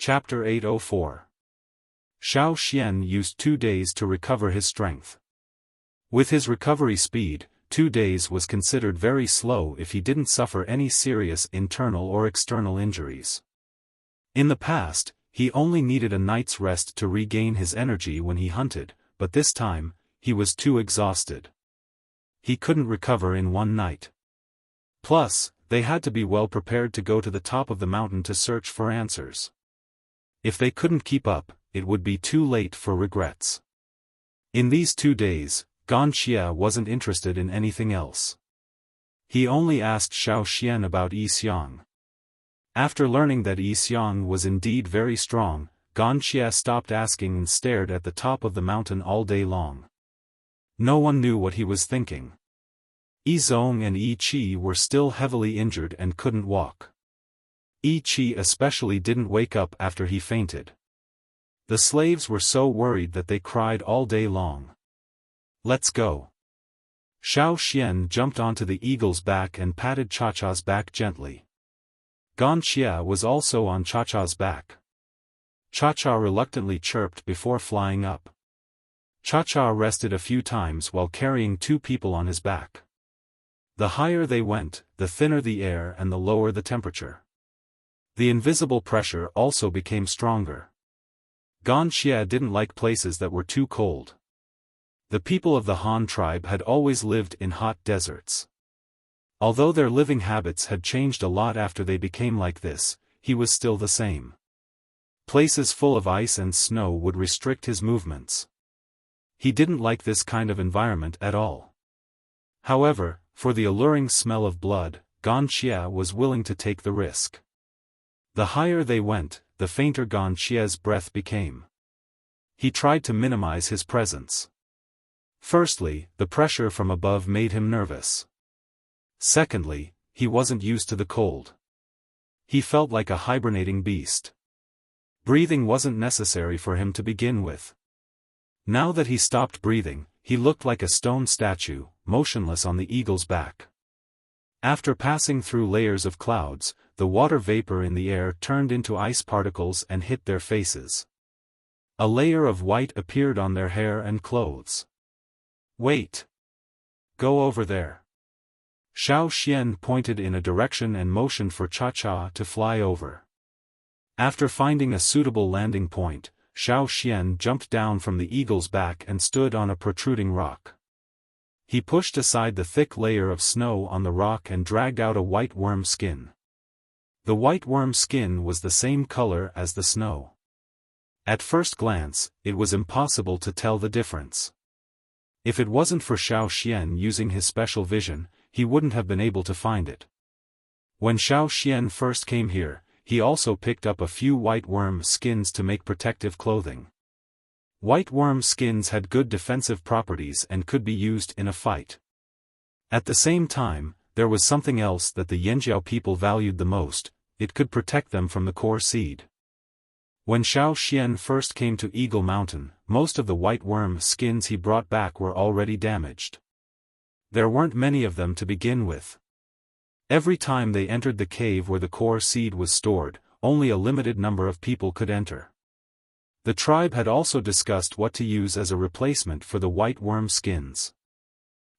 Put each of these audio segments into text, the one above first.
Chapter 804. Xiaofan used 2 days to recover his strength. With his recovery speed, 2 days was considered very slow if he didn't suffer any serious internal or external injuries. In the past, he only needed a night's rest to regain his energy when he hunted, but this time, he was too exhausted. He couldn't recover in 1 night. Plus, they had to be well prepared to go to the top of the mountain to search for answers. If they couldn't keep up, it would be too late for regrets. In these 2 days, Wuxia wasn't interested in anything else. He only asked Xiaofan about Yixiang. After learning that Yixiang was indeed very strong, Wuxia stopped asking and stared at the top of the mountain all day long. No one knew what he was thinking. Yizong and Yi Qi were still heavily injured and couldn't walk. Yi Qi especially didn't wake up after he fainted. The slaves were so worried that they cried all day long. "Let's go." Xiaofan jumped onto the eagle's back and patted Cha-Cha's back gently. Wuxia was also on Cha-Cha's back. Cha-Cha reluctantly chirped before flying up. Cha-Cha rested a few times while carrying 2 people on his back. The higher they went, the thinner the air and the lower the temperature. The invisible pressure also became stronger. Wuxia didn't like places that were too cold. The people of the Han tribe had always lived in hot deserts. Although their living habits had changed a lot after they became like this, he was still the same. Places full of ice and snow would restrict his movements. He didn't like this kind of environment at all. However, for the alluring smell of blood, Wuxia was willing to take the risk. The higher they went, the fainter Wuxia's breath became. He tried to minimize his presence. Firstly, the pressure from above made him nervous. Secondly, he wasn't used to the cold. He felt like a hibernating beast. Breathing wasn't necessary for him to begin with. Now that he stopped breathing, he looked like a stone statue, motionless on the eagle's back. After passing through layers of clouds, the water vapor in the air turned into ice particles and hit their faces. A layer of white appeared on their hair and clothes. "Wait! Go over there." Xiaofan pointed in a direction and motioned for Cha-Cha to fly over. After finding a suitable landing point, Xiaofan jumped down from the eagle's back and stood on a protruding rock. He pushed aside the thick layer of snow on the rock and dragged out a white worm skin. The white worm skin was the same color as the snow. At first glance, it was impossible to tell the difference. If it wasn't for Xiaofan using his special vision, he wouldn't have been able to find it. When Xiaofan first came here, he also picked up a few white worm skins to make protective clothing. White worm skins had good defensive properties and could be used in a fight. At the same time, there was something else that the Yanjiao people valued the most: it could protect them from the core seed. When Xiaofan first came to Eagle Mountain, most of the white worm skins he brought back were already damaged. There weren't many of them to begin with. Every time they entered the cave where the core seed was stored, only a limited number of people could enter. The tribe had also discussed what to use as a replacement for the white worm skins.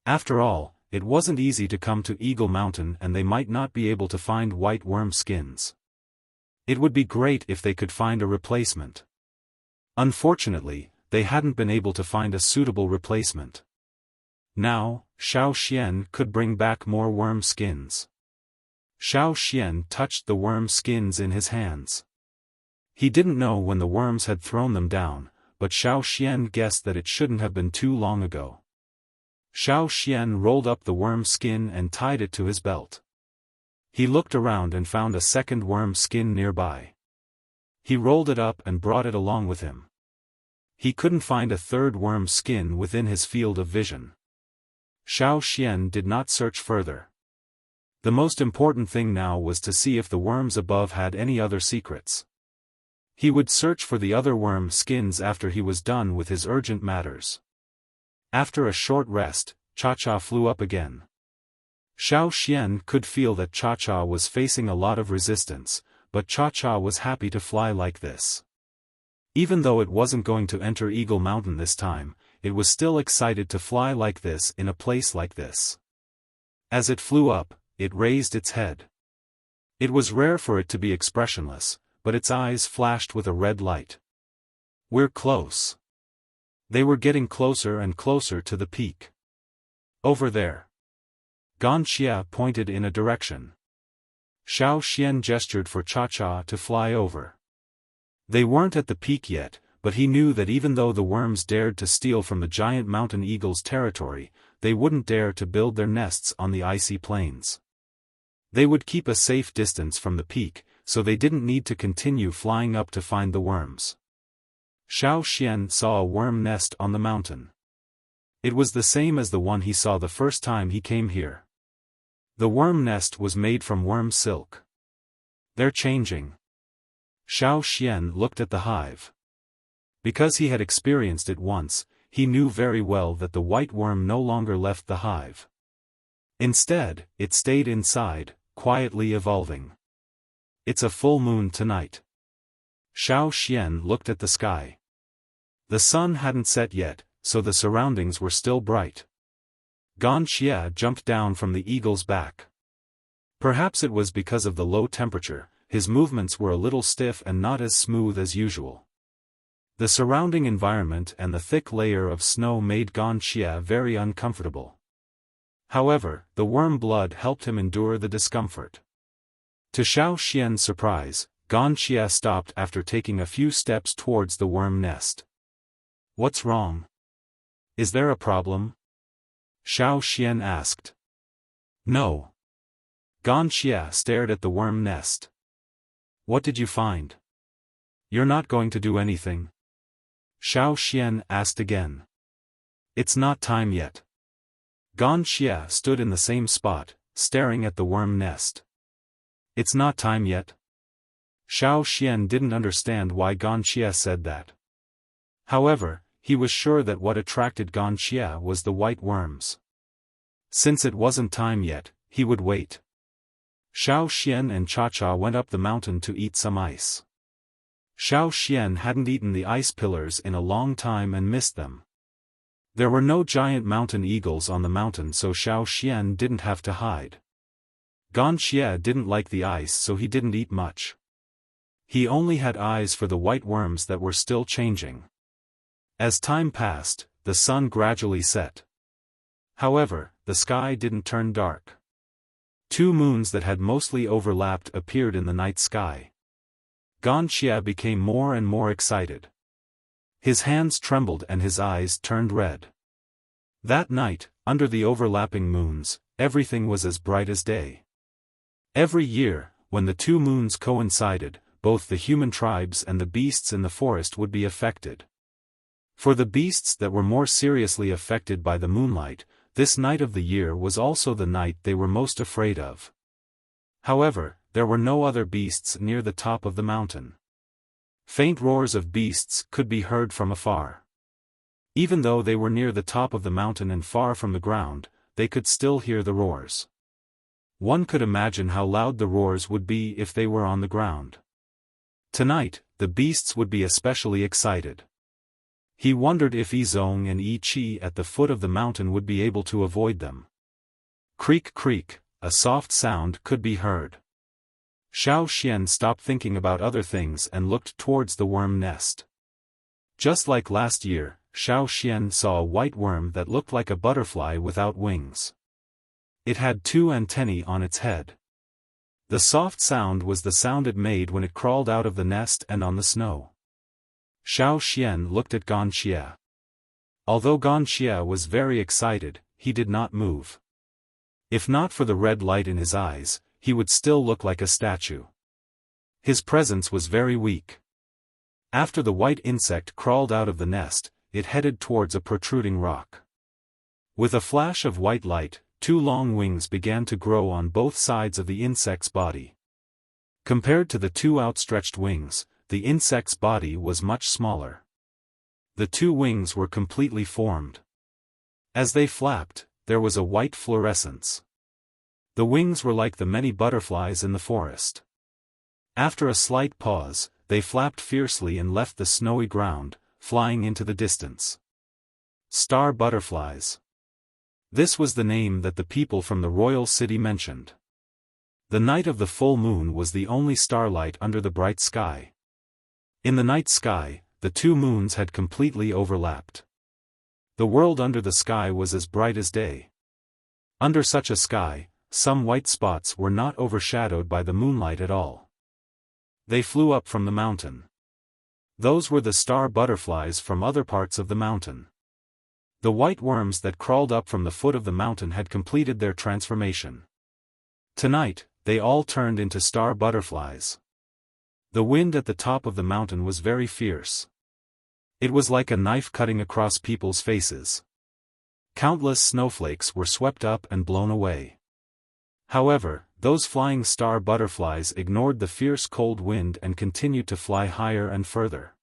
After all, it wasn't easy to come to Eagle Mountain and they might not be able to find white worm skins. It would be great if they could find a replacement. Unfortunately, they hadn't been able to find a suitable replacement. Now, Xiaofan could bring back more worm skins. Xiaofan touched the worm skins in his hands. He didn't know when the worms had thrown them down, but Xiaofan guessed that it shouldn't have been too long ago. Xiaofan rolled up the worm skin and tied it to his belt. He looked around and found a second worm skin nearby. He rolled it up and brought it along with him. He couldn't find a third worm skin within his field of vision. Xiaofan did not search further. The most important thing now was to see if the worms above had any other secrets. He would search for the other worm skins after he was done with his urgent matters. After a short rest, Cha-Cha flew up again. Xiaofan could feel that Cha-Cha was facing a lot of resistance, but Cha-Cha was happy to fly like this. Even though it wasn't going to enter Eagle Mountain this time, it was still excited to fly like this in a place like this. As it flew up, it raised its head. It was rare for it to be expressionless, but its eyes flashed with a red light. "We're close." They were getting closer and closer to the peak. "Over there." Ganxia pointed in a direction. Xiaofan gestured for Cha-Cha to fly over. They weren't at the peak yet, but he knew that even though the worms dared to steal from the giant mountain eagle's territory, they wouldn't dare to build their nests on the icy plains. They would keep a safe distance from the peak, so they didn't need to continue flying up to find the worms. Xiaofan saw a worm nest on the mountain. It was the same as the one he saw the first time he came here. The worm nest was made from worm silk. "They're changing." Xiaofan looked at the hive. Because he had experienced it once, he knew very well that the white worm no longer left the hive. Instead, it stayed inside, quietly evolving. "It's a full moon tonight." Xiaofan looked at the sky. The sun hadn't set yet, so the surroundings were still bright. Ganxia jumped down from the eagle's back. Perhaps it was because of the low temperature, his movements were a little stiff and not as smooth as usual. The surrounding environment and the thick layer of snow made Ganxia very uncomfortable. However, the worm blood helped him endure the discomfort. To Xiaofan's surprise, Ganxia stopped after taking a few steps towards the worm nest. "What's wrong? Is there a problem?" Xiaofan asked. "No." Ganxia stared at the worm nest. "What did you find? You're not going to do anything?" Xiaofan asked again. "It's not time yet." Ganxia stood in the same spot, staring at the worm nest. "It's not time yet?" Xiaofan didn't understand why Ganxia said that. However, he was sure that what attracted Ganxia was the white worms. Since it wasn't time yet, he would wait. Xiaofan and Cha-Cha went up the mountain to eat some ice. Xiaofan hadn't eaten the ice pillars in a long time and missed them. There were no giant mountain eagles on the mountain, so Xiaofan didn't have to hide. Ganxia didn't like the ice, so he didn't eat much. He only had eyes for the white worms that were still changing. As time passed, the sun gradually set. However, the sky didn't turn dark. Two moons that had mostly overlapped appeared in the night sky. Ganxia became more and more excited. His hands trembled and his eyes turned red. That night, under the overlapping moons, everything was as bright as day. Every year, when the two moons coincided, both the human tribes and the beasts in the forest would be affected. For the beasts that were more seriously affected by the moonlight, this night of the year was also the night they were most afraid of. However, there were no other beasts near the top of the mountain. Faint roars of beasts could be heard from afar. Even though they were near the top of the mountain and far from the ground, they could still hear the roars. One could imagine how loud the roars would be if they were on the ground. Tonight, the beasts would be especially excited. He wondered if Yizong and Yi Qi at the foot of the mountain would be able to avoid them. Creak creak, a soft sound could be heard. Xiaofan stopped thinking about other things and looked towards the worm nest. Just like last year, Xiaofan saw a white worm that looked like a butterfly without wings. It had two antennae on its head. The soft sound was the sound it made when it crawled out of the nest and on the snow. Xiaofan looked at Ganxia. Although Ganxia was very excited, he did not move. If not for the red light in his eyes, he would still look like a statue. His presence was very weak. After the white insect crawled out of the nest, it headed towards a protruding rock. With a flash of white light, two long wings began to grow on both sides of the insect's body. Compared to the two outstretched wings, the insect's body was much smaller. The two wings were completely formed. As they flapped, there was a white fluorescence. The wings were like the many butterflies in the forest. After a slight pause, they flapped fiercely and left the snowy ground, flying into the distance. Star butterflies. This was the name that the people from the royal city mentioned. The night of the full moon was the only starlight under the bright sky. In the night sky, the two moons had completely overlapped. The world under the sky was as bright as day. Under such a sky, some white spots were not overshadowed by the moonlight at all. They flew up from the mountain. Those were the star butterflies from other parts of the mountain. The white worms that crawled up from the foot of the mountain had completed their transformation. Tonight, they all turned into star butterflies. The wind at the top of the mountain was very fierce. It was like a knife cutting across people's faces. Countless snowflakes were swept up and blown away. However, those flying star butterflies ignored the fierce cold wind and continued to fly higher and further.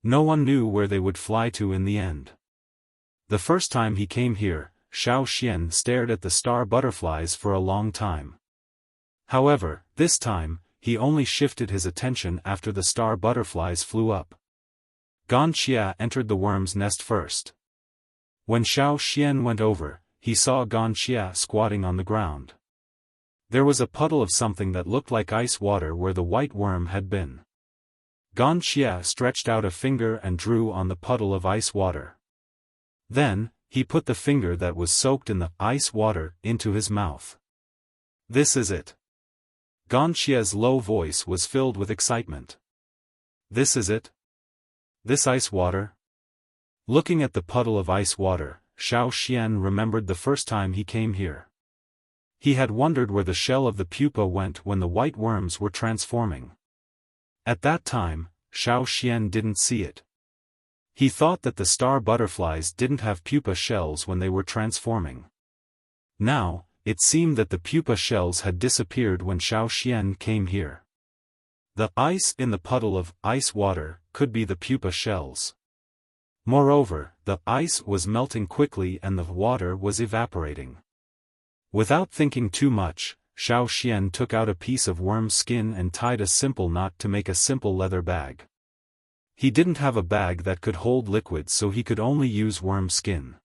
No one knew where they would fly to in the end. The first time he came here, Xiaofan stared at the star butterflies for a long time. However, this time, he only shifted his attention after the star butterflies flew up. Wuxia entered the worm's nest first. When Xiaofan went over, he saw Wuxia squatting on the ground. There was a puddle of something that looked like ice water where the white worm had been. Wuxia stretched out a finger and drew on the puddle of ice water. Then, he put the finger that was soaked in the ice water into his mouth. This is it. Wuxia's low voice was filled with excitement. This is it? This ice water? Looking at the puddle of ice water, Xiaofan remembered the first time he came here. He had wondered where the shell of the pupa went when the white worms were transforming. At that time, Xiaofan didn't see it. He thought that the star butterflies didn't have pupa shells when they were transforming. Now, it seemed that the pupa shells had disappeared when Xiaofan came here. The ice in the puddle of ice water could be the pupa shells. Moreover, the ice was melting quickly and the water was evaporating. Without thinking too much, Xiaofan took out a piece of worm skin and tied a simple knot to make a simple leather bag. He didn't have a bag that could hold liquid, so he could only use worm skin.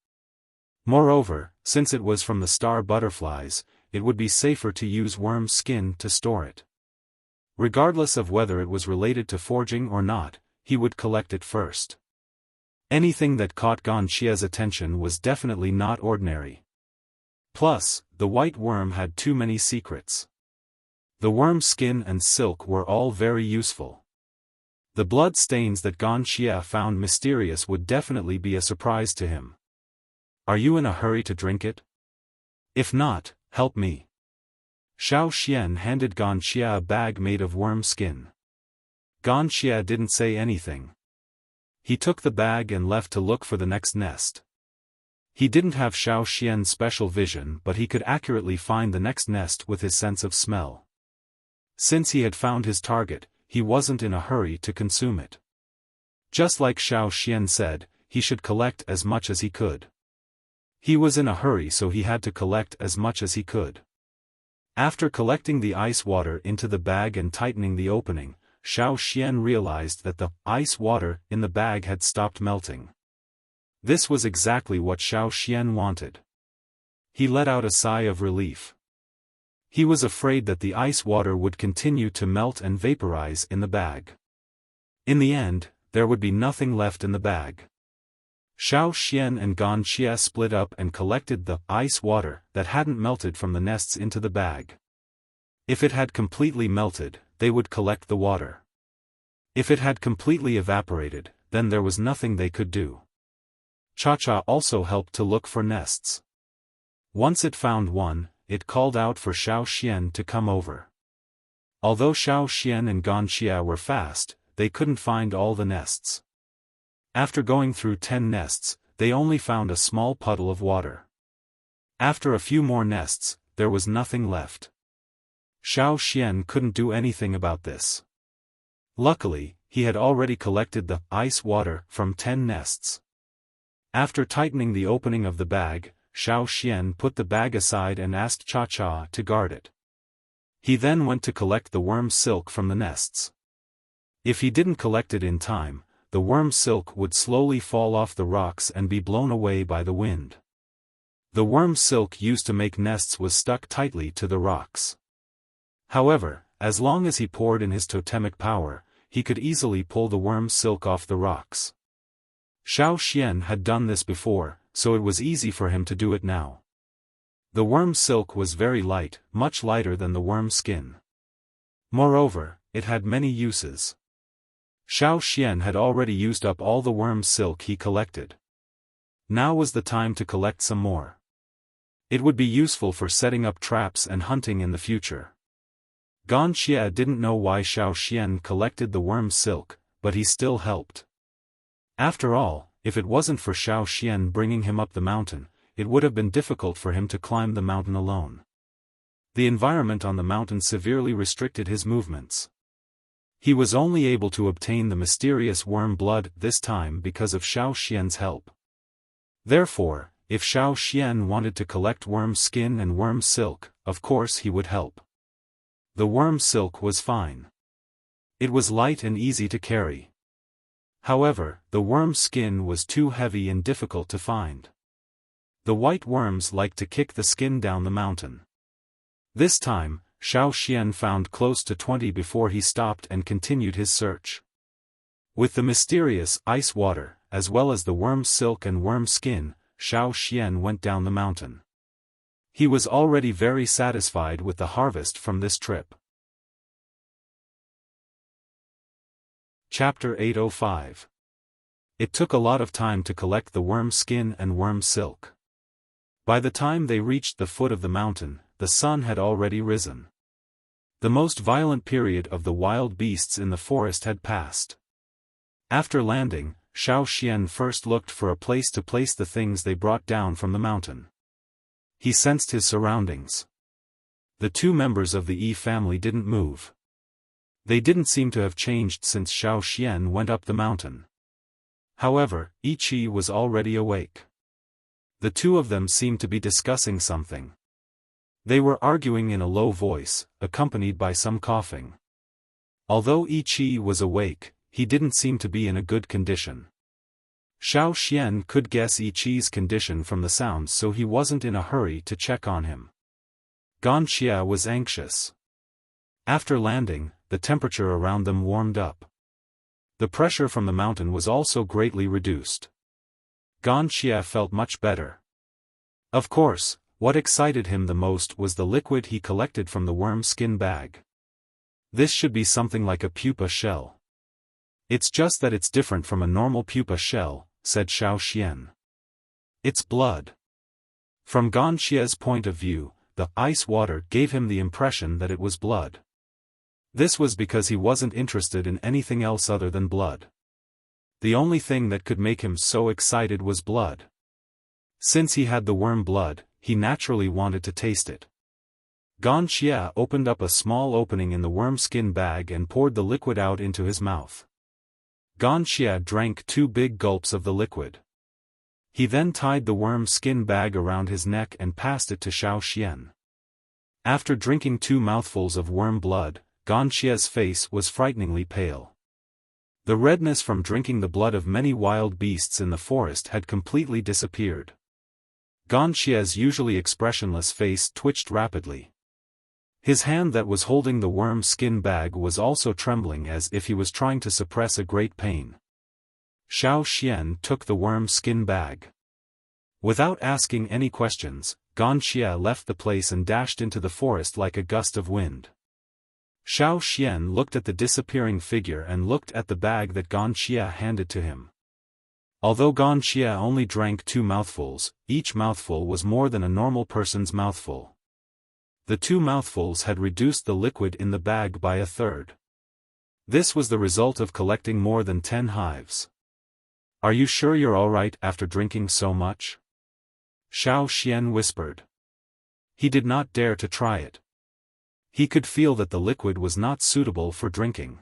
Moreover, since it was from the star butterflies, it would be safer to use worm skin to store it. Regardless of whether it was related to forging or not, he would collect it first. Anything that caught Wuxia's attention was definitely not ordinary. Plus, the white worm had too many secrets. The worm skin and silk were all very useful. The blood stains that Wuxia found mysterious would definitely be a surprise to him. Are you in a hurry to drink it? If not, help me. Xiaofan handed Wuxia a bag made of worm skin. Wuxia didn't say anything. He took the bag and left to look for the next nest. He didn't have Xiaofan's special vision, but he could accurately find the next nest with his sense of smell. Since he had found his target, he wasn't in a hurry to consume it. Just like Xiaofan said, he should collect as much as he could. He was in a hurry, so he had to collect as much as he could. After collecting the ice water into the bag and tightening the opening, Xiaofan realized that the ice water in the bag had stopped melting. This was exactly what Xiaofan wanted. He let out a sigh of relief. He was afraid that the ice water would continue to melt and vaporize in the bag. In the end, there would be nothing left in the bag. Xiaofan and Wuxia split up and collected the ice water that hadn't melted from the nests into the bag. If it had completely melted, they would collect the water. If it had completely evaporated, then there was nothing they could do. Cha-Cha also helped to look for nests. Once it found one, it called out for Xiaofan to come over. Although Xiaofan and Wuxia were fast, they couldn't find all the nests. After going through 10 nests, they only found a small puddle of water. After a few more nests, there was nothing left. Xiaofan couldn't do anything about this. Luckily, he had already collected the ice water from 10 nests. After tightening the opening of the bag, Xiaofan put the bag aside and asked Cha-Cha to guard it. He then went to collect the worm silk from the nests. If he didn't collect it in time, the worm silk would slowly fall off the rocks and be blown away by the wind. The worm silk used to make nests was stuck tightly to the rocks. However, as long as he poured in his totemic power, he could easily pull the worm silk off the rocks. Xiaofan had done this before, so it was easy for him to do it now. The worm silk was very light, much lighter than the worm skin. Moreover, it had many uses. Xiaofan had already used up all the worm silk he collected. Now was the time to collect some more. It would be useful for setting up traps and hunting in the future. Wuxia didn't know why Xiaofan collected the worm silk, but he still helped. After all, if it wasn't for Xiaofan bringing him up the mountain, it would have been difficult for him to climb the mountain alone. The environment on the mountain severely restricted his movements. He was only able to obtain the mysterious worm blood this time because of Xiaofan's help. Therefore, if Xiaofan wanted to collect worm skin and worm silk, of course he would help. The worm silk was fine. It was light and easy to carry. However, the worm skin was too heavy and difficult to find. The white worms liked to kick the skin down the mountain. This time, Xiaofan found close to 20 before he stopped and continued his search. With the mysterious ice water, as well as the worm silk and worm skin, Xiaofan went down the mountain. He was already very satisfied with the harvest from this trip. Chapter 805. It took a lot of time to collect the worm skin and worm silk. By the time they reached the foot of the mountain, the sun had already risen. The most violent period of the wild beasts in the forest had passed. After landing, Xiaofan first looked for a place to place the things they brought down from the mountain. He sensed his surroundings. The two members of the Yi family didn't move. They didn't seem to have changed since Xiaofan went up the mountain. However, Yi Qi was already awake. The two of them seemed to be discussing something. They were arguing in a low voice, accompanied by some coughing. Although Yi Qi was awake, he didn't seem to be in a good condition. Xiaofan could guess Yi Qi's condition from the sounds, so he wasn't in a hurry to check on him. Wuxia was anxious. After landing, the temperature around them warmed up. The pressure from the mountain was also greatly reduced. Wuxia felt much better. Of course, what excited him the most was the liquid he collected from the worm skin bag. This should be something like a pupa shell. It's just that it's different from a normal pupa shell, said Xiaofan. It's blood. From Wuxia's point of view, the ice water gave him the impression that it was blood. This was because he wasn't interested in anything else other than blood. The only thing that could make him so excited was blood. Since he had the worm blood, he naturally wanted to taste it. Wuxia opened up a small opening in the worm skin bag and poured the liquid out into his mouth. Wuxia drank 2 big gulps of the liquid. He then tied the worm skin bag around his neck and passed it to Xiaofan. After drinking 2 mouthfuls of worm blood, Wuxia's face was frighteningly pale. The redness from drinking the blood of many wild beasts in the forest had completely disappeared. Wuxia's usually expressionless face twitched rapidly. His hand that was holding the worm skin bag was also trembling as if he was trying to suppress a great pain. Xiaofan took the worm skin bag. Without asking any questions, Wuxia left the place and dashed into the forest like a gust of wind. Xiaofan looked at the disappearing figure and looked at the bag that Wuxia handed to him. Although Wuxia only drank 2 mouthfuls, each mouthful was more than a normal person's mouthful. The 2 mouthfuls had reduced the liquid in the bag by 1/3. This was the result of collecting more than 10 hives. Are you sure you're alright after drinking so much? Xiaofan whispered. He did not dare to try it. He could feel that the liquid was not suitable for drinking.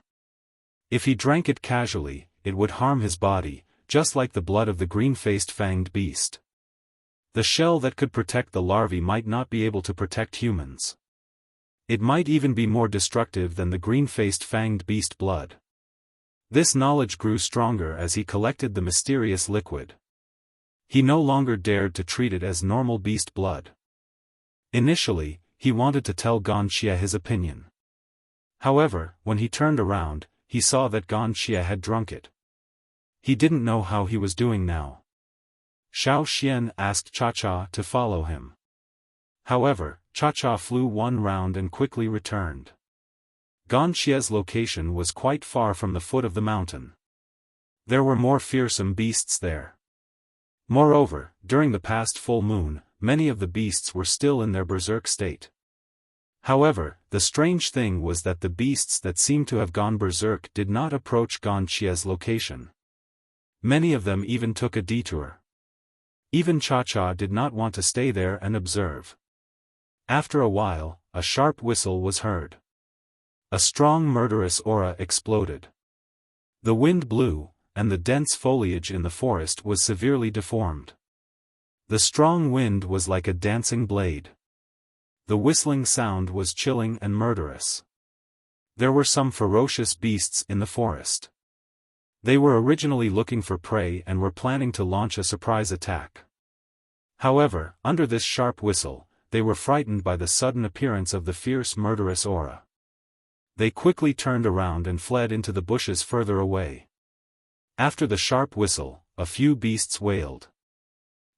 If he drank it casually, it would harm his body, just like the blood of the green-faced fanged beast. The shell that could protect the larvae might not be able to protect humans. It might even be more destructive than the green-faced fanged beast blood. This knowledge grew stronger as he collected the mysterious liquid. He no longer dared to treat it as normal beast blood. Initially, he wanted to tell Wuxia his opinion. However, when he turned around, he saw that Wuxia had drunk it. He didn't know how he was doing now. Xiaofan asked Cha-Cha to follow him. However, Cha-Cha flew one round and quickly returned. Wuxia's location was quite far from the foot of the mountain. There were more fearsome beasts there. Moreover, during the past full moon, many of the beasts were still in their berserk state. However, the strange thing was that the beasts that seemed to have gone berserk did not approach Wuxia's location. Many of them even took a detour. Even Cha-Cha did not want to stay there and observe. After a while, a sharp whistle was heard. A strong murderous aura exploded. The wind blew, and the dense foliage in the forest was severely deformed. The strong wind was like a dancing blade. The whistling sound was chilling and murderous. There were some ferocious beasts in the forest. They were originally looking for prey and were planning to launch a surprise attack. However, under this sharp whistle, they were frightened by the sudden appearance of the fierce murderous aura. They quickly turned around and fled into the bushes further away. After the sharp whistle, a few beasts wailed.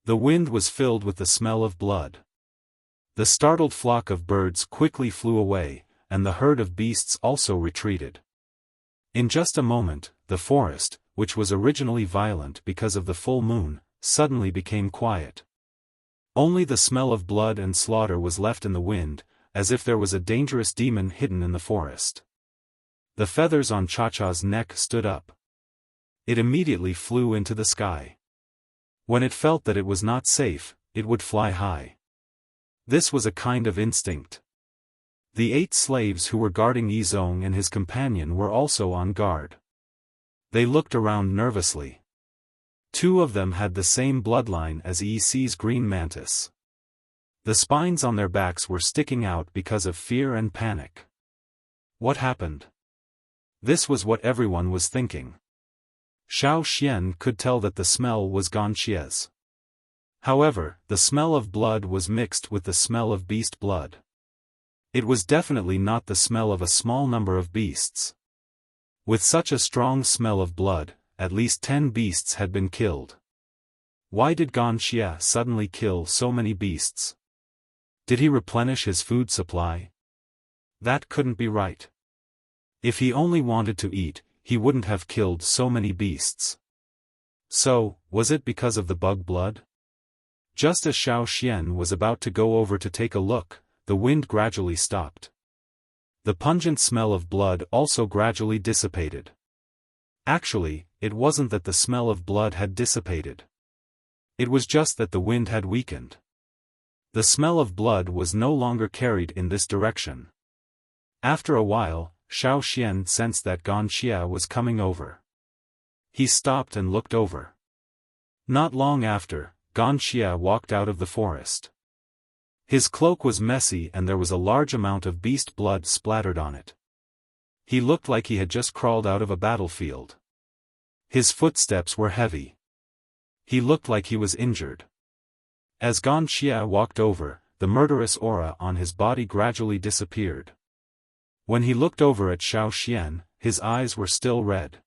The wind was filled with the smell of blood. The startled flock of birds quickly flew away, and the herd of beasts also retreated. In just a moment, the forest, which was originally violent because of the full moon, suddenly became quiet. Only the smell of blood and slaughter was left in the wind, as if there was a dangerous demon hidden in the forest. The feathers on Cha-Cha's neck stood up. It immediately flew into the sky. When it felt that it was not safe, it would fly high. This was a kind of instinct. The 8 slaves who were guarding Yizong and his companion were also on guard. They looked around nervously. 2 of them had the same bloodline as EC's green mantis. The spines on their backs were sticking out because of fear and panic. What happened? This was what everyone was thinking. Xiaofan could tell that the smell was Wuxia's. However, the smell of blood was mixed with the smell of beast blood. It was definitely not the smell of a small number of beasts. With such a strong smell of blood, at least 10 beasts had been killed. Why did Wuxia suddenly kill so many beasts? Did he replenish his food supply? That couldn't be right. If he only wanted to eat, he wouldn't have killed so many beasts. So, was it because of the bug blood? Just as Xiaofan was about to go over to take a look, the wind gradually stopped. The pungent smell of blood also gradually dissipated. Actually, it wasn't that the smell of blood had dissipated. It was just that the wind had weakened. The smell of blood was no longer carried in this direction. After a while, Xiaofan sensed that Wuxia was coming over. He stopped and looked over. Not long after, Wuxia walked out of the forest. His cloak was messy and there was a large amount of beast blood splattered on it. He looked like he had just crawled out of a battlefield. His footsteps were heavy. He looked like he was injured. As Wuxia walked over, the murderous aura on his body gradually disappeared. When he looked over at Xiaofan, his eyes were still red.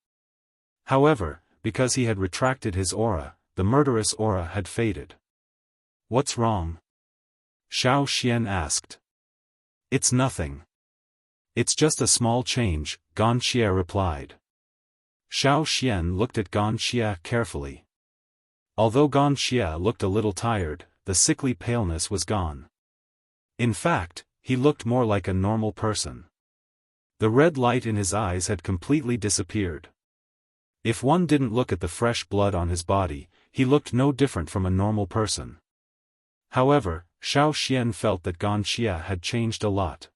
However, because he had retracted his aura, the murderous aura had faded. What's wrong? Xiaofan asked. It's nothing. It's just a small change, Wuxia replied. Xiaofan looked at Wuxia carefully. Although Wuxia looked a little tired, the sickly paleness was gone. In fact, he looked more like a normal person. The red light in his eyes had completely disappeared. If one didn't look at the fresh blood on his body, he looked no different from a normal person. However, Xiaofan felt that Wuxia had changed a lot.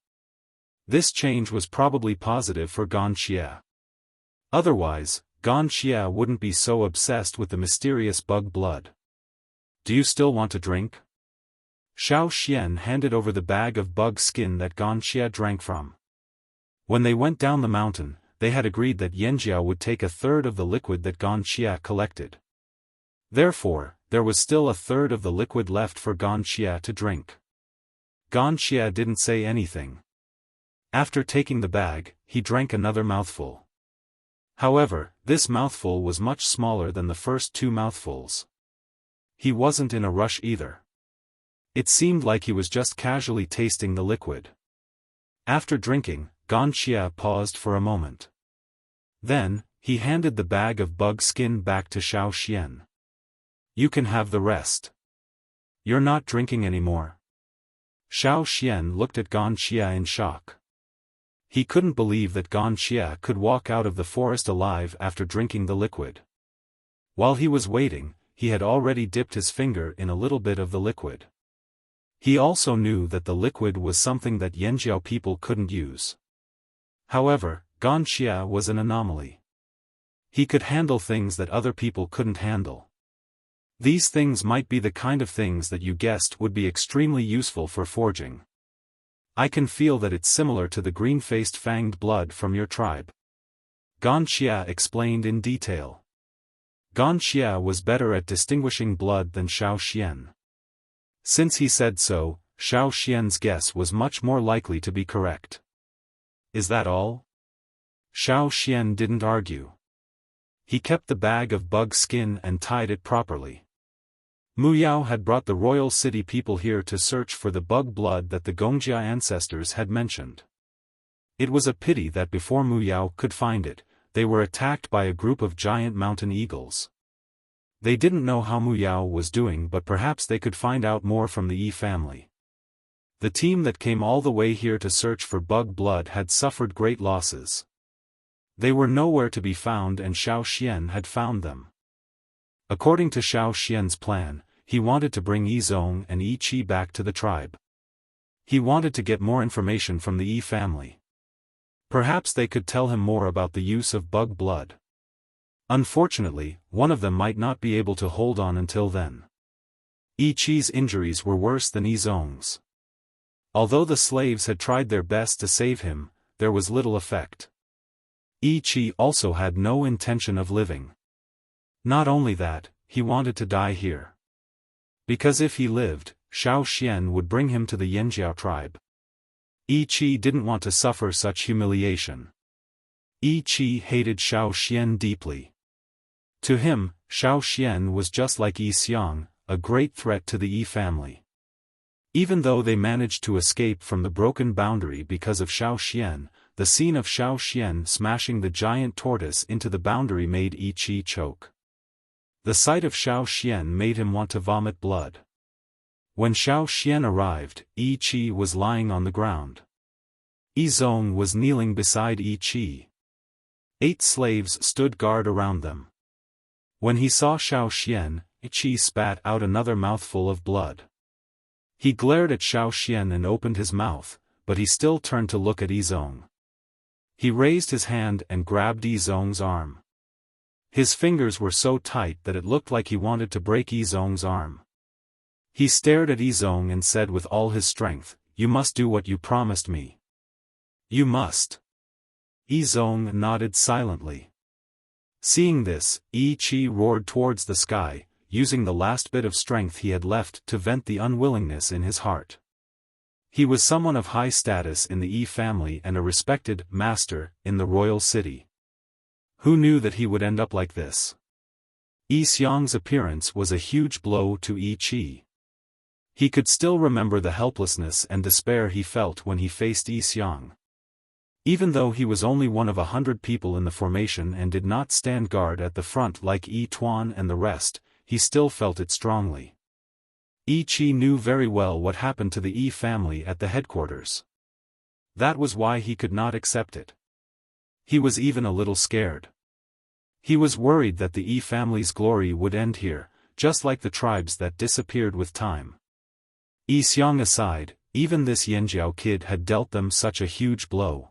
This change was probably positive for Wuxia. Otherwise, Wuxia wouldn't be so obsessed with the mysterious bug blood. Do you still want to drink? Xiaofan handed over the bag of bug skin that Wuxia drank from. When they went down the mountain, they had agreed that Yanjiao would take a third of the liquid that Wuxia collected. Therefore, there was still a third of the liquid left for Wuxia to drink. Wuxia didn't say anything. After taking the bag, he drank another mouthful. However, this mouthful was much smaller than the first two mouthfuls. He wasn't in a rush either. It seemed like he was just casually tasting the liquid. After drinking, Wuxia paused for a moment. Then, he handed the bag of bug skin back to Xiaofan. You can have the rest. You're not drinking anymore. Xiaofan looked at Wuxia in shock. He couldn't believe that Wuxia could walk out of the forest alive after drinking the liquid. While he was waiting, he had already dipped his finger in a little bit of the liquid. He also knew that the liquid was something that Yanjiao people couldn't use. However, Wuxia was an anomaly. He could handle things that other people couldn't handle. These things might be the kind of things that you guessed would be extremely useful for forging. I can feel that it's similar to the green-faced fanged blood from your tribe. Wuxia explained in detail. Wuxia was better at distinguishing blood than Xiaofan. Since he said so, Xiaofan's guess was much more likely to be correct. Is that all? Xiaofan didn't argue. He kept the bag of bug skin and tied it properly. Muyao had brought the royal city people here to search for the bug blood that the Gongjia ancestors had mentioned. It was a pity that before Muyao could find it, they were attacked by a group of giant mountain eagles. They didn't know how Muyao was doing, but perhaps they could find out more from the Yi family. The team that came all the way here to search for bug blood had suffered great losses. They were nowhere to be found, and Xiaofan had found them. According to Xiaofan's plan, he wanted to bring Yi Zong and Yi Qi back to the tribe. He wanted to get more information from the Yi family. Perhaps they could tell him more about the use of bug blood. Unfortunately, one of them might not be able to hold on until then. Yi Qi's injuries were worse than Yi Zong's. Although the slaves had tried their best to save him, there was little effect. Yi Qi also had no intention of living. Not only that, he wanted to die here. Because if he lived, Xiaofan would bring him to the Yanjiao tribe. Yi Qi didn't want to suffer such humiliation. Yi Qi hated Xiaofan deeply. To him, Xiaofan was just like Yi Xiang, a great threat to the Yi family. Even though they managed to escape from the broken boundary because of Xiaofan, the scene of Xiaofan smashing the giant tortoise into the boundary made Yi Qi choke. The sight of Xiaofan made him want to vomit blood. When Xiaofan arrived, Yi Qi was lying on the ground. Yi Zong was kneeling beside Yi Qi. 8 slaves stood guard around them. When he saw Xiaofan, Yi Qi spat out another mouthful of blood. He glared at Xiaofan and opened his mouth, but he still turned to look at Yi Zong. He raised his hand and grabbed Yi Zong's arm. His fingers were so tight that it looked like he wanted to break Yi Zong's arm. He stared at Yi Zong and said with all his strength, "You must do what you promised me. You must." Yi Zong nodded silently. Seeing this, Yi Qi roared towards the sky, using the last bit of strength he had left to vent the unwillingness in his heart. He was someone of high status in the Yi family and a respected master in the royal city. Who knew that he would end up like this? Yi Xiang's appearance was a huge blow to Yi Qi. He could still remember the helplessness and despair he felt when he faced Yi Xiang. Even though he was only one of 100 people in the formation and did not stand guard at the front like Yi Tuan and the rest, he still felt it strongly. Yi Qi knew very well what happened to the Yi family at the headquarters. That was why he could not accept it. He was even a little scared. He was worried that the Yi family's glory would end here, just like the tribes that disappeared with time. Yi Xiang aside, even this Yanjiao kid had dealt them such a huge blow.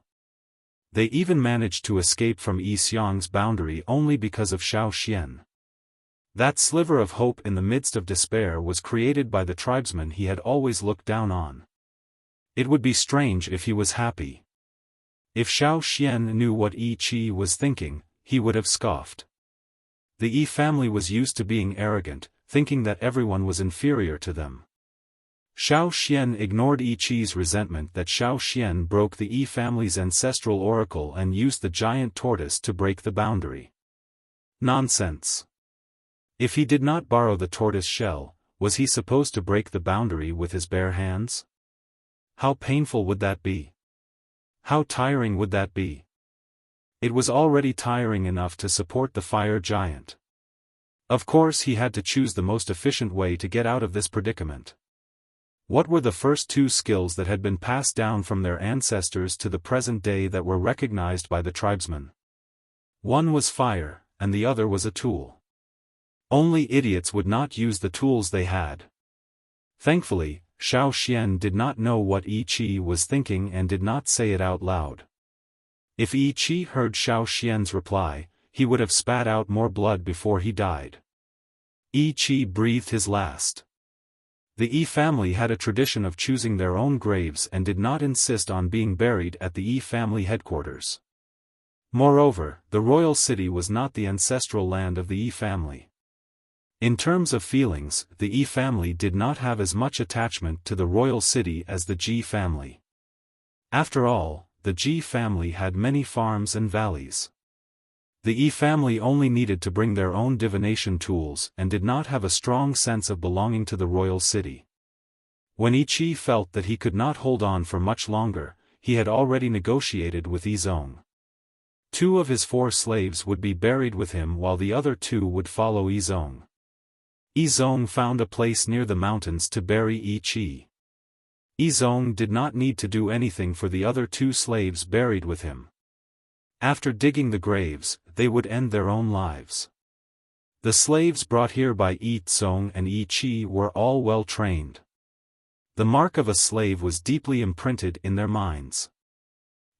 They even managed to escape from Yi Xiang's boundary only because of Xiaofan. That sliver of hope in the midst of despair was created by the tribesman he had always looked down on. It would be strange if he was happy. If Xiaofan knew what Yi Qi was thinking, he would have scoffed. The Yi family was used to being arrogant, thinking that everyone was inferior to them. Xiaofan ignored Yi Qi's resentment that Xiaofan broke the Yi family's ancestral oracle and used the giant tortoise to break the boundary. Nonsense. If he did not borrow the tortoise shell, was he supposed to break the boundary with his bare hands? How painful would that be? How tiring would that be? It was already tiring enough to support the fire giant. Of course he had to choose the most efficient way to get out of this predicament. What were the first two skills that had been passed down from their ancestors to the present day that were recognized by the tribesmen? One was fire, and the other was a tool. Only idiots would not use the tools they had. Thankfully, Xiaofan did not know what Yi Qi was thinking and did not say it out loud. If Yi Qi heard Xiaofan's reply, he would have spat out more blood before he died. Yi Qi breathed his last. The Yi family had a tradition of choosing their own graves and did not insist on being buried at the Yi family headquarters. Moreover, the royal city was not the ancestral land of the Yi family. In terms of feelings, the Yi family did not have as much attachment to the royal city as the Ji family. After all, the Ji family had many farms and valleys. The Yi family only needed to bring their own divination tools and did not have a strong sense of belonging to the royal city. When Yi Qi felt that he could not hold on for much longer, he had already negotiated with Yi Zong. 2 of his 4 slaves would be buried with him while the other 2 would follow Yi Zong. Yi Zong found a place near the mountains to bury Yi Qi. Yi Zong did not need to do anything for the other 2 slaves buried with him. After digging the graves, they would end their own lives. The slaves brought here by Yi Zong and Yi Qi were all well trained. The mark of a slave was deeply imprinted in their minds.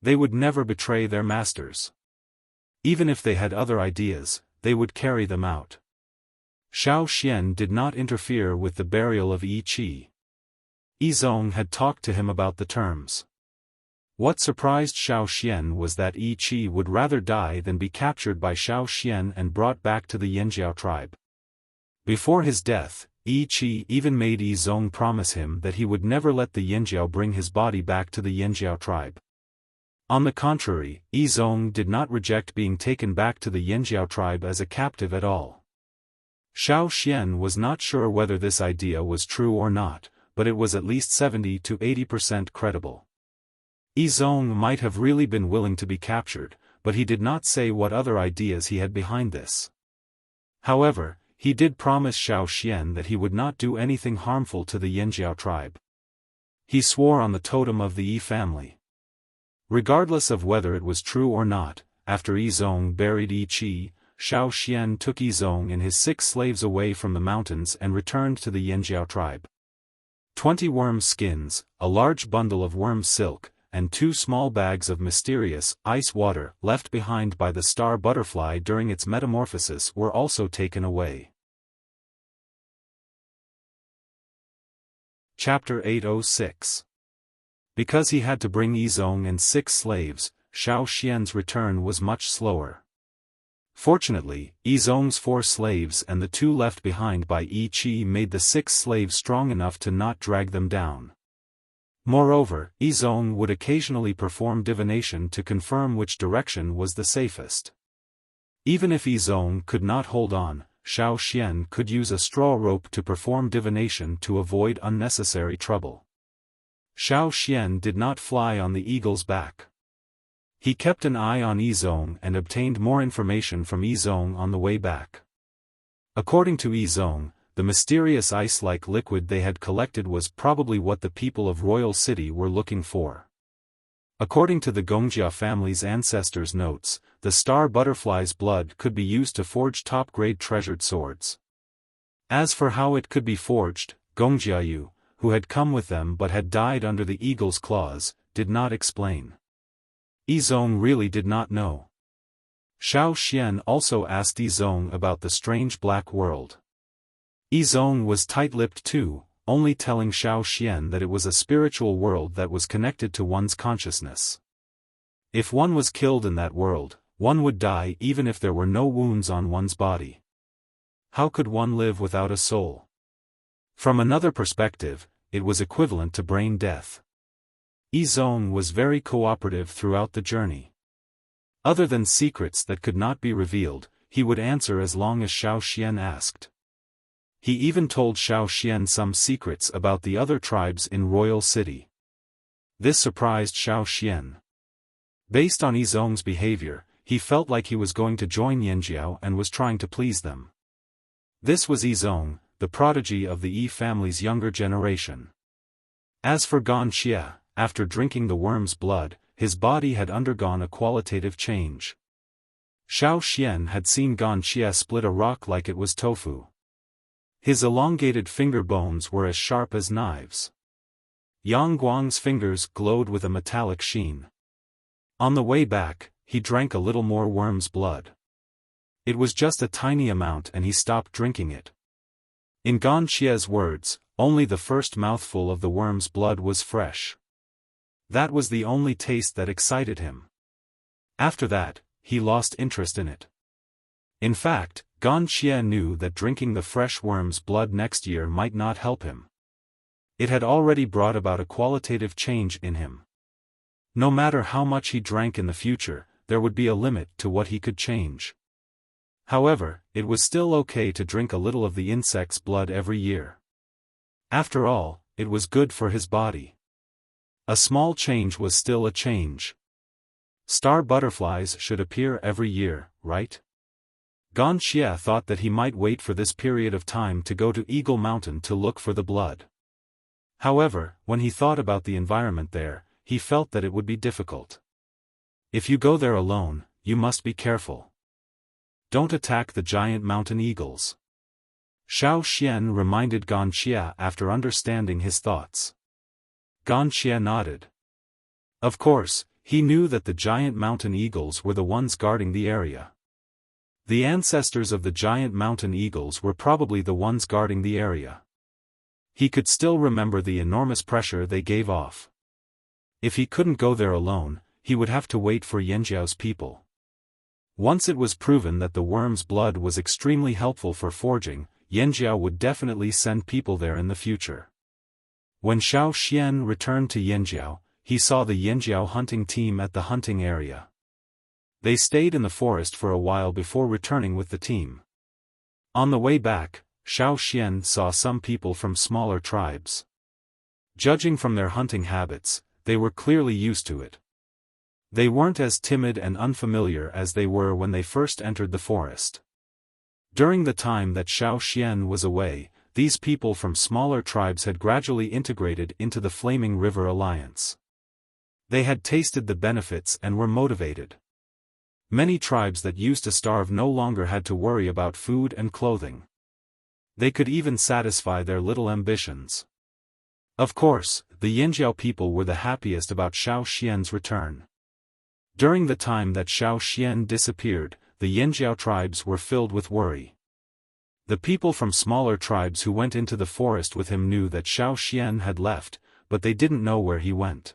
They would never betray their masters. Even if they had other ideas, they would carry them out. Xiaofan did not interfere with the burial of Yi Qi. Yi Zong had talked to him about the terms. What surprised Xiaofan was that Yi Qi would rather die than be captured by Xiaofan and brought back to the Yanjiao tribe. Before his death, Yi Qi even made Yi Zong promise him that he would never let the Yanjiao bring his body back to the Yanjiao tribe. On the contrary, Yi Zong did not reject being taken back to the Yanjiao tribe as a captive at all. Xiaofan was not sure whether this idea was true or not, but it was at least 70 to 80% credible. Yi Zong might have really been willing to be captured, but he did not say what other ideas he had behind this. However, he did promise Xiaofan that he would not do anything harmful to the Yanjiao tribe. He swore on the totem of the Yi family. Regardless of whether it was true or not, after Yi Zong buried Yi Qi, Xiaofan took Yi Zong and his 6 slaves away from the mountains and returned to the Yanjiao tribe. 20 worm skins, a large bundle of worm silk, and 2 small bags of mysterious ice water left behind by the star butterfly during its metamorphosis were also taken away. Chapter 806. Because he had to bring Yi Zong and 6 slaves, Xiaofan's return was much slower. Fortunately, Yi Zong's 4 slaves and the 2 left behind by Yi Qi made the 6 slaves strong enough to not drag them down. Moreover, Yi Zong would occasionally perform divination to confirm which direction was the safest. Even if Yi Zong could not hold on, Xiaofan could use a straw rope to perform divination to avoid unnecessary trouble. Xiaofan did not fly on the eagle's back. He kept an eye on Yi Zong and obtained more information from Yi Zong on the way back. According to Yi Zong, the mysterious ice-like liquid they had collected was probably what the people of Royal City were looking for. According to the Gongjia family's ancestors' notes, the star butterfly's blood could be used to forge top-grade treasured swords. As for how it could be forged, Gongjia Yu, who had come with them but had died under the eagle's claws, did not explain. Yi Zong really did not know. Xiaofan also asked Yizong about the strange black world. Yizong was tight-lipped too, only telling Xiaofan that it was a spiritual world that was connected to one's consciousness. If one was killed in that world, one would die even if there were no wounds on one's body. How could one live without a soul? From another perspective, it was equivalent to brain death. Yizong was very cooperative throughout the journey. Other than secrets that could not be revealed, he would answer as long as Xiaofan asked. He even told Xiaofan some secrets about the other tribes in Royal City. This surprised Xiaofan. Based on Yizong's behavior, he felt like he was going to join Yanjiao and was trying to please them. This was Yizong, the prodigy of the Yi family's younger generation. As for Wuxia, after drinking the worm's blood, his body had undergone a qualitative change. Xiaofan had seen Wuxia split a rock like it was tofu. His elongated finger bones were as sharp as knives. Yang Guang's fingers glowed with a metallic sheen. On the way back, he drank a little more worm's blood. It was just a tiny amount and he stopped drinking it. In Wuxia's words, only the first mouthful of the worm's blood was fresh. That was the only taste that excited him. After that, he lost interest in it. In fact, Wuxia knew that drinking the fresh worm's blood next year might not help him. It had already brought about a qualitative change in him. No matter how much he drank in the future, there would be a limit to what he could change. However, it was still okay to drink a little of the insect's blood every year. After all, it was good for his body. A small change was still a change. Star butterflies should appear every year, right? Wuxia thought that he might wait for this period of time to go to Eagle Mountain to look for the blood. However, when he thought about the environment there, he felt that it would be difficult. If you go there alone, you must be careful. Don't attack the giant mountain eagles. Xiaofan reminded Wuxia after understanding his thoughts. Wuxia nodded. Of course, he knew that the giant mountain eagles were the ones guarding the area. The ancestors of the giant mountain eagles were probably the ones guarding the area. He could still remember the enormous pressure they gave off. If he couldn't go there alone, he would have to wait for Yanjiao's people. Once it was proven that the worm's blood was extremely helpful for forging, Yanjiao would definitely send people there in the future. When Xiaofan returned to Yanjiao, he saw the Yanjiao hunting team at the hunting area. They stayed in the forest for a while before returning with the team. On the way back, Xiaofan saw some people from smaller tribes. Judging from their hunting habits, they were clearly used to it. They weren't as timid and unfamiliar as they were when they first entered the forest. During the time that Xiaofan was away, these people from smaller tribes had gradually integrated into the Flaming River Alliance. They had tasted the benefits and were motivated. Many tribes that used to starve no longer had to worry about food and clothing. They could even satisfy their little ambitions. Of course, the Yanjiao people were the happiest about Xiaofan's return. During the time that Xiaofan disappeared, the Yanjiao tribes were filled with worry. The people from smaller tribes who went into the forest with him knew that Xiaofan had left, but they didn't know where he went.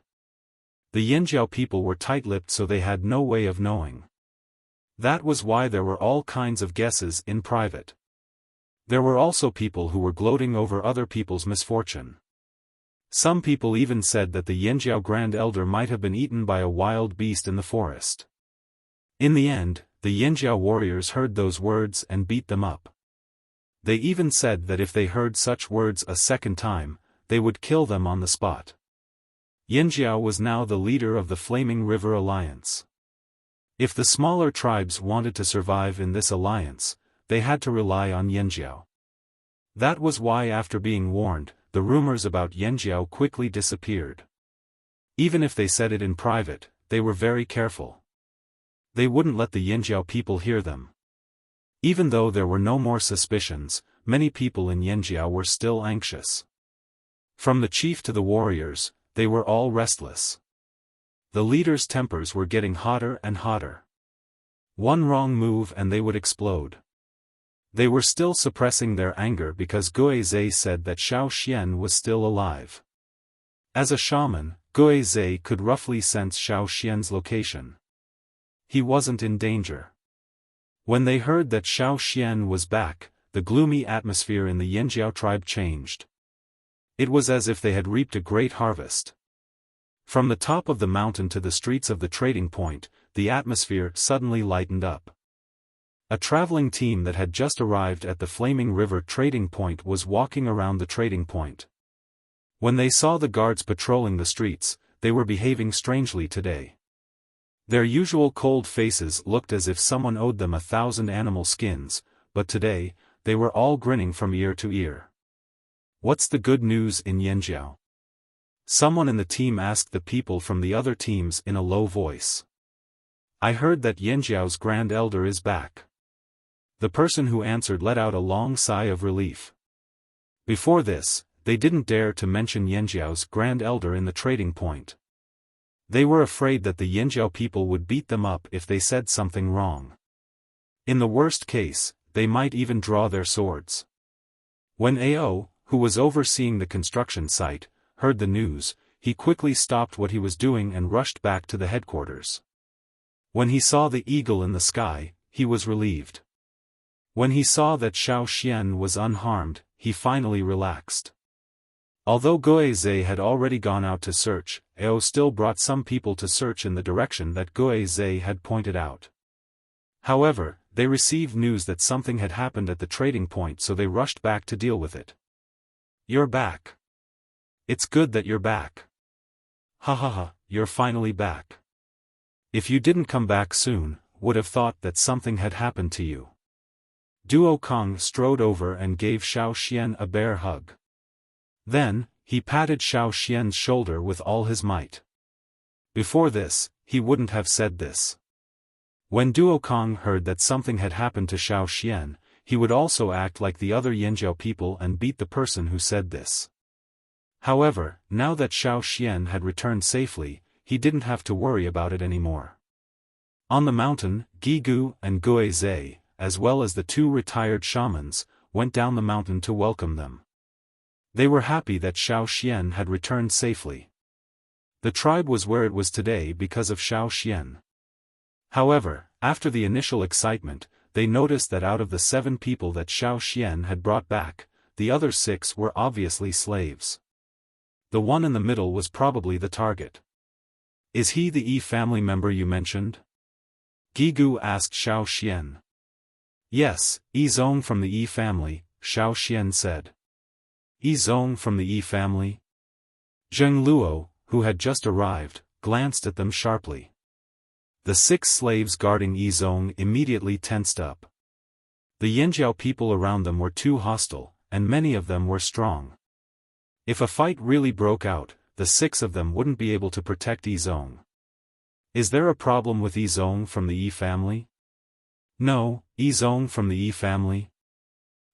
The Yanjiao people were tight-lipped, so they had no way of knowing. That was why there were all kinds of guesses in private. There were also people who were gloating over other people's misfortune. Some people even said that the Yanjiao Grand Elder might have been eaten by a wild beast in the forest. In the end, the Yanjiao warriors heard those words and beat them up. They even said that if they heard such words a second time, they would kill them on the spot. Yanjiao was now the leader of the Flaming River Alliance. If the smaller tribes wanted to survive in this alliance, they had to rely on Yanjiao. That was why, after being warned, the rumors about Yanjiao quickly disappeared. Even if they said it in private, they were very careful. They wouldn't let the Yanjiao people hear them. Even though there were no more suspicions, many people in Yanjiao were still anxious. From the chief to the warriors, they were all restless. The leaders' tempers were getting hotter and hotter. One wrong move and they would explode. They were still suppressing their anger because Guizhe said that Xiaoxian was still alive. As a shaman, Guizhe could roughly sense Xiaoxian's location. He wasn't in danger. When they heard that Xiaoxian was back, the gloomy atmosphere in the Yanjiao tribe changed. It was as if they had reaped a great harvest. From the top of the mountain to the streets of the trading point, the atmosphere suddenly lightened up. A traveling team that had just arrived at the Flaming River trading point was walking around the trading point. When they saw the guards patrolling the streets, they were behaving strangely today. Their usual cold faces looked as if someone owed them 1,000 animal skins, but today, they were all grinning from ear to ear. "What's the good news in Yanjiao?" Someone in the team asked the people from the other teams in a low voice. "I heard that Yanjiao's Grand Elder is back." The person who answered let out a long sigh of relief. Before this, they didn't dare to mention Yanjiao's Grand Elder in the trading point. They were afraid that the Yanjiao people would beat them up if they said something wrong. In the worst case, they might even draw their swords. When Ao, who was overseeing the construction site, heard the news, he quickly stopped what he was doing and rushed back to the headquarters. When he saw the eagle in the sky, he was relieved. When he saw that Xiaoxian was unharmed, he finally relaxed. Although Guizhe had already gone out to search, Ao still brought some people to search in the direction that Guizhe had pointed out. However, they received news that something had happened at the trading point, so they rushed back to deal with it. "You're back. It's good that you're back. Ha ha ha, you're finally back. If you didn't come back soon, would have thought that something had happened to you." Duo Kong strode over and gave Xiaoxian a bear hug. Then, he patted Xiaoxian's shoulder with all his might. Before this, he wouldn't have said this. When Duo Kong heard that something had happened to Xiaoxian, he would also act like the other Yanjiao people and beat the person who said this. However, now that Xiaoxian had returned safely, he didn't have to worry about it anymore. On the mountain, Gigu and Guizhe, as well as the two retired shamans, went down the mountain to welcome them. They were happy that Xiaoxian had returned safely. The tribe was where it was today because of Xiaoxian. However, after the initial excitement, they noticed that out of the 7 people that Xiaoxian had brought back, the other 6 were obviously slaves. The one in the middle was probably the target. "Is he the Yi family member you mentioned?" Gigu asked Xiaoxian. "Yes, Yi Zong from the Yi family," Xiaoxian said. "Yi Zong from the Yi family?" Zheng Luo, who had just arrived, glanced at them sharply. The 6 slaves guarding Yi Zong immediately tensed up. The Yanjiao people around them were too hostile, and many of them were strong. If a fight really broke out, the 6 of them wouldn't be able to protect Yi Zong. "Is there a problem with Yi Zong from the Yi family?" "No, Yi Zong from the Yi family?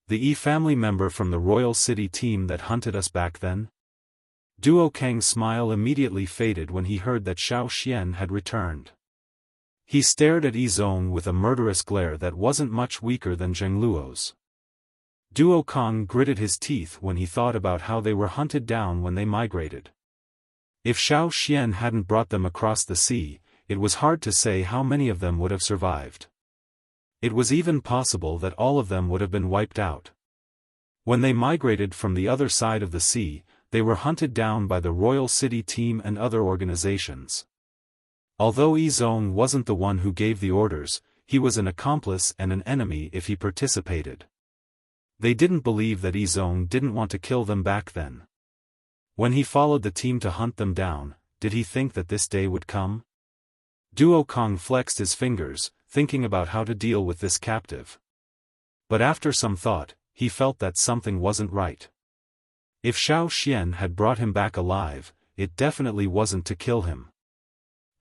The Yi family member from the royal city team that hunted us back then?" Duo Kang's smile immediately faded when he heard that Xiaoxian had returned. He stared at Yi Zong with a murderous glare that wasn't much weaker than Zheng Luo's. Duo Kang gritted his teeth when he thought about how they were hunted down when they migrated. If Xiaoxian hadn't brought them across the sea, it was hard to say how many of them would have survived. It was even possible that all of them would have been wiped out. When they migrated from the other side of the sea, they were hunted down by the royal city team and other organizations. Although Yi Zong wasn't the one who gave the orders, he was an accomplice and an enemy if he participated. They didn't believe that Yi Zong didn't want to kill them back then. When he followed the team to hunt them down, did he think that this day would come? Duo Kang flexed his fingers, thinking about how to deal with this captive. But after some thought, he felt that something wasn't right. If Xiaoxian had brought him back alive, it definitely wasn't to kill him.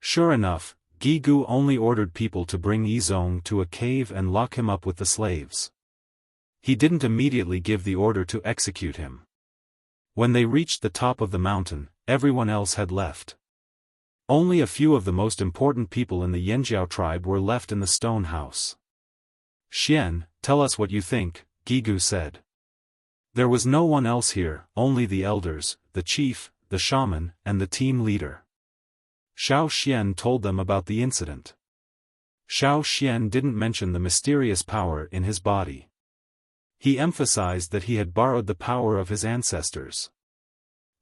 Sure enough, Gigu only ordered people to bring Yi Zong to a cave and lock him up with the slaves. He didn't immediately give the order to execute him. When they reached the top of the mountain, everyone else had left. Only a few of the most important people in the Yanjiao tribe were left in the stone house. Xian, tell us what you think, Gigu said. There was no one else here, only the elders, the chief, the shaman, and the team leader. Xiao Xian told them about the incident. Xiao Xian didn't mention the mysterious power in his body. He emphasized that he had borrowed the power of his ancestors.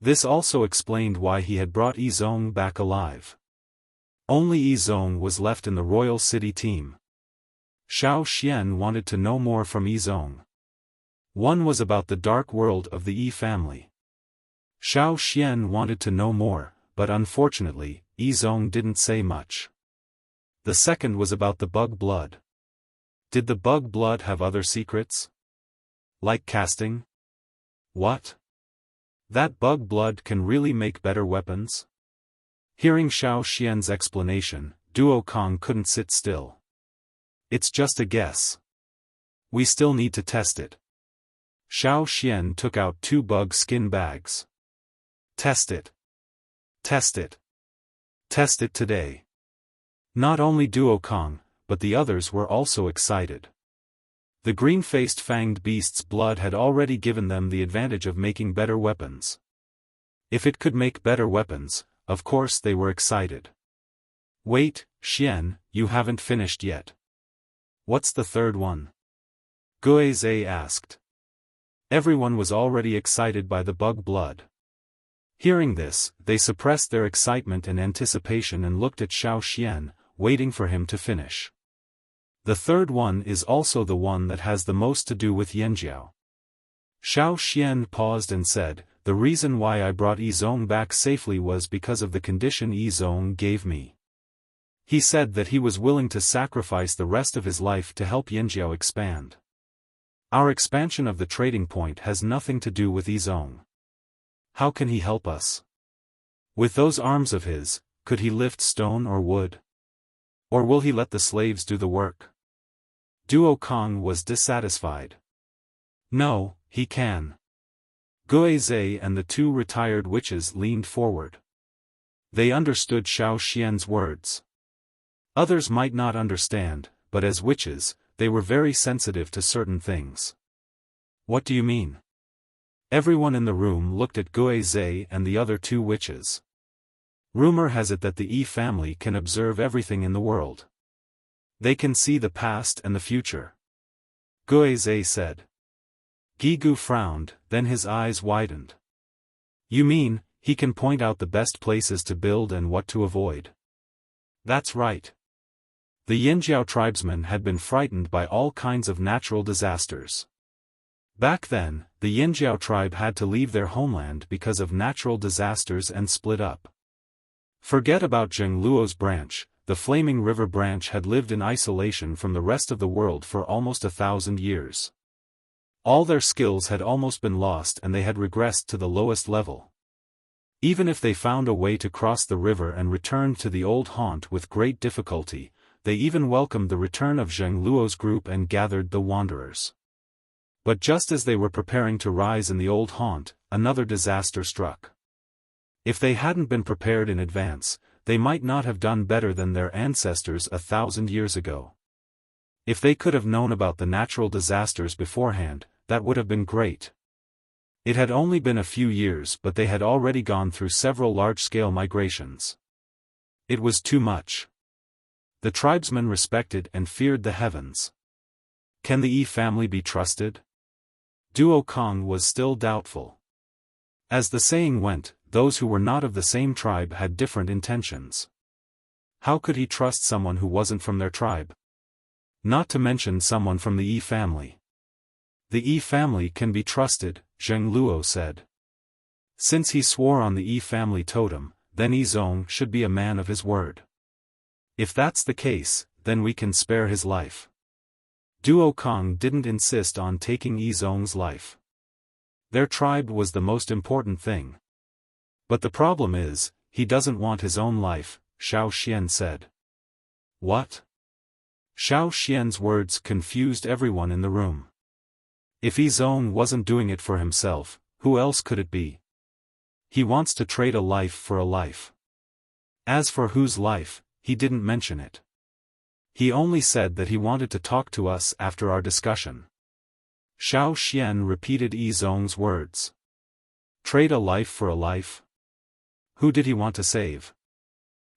This also explained why he had brought Yizong back alive. Only Yizong was left in the royal city team. Xiao Xian wanted to know more from Yizong. One was about the dark world of the Yi family. Xiao Xian wanted to know more, but unfortunately, Yizong didn't say much. The second was about the bug blood. Did the bug blood have other secrets? Like casting? What? That bug blood can really make better weapons? Hearing Xiao Xian's explanation, Duo Kong couldn't sit still. It's just a guess. We still need to test it. Xiao Xian took out 2 bug skin bags. Test it. Test it. Test it today. Not only Duo Kong, but the others were also excited. The green-faced fanged beast's blood had already given them the advantage of making better weapons. If it could make better weapons, of course they were excited. Wait, Xian, you haven't finished yet. What's the third one? Guizhe asked. Everyone was already excited by the bug blood. Hearing this, they suppressed their excitement and anticipation and looked at Xiao Xian, waiting for him to finish. The third one is also the one that has the most to do with Yanjiao. Xiao Xian paused and said, the reason why I brought Yizong back safely was because of the condition Yizong gave me. He said that he was willing to sacrifice the rest of his life to help Yanjiao expand. Our expansion of the trading point has nothing to do with Yizong. How can he help us? With those arms of his, could he lift stone or wood? Or will he let the slaves do the work? Duo Kong was dissatisfied. No, he can. Guizhe and the 2 retired witches leaned forward. They understood Xiao Xian's words. Others might not understand, but as witches, they were very sensitive to certain things. What do you mean? Everyone in the room looked at Guizhe and the other 2 witches. Rumor has it that the Yi family can observe everything in the world. They can see the past and the future. Guizhe said. Gigu frowned, then his eyes widened. You mean, he can point out the best places to build and what to avoid? That's right. The Yanjiao tribesmen had been frightened by all kinds of natural disasters. Back then, the Yanjiao tribe had to leave their homeland because of natural disasters and split up. Forget about Zhengluo's branch, the Flaming River branch had lived in isolation from the rest of the world for almost 1,000 years. All their skills had almost been lost and they had regressed to the lowest level. Even if they found a way to cross the river and returned to the old haunt with great difficulty, they even welcomed the return of Zhengluo's group and gathered the wanderers. But just as they were preparing to rise in the old haunt, another disaster struck. If they hadn't been prepared in advance, they might not have done better than their ancestors 1,000 years ago. If they could have known about the natural disasters beforehand, that would have been great. It had only been a few years but they had already gone through several large-scale migrations. It was too much. The tribesmen respected and feared the heavens. Can the Yi family be trusted? Duo Kong was still doubtful. As the saying went, those who were not of the same tribe had different intentions. How could he trust someone who wasn't from their tribe? Not to mention someone from the Yi family. The Yi family can be trusted, Zhengluo said. Since he swore on the Yi family totem, then Yizong should be a man of his word. If that's the case, then we can spare his life. Duo Kong didn't insist on taking Yizong's life. Their tribe was the most important thing. But the problem is, he doesn't want his own life, Xiao Xian said. What? Xiao Xian's words confused everyone in the room. If Yizong wasn't doing it for himself, who else could it be? He wants to trade a life for a life. As for whose life, he didn't mention it. He only said that he wanted to talk to us after our discussion. Xiaoxian repeated Yizong's words. Trade a life for a life? Who did he want to save?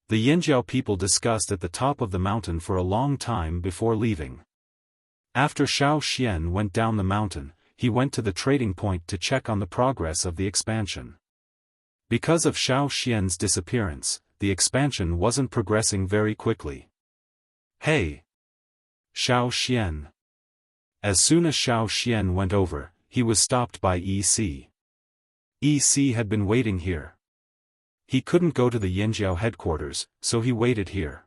The Yanjiao people discussed at the top of the mountain for a long time before leaving. After Xiaoxian went down the mountain, he went to the trading point to check on the progress of the expansion. Because of Xiaoxian's disappearance, the expansion wasn't progressing very quickly. Hey! Xiaoxian. As soon as Xiaoxian went over, he was stopped by EC. EC had been waiting here. He couldn't go to the Yanjiao headquarters, so he waited here.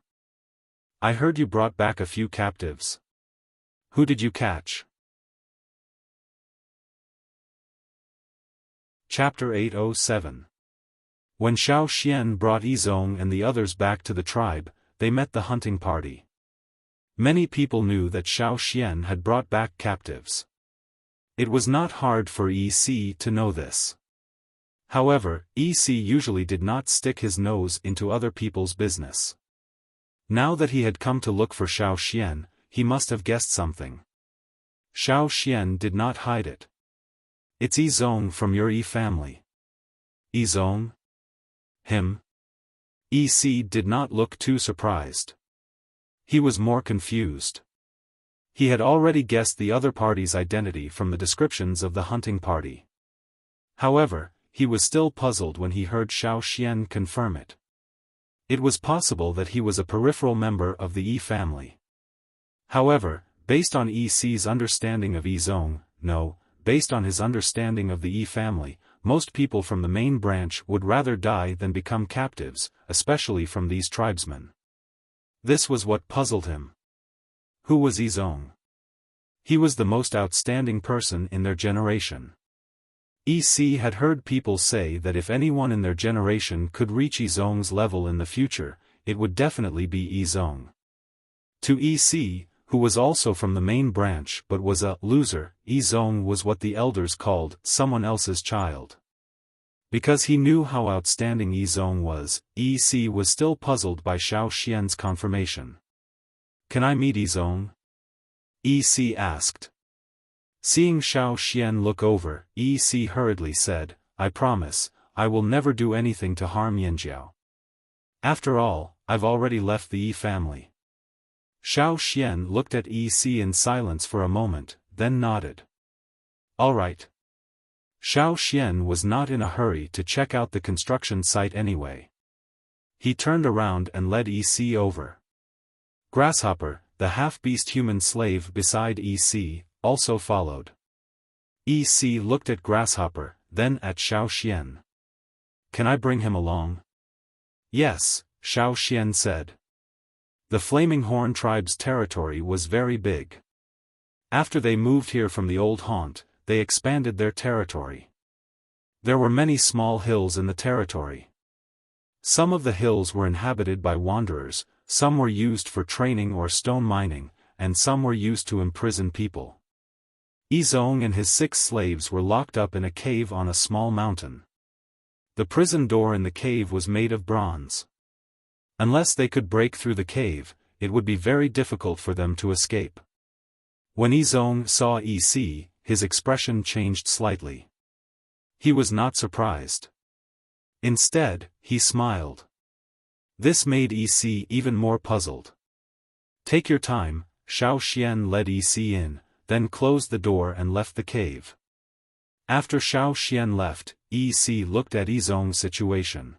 I heard you brought back a few captives. Who did you catch? Chapter 807. When Xiaoxian brought Yizong and the others back to the tribe, they met the hunting party. Many people knew that Xiaoxian had brought back captives. It was not hard for EC to know this. However, EC usually did not stick his nose into other people's business. Now that he had come to look for Xiaoxian, he must have guessed something. Xiaoxian did not hide it. It's Yizong from your E family. Yizong? Him? EC did not look too surprised. He was more confused. He had already guessed the other party's identity from the descriptions of the hunting party. However, he was still puzzled when he heard Xiaoxian confirm it. It was possible that he was a peripheral member of the E family. However, based on EC's understanding of Yizong, based on his understanding of the E family, most people from the main branch would rather die than become captives, especially from these tribesmen. This was what puzzled him. Who was Yizong? He was the most outstanding person in their generation. EC had heard people say that if anyone in their generation could reach Yizong's level in the future, it would definitely be Yizong. To EC, who was also from the main branch but was a loser, Yizong was what the elders called someone else's child. Because he knew how outstanding Yizong was, EC was still puzzled by Xiaoxian's confirmation. Can I meet Yizong? EC asked. Seeing Xiaoxian look over, EC hurriedly said, I promise, I will never do anything to harm Yanjiao. After all, I've already left the E family. Xiaoxian looked at EC in silence for a moment, then nodded. All right. Xiaoxian was not in a hurry to check out the construction site anyway. He turned around and led EC over. Grasshopper, the half-beast human slave beside EC, also followed. EC looked at Grasshopper, then at Xiaoxian. Can I bring him along? Yes, Xiaoxian said. The Flaming Horn tribe's territory was very big. After they moved here from the old haunt, they expanded their territory. There were many small hills in the territory. Some of the hills were inhabited by wanderers, some were used for training or stone mining, and some were used to imprison people. Yizong and his 6 slaves were locked up in a cave on a small mountain. The prison door in the cave was made of bronze. Unless they could break through the cave, it would be very difficult for them to escape. When Yizong saw EC, his expression changed slightly. He was not surprised. Instead, he smiled. This made EC even more puzzled. Take your time, Xiaoxian led EC in, then closed the door and left the cave. After Xiaoxian left, EC looked at Yizong's situation.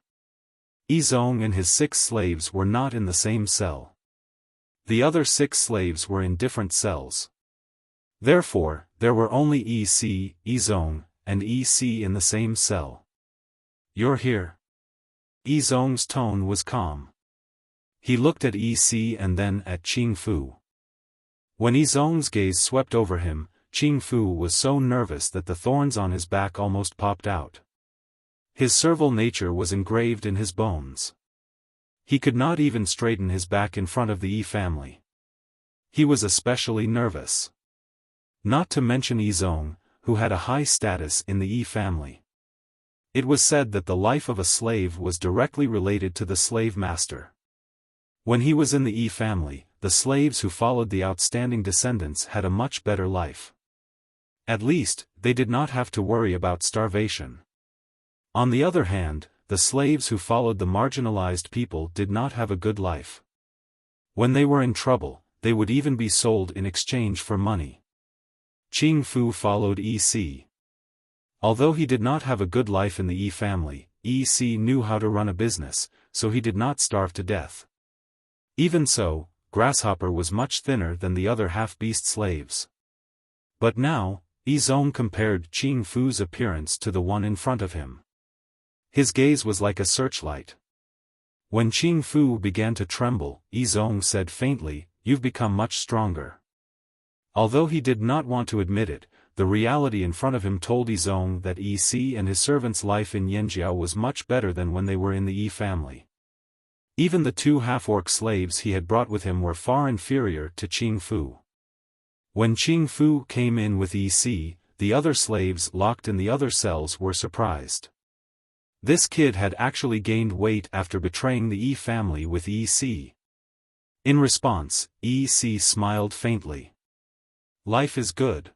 Yizong and his 6 slaves were not in the same cell. The other 6 slaves were in different cells. Therefore, there were only EC, Yizong, and EC in the same cell. You're here? Yizong's tone was calm. He looked at EC and then at Qing Fu. When Yizong's gaze swept over him, Qing Fu was so nervous that the thorns on his back almost popped out. His servile nature was engraved in his bones. He could not even straighten his back in front of the E family. He was especially nervous. Not to mention Yizong, who had a high status in the E family. It was said that the life of a slave was directly related to the slave master. When he was in the Yi family, the slaves who followed the outstanding descendants had a much better life. At least, they did not have to worry about starvation. On the other hand, the slaves who followed the marginalized people did not have a good life. When they were in trouble, they would even be sold in exchange for money. Qing Fu followed EC. Although he did not have a good life in the Yi family, EC knew how to run a business, so he did not starve to death. Even so, Grasshopper was much thinner than the other half-beast slaves. But now, Yizong compared Qing Fu's appearance to the one in front of him. His gaze was like a searchlight. When Qing Fu began to tremble, Yizong said faintly, "You've become much stronger." Although he did not want to admit it, the reality in front of him told Yizong that EC and his servant's life in Yanjiao was much better than when they were in the Yi family. Even the two half-orc slaves he had brought with him were far inferior to Qing Fu. When Qing Fu came in with EC, the other slaves locked in the other cells were surprised. This kid had actually gained weight after betraying the Yi family with EC. In response, EC smiled faintly. Life is good.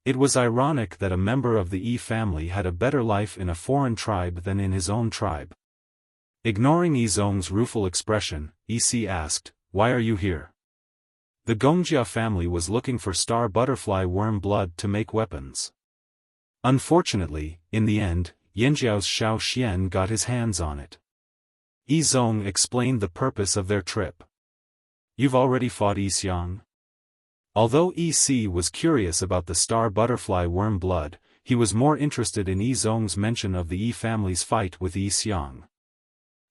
It was ironic that a member of the Yi family had a better life in a foreign tribe than in his own tribe. Ignoring Yizong's rueful expression, EC asked, "Why are you here?" The Gongjia family was looking for star butterfly worm blood to make weapons. Unfortunately, in the end, Yanjiao's Xiaofan got his hands on it. Yizong explained the purpose of their trip. "You've already fought Yixiang?" Although EC was curious about the star butterfly worm blood, he was more interested in Yizong's mention of the Yi family's fight with Yixiang.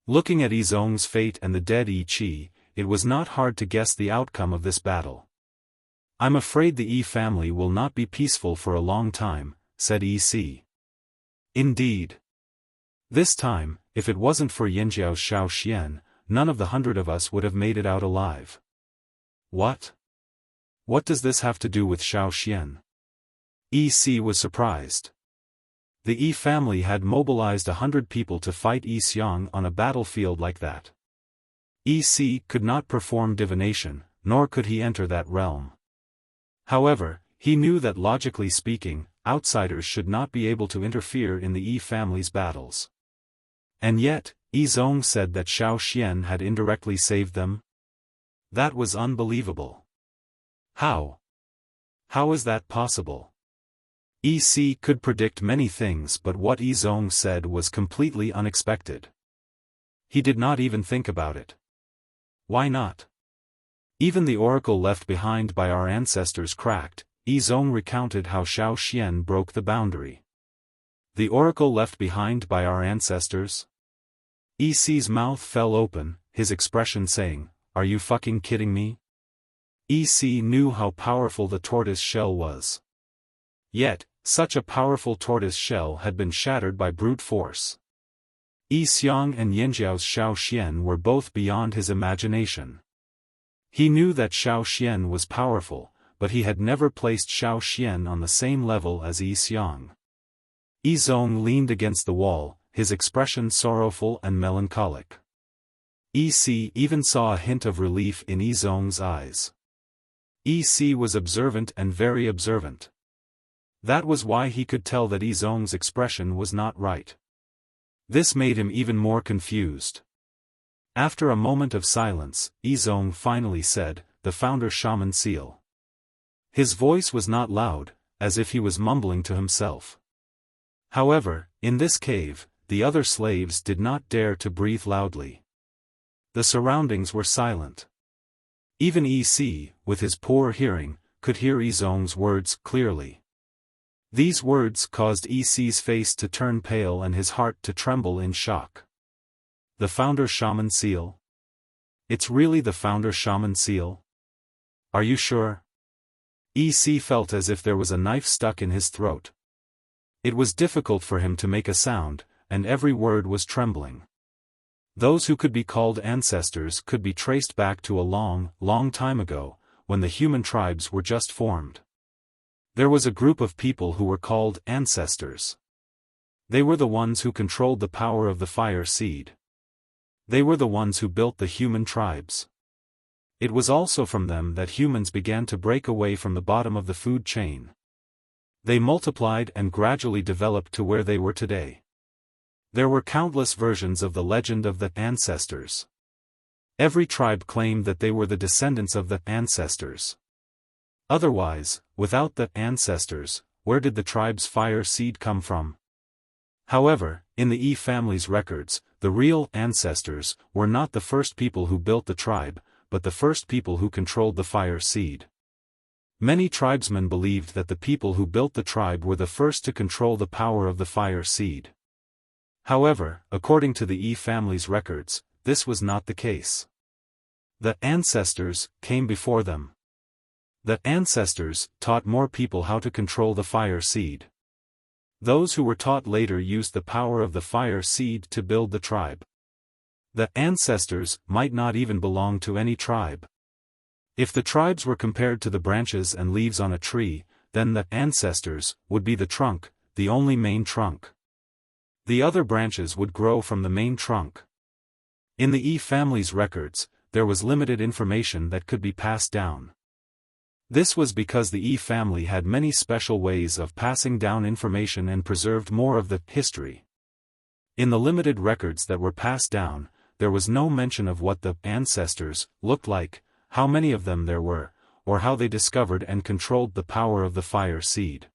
Looking at Yizong's fate and the dead Yi Qi, it was not hard to guess the outcome of this battle. "I'm afraid the Yi family will not be peaceful for a long time," said EC. "Indeed. This time, if it wasn't for Yanjiao's Xiaofan, none of the 100 of us would have made it out alive." "What? What does this have to do with Xiaofan?" EC was surprised. The Yi family had mobilized 100 people to fight Yixiang on a battlefield like that. EC could not perform divination, nor could he enter that realm. However, he knew that logically speaking, outsiders should not be able to interfere in the Yi family's battles. And yet, Yizong said that Xiaofan had indirectly saved them? That was unbelievable. How? How is that possible? EC could predict many things, but what Yizong said was completely unexpected. He did not even think about it. Why not? Even the oracle left behind by our ancestors cracked. Yizong recounted how Xiaofan broke the boundary. The oracle left behind by our ancestors? EC's mouth fell open, his expression saying, "Are you fucking kidding me?" EC knew how powerful the tortoise shell was. Yet, such a powerful tortoise shell had been shattered by brute force. Yixiang and Yanjiao's Xiaofan were both beyond his imagination. He knew that Xiaofan was powerful, but he had never placed Xiaofan on the same level as Yixiang. Yizong leaned against the wall, his expression sorrowful and melancholic. EC even saw a hint of relief in Yizong's eyes. EC was observant and very observant. That was why he could tell that Yizong's expression was not right. This made him even more confused. After a moment of silence, Yizong finally said, "The founder shaman seal." His voice was not loud, as if he was mumbling to himself. However, in this cave, the other slaves did not dare to breathe loudly. The surroundings were silent. Even EC, with his poor hearing, could hear Yizong's words clearly. These words caused EC's face to turn pale and his heart to tremble in shock. The founder shaman seal? It's really the founder shaman seal? Are you sure? EC felt as if there was a knife stuck in his throat. It was difficult for him to make a sound, and every word was trembling. Those who could be called ancestors could be traced back to a long, long time ago, when the human tribes were just formed. There was a group of people who were called ancestors. They were the ones who controlled the power of the fire seed. They were the ones who built the human tribes. It was also from them that humans began to break away from the bottom of the food chain. They multiplied and gradually developed to where they were today. There were countless versions of the legend of the ancestors. Every tribe claimed that they were the descendants of the ancestors. Otherwise, without the ancestors, where did the tribe's fire seed come from? However, in the Yi family's records, the real ancestors were not the first people who built the tribe, but the first people who controlled the fire seed. Many tribesmen believed that the people who built the tribe were the first to control the power of the fire seed. However, according to the Yi family's records, this was not the case. The ancestors came before them. The ancestors taught more people how to control the fire seed. Those who were taught later used the power of the fire seed to build the tribe. The ancestors might not even belong to any tribe. If the tribes were compared to the branches and leaves on a tree, then the ancestors would be the trunk, the only main trunk. The other branches would grow from the main trunk. In the Yi family's records, there was limited information that could be passed down. This was because the Yi family had many special ways of passing down information and preserved more of the history. In the limited records that were passed down, there was no mention of what the ancestors looked like, how many of them there were, or how they discovered and controlled the power of the fire seed.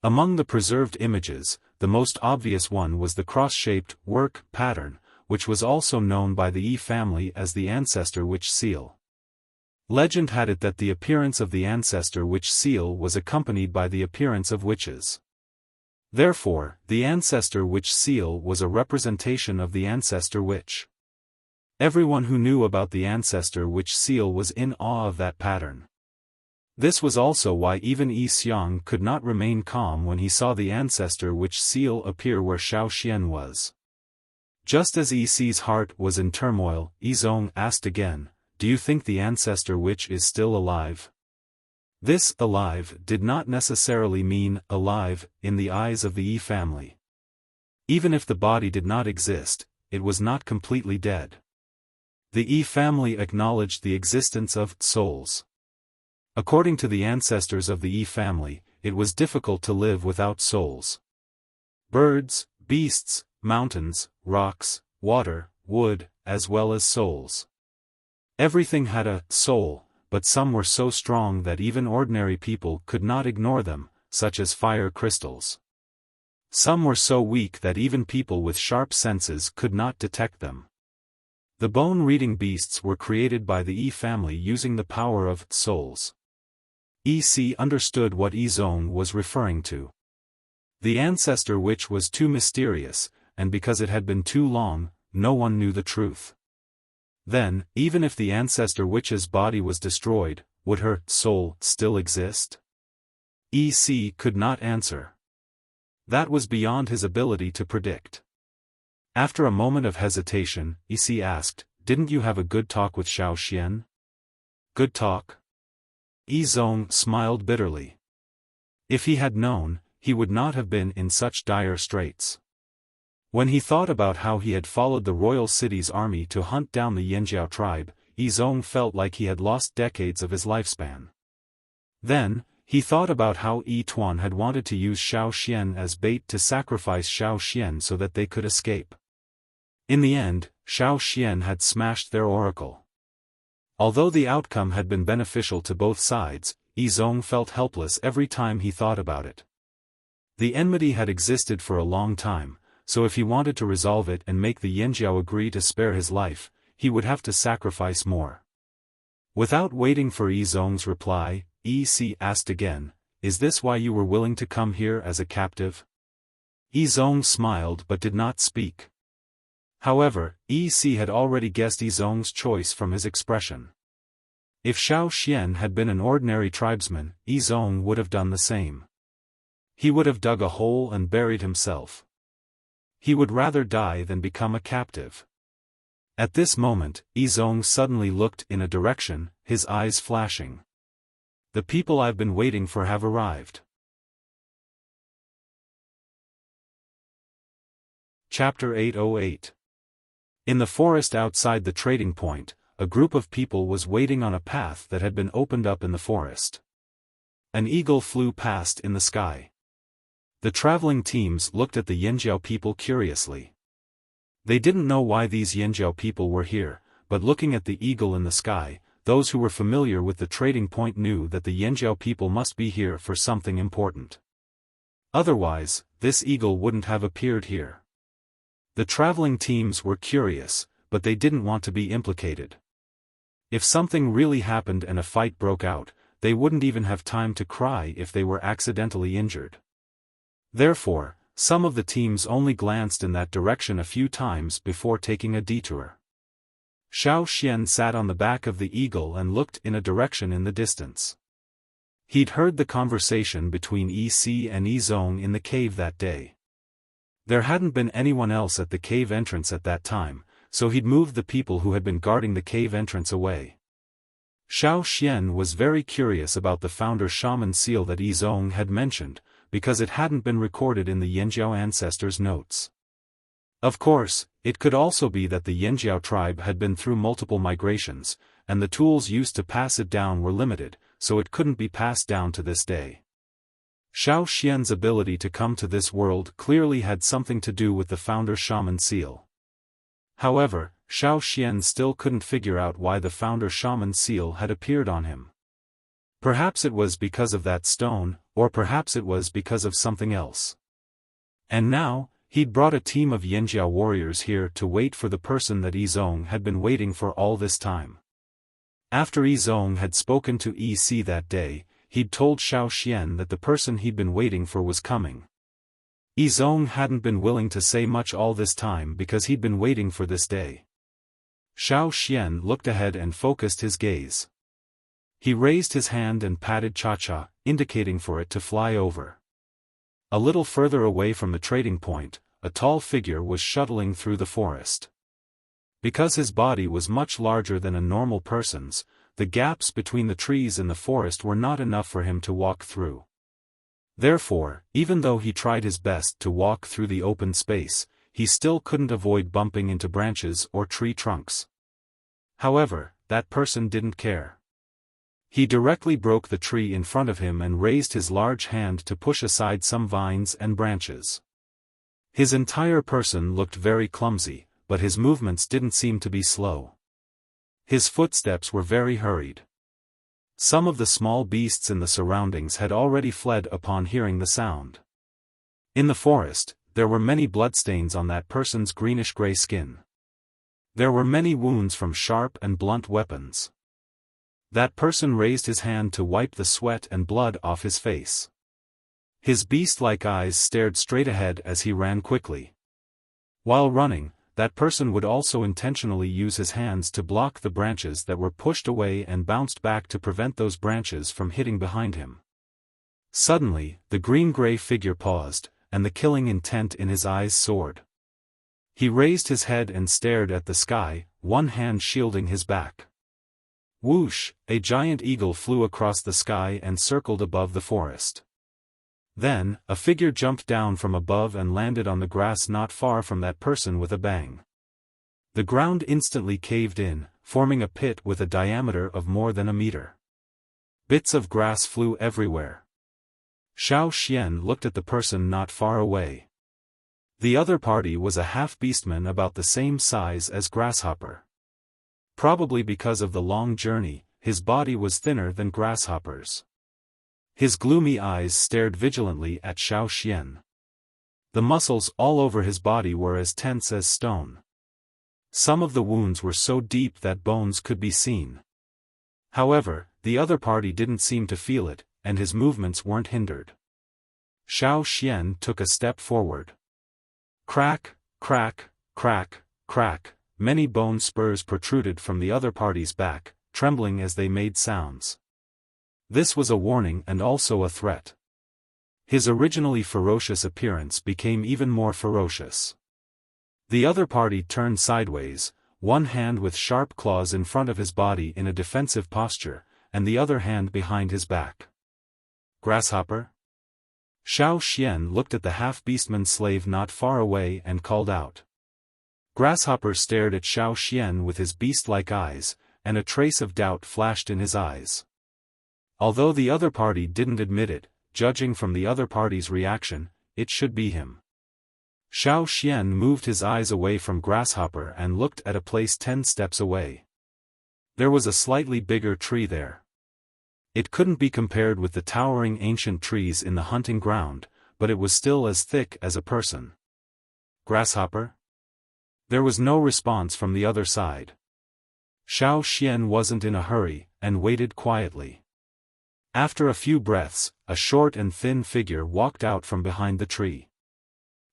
Among the preserved images, the most obvious one was the cross-shaped work pattern, which was also known by the Yi family as the ancestor witch seal. Legend had it that the appearance of the ancestor witch seal was accompanied by the appearance of witches. Therefore, the ancestor witch seal was a representation of the ancestor witch. Everyone who knew about the ancestor witch seal was in awe of that pattern. This was also why even Yi Xiang could not remain calm when he saw the ancestor witch seal appear where Xiaofan was. Just as Yi Xi's heart was in turmoil, Yi Zong asked again, "Do you think the ancestor witch is still alive?" This alive did not necessarily mean alive in the eyes of the Yi family. Even if the body did not exist, it was not completely dead. The Yi family acknowledged the existence of souls. According to the ancestors of the Yi family, it was difficult to live without souls. Birds, beasts, mountains, rocks, water, wood, as well as souls. Everything had a soul, but some were so strong that even ordinary people could not ignore them, such as fire crystals. Some were so weak that even people with sharp senses could not detect them. The bone-reading beasts were created by the Yi family using the power of souls. Yi Si understood what Yi Zong was referring to. The ancestor witch was too mysterious, and because it had been too long, no one knew the truth. Then, even if the ancestor witch's body was destroyed, would her soul still exist? Yi Si could not answer. That was beyond his ability to predict. After a moment of hesitation, Yi Si asked, "Didn't you have a good talk with Xiaofan?" "Good talk?" Yi Zong smiled bitterly. If he had known, he would not have been in such dire straits. When he thought about how he had followed the royal city's army to hunt down the Yanjiao tribe, Yi Zong felt like he had lost decades of his lifespan. Then, he thought about how Yi Tuan had wanted to use Xiaofan as bait to sacrifice Xiaofan so that they could escape. In the end, Xiaofan had smashed their oracle. Although the outcome had been beneficial to both sides, Yi Zong felt helpless every time he thought about it. The enmity had existed for a long time, so if he wanted to resolve it and make the Yanjiao agree to spare his life, he would have to sacrifice more. Without waiting for Yi Zong's reply, Yi Si asked again, "Is this why you were willing to come here as a captive?" Yi Zong smiled but did not speak. However, Yi Si had already guessed Yi Zong's choice from his expression. If Xiaofan had been an ordinary tribesman, Yi Zong would have done the same. He would have dug a hole and buried himself. He would rather die than become a captive. At this moment, Yi Zong suddenly looked in a direction, his eyes flashing. "The people I've been waiting for have arrived." Chapter 808. In the forest outside the trading point, a group of people was waiting on a path that had been opened up in the forest. An eagle flew past in the sky. The traveling teams looked at the Yanjiao people curiously. They didn't know why these Yanjiao people were here, but looking at the eagle in the sky, those who were familiar with the trading point knew that the Yanjiao people must be here for something important. Otherwise, this eagle wouldn't have appeared here. The traveling teams were curious, but they didn't want to be implicated. If something really happened and a fight broke out, they wouldn't even have time to cry if they were accidentally injured. Therefore, some of the teams only glanced in that direction a few times before taking a detour. Xiaofan sat on the back of the eagle and looked in a direction in the distance. He'd heard the conversation between EC and Yizong in the cave that day. There hadn't been anyone else at the cave entrance at that time, so he'd moved the people who had been guarding the cave entrance away. Xiaofan was very curious about the founder shaman seal that Yizong had mentioned, because it hadn't been recorded in the Yanjiao ancestors' notes. Of course, it could also be that the Yanjiao tribe had been through multiple migrations, and the tools used to pass it down were limited, so it couldn't be passed down to this day. Xiaofan's ability to come to this world clearly had something to do with the founder shaman seal. However, Xiaofan still couldn't figure out why the founder shaman seal had appeared on him. Perhaps it was because of that stone, or perhaps it was because of something else. And now, he'd brought a team of Yanjiao warriors here to wait for the person that Yizong had been waiting for all this time. After Yizong had spoken to EC that day, he'd told Xiaofan that the person he'd been waiting for was coming. Yizong hadn't been willing to say much all this time because he'd been waiting for this day. Xiaofan looked ahead and focused his gaze. He raised his hand and patted Cha-Cha, indicating for it to fly over. A little further away from the trading point, a tall figure was shuttling through the forest. Because his body was much larger than a normal person's, the gaps between the trees in the forest were not enough for him to walk through. Therefore, even though he tried his best to walk through the open space, he still couldn't avoid bumping into branches or tree trunks. However, that person didn't care. He directly broke the tree in front of him and raised his large hand to push aside some vines and branches. His entire person looked very clumsy, but his movements didn't seem to be slow. His footsteps were very hurried. Some of the small beasts in the surroundings had already fled upon hearing the sound. In the forest, there were many bloodstains on that person's greenish-gray skin. There were many wounds from sharp and blunt weapons. That person raised his hand to wipe the sweat and blood off his face. His beast-like eyes stared straight ahead as he ran quickly. While running, that person would also intentionally use his hands to block the branches that were pushed away and bounced back to prevent those branches from hitting behind him. Suddenly, the green-gray figure paused, and the killing intent in his eyes soared. He raised his head and stared at the sky, one hand shielding his back. Whoosh, a giant eagle flew across the sky and circled above the forest. Then, a figure jumped down from above and landed on the grass not far from that person with a bang. The ground instantly caved in, forming a pit with a diameter of more than a meter. Bits of grass flew everywhere. Xiaofan looked at the person not far away. The other party was a half-beastman about the same size as Grasshopper. Probably because of the long journey, his body was thinner than Grasshopper's. His gloomy eyes stared vigilantly at Xiaofan. The muscles all over his body were as tense as stone. Some of the wounds were so deep that bones could be seen. However, the other party didn't seem to feel it, and his movements weren't hindered. Xiaofan took a step forward. Crack, crack, crack, crack, many bone spurs protruded from the other party's back, trembling as they made sounds. This was a warning and also a threat. His originally ferocious appearance became even more ferocious. The other party turned sideways, one hand with sharp claws in front of his body in a defensive posture, and the other hand behind his back. Grasshopper? Xiaofan looked at the half-beastman slave not far away and called out. Grasshopper stared at Xiaofan with his beast-like eyes, and a trace of doubt flashed in his eyes. Although the other party didn't admit it, judging from the other party's reaction, it should be him. Xiaofan moved his eyes away from Grasshopper and looked at a place 10 steps away. There was a slightly bigger tree there. It couldn't be compared with the towering ancient trees in the hunting ground, but it was still as thick as a person. Grasshopper? There was no response from the other side. Xiaofan wasn't in a hurry, and waited quietly. After a few breaths, a short and thin figure walked out from behind the tree.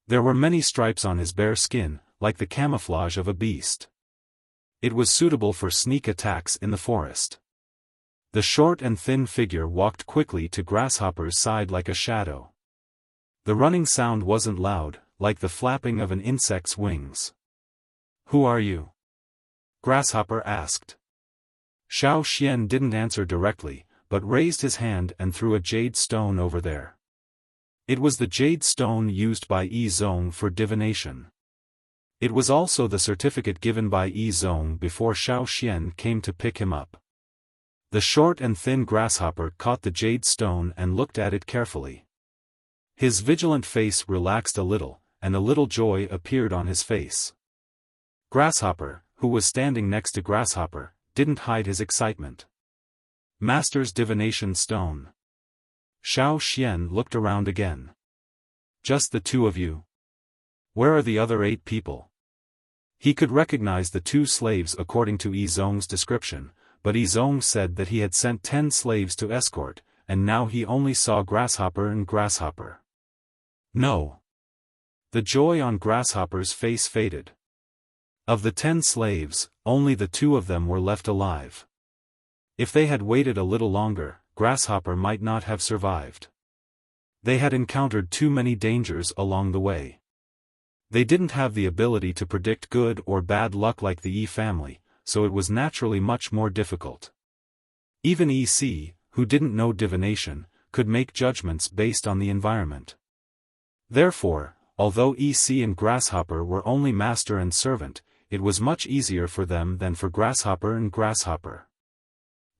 There were many stripes on his bare skin, like the camouflage of a beast. It was suitable for sneak attacks in the forest. The short and thin figure walked quickly to Grasshopper's side like a shadow. The running sound wasn't loud, like the flapping of an insect's wings. "Who are you?" Grasshopper asked. Xiaofan didn't answer directly, but raised his hand and threw a jade stone over there. It was the jade stone used by Yizong for divination. It was also the certificate given by Yizong before Xiaofan came to pick him up. The short and thin Grasshopper caught the jade stone and looked at it carefully. His vigilant face relaxed a little, and a little joy appeared on his face. Grasshopper, who was standing next to Grasshopper, didn't hide his excitement. "Master's divination stone." Xiaofan looked around again. "Just the two of you? Where are the other 8 people?" He could recognize the 2 slaves according to Yizong's description, but Yizong said that he had sent 10 slaves to escort, and now he only saw Grasshopper and Grasshopper. "No." The joy on Grasshopper's face faded. Of the 10 slaves, only the 2 of them were left alive. If they had waited a little longer, Grasshopper might not have survived. They had encountered too many dangers along the way. They didn't have the ability to predict good or bad luck like the Yi family, so it was naturally much more difficult. Even EC, who didn't know divination, could make judgments based on the environment. Therefore, although EC and Grasshopper were only master and servant, it was much easier for them than for Grasshopper and Grasshopper.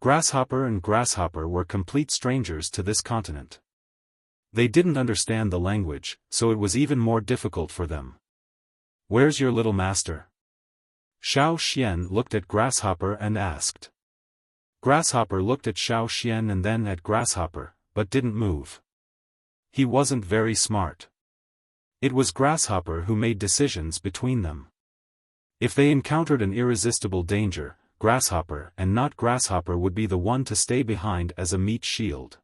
Grasshopper and Grasshopper were complete strangers to this continent. They didn't understand the language, so it was even more difficult for them. "Where's your little master?" Xiaofan looked at Grasshopper and asked. Grasshopper looked at Xiaofan and then at Grasshopper, but didn't move. He wasn't very smart. It was Grasshopper who made decisions between them. If they encountered an irresistible danger, Grasshopper and not Grasshopper would be the one to stay behind as a meat shield.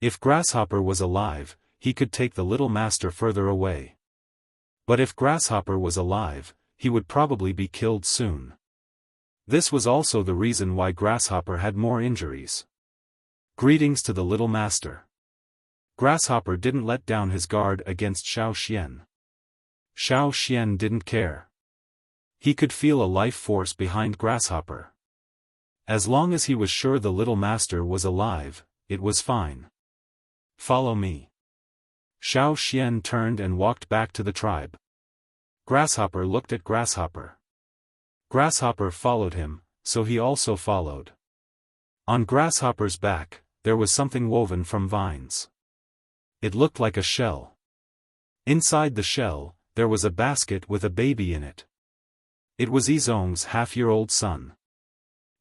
If Grasshopper was alive, he could take the little master further away. But if Grasshopper was alive, he would probably be killed soon. This was also the reason why Grasshopper had more injuries. "Greetings to the little master." Grasshopper didn't let down his guard against Xiaofan. Xiaofan didn't care. He could feel a life force behind Grasshopper. As long as he was sure the little master was alive, it was fine. "Follow me." Xiaofan turned and walked back to the tribe. Grasshopper looked at Grasshopper. Grasshopper followed him, so he also followed. On Grasshopper's back, there was something woven from vines. It looked like a shell. Inside the shell, there was a basket with a baby in it. It was Yizong's half-year-old son.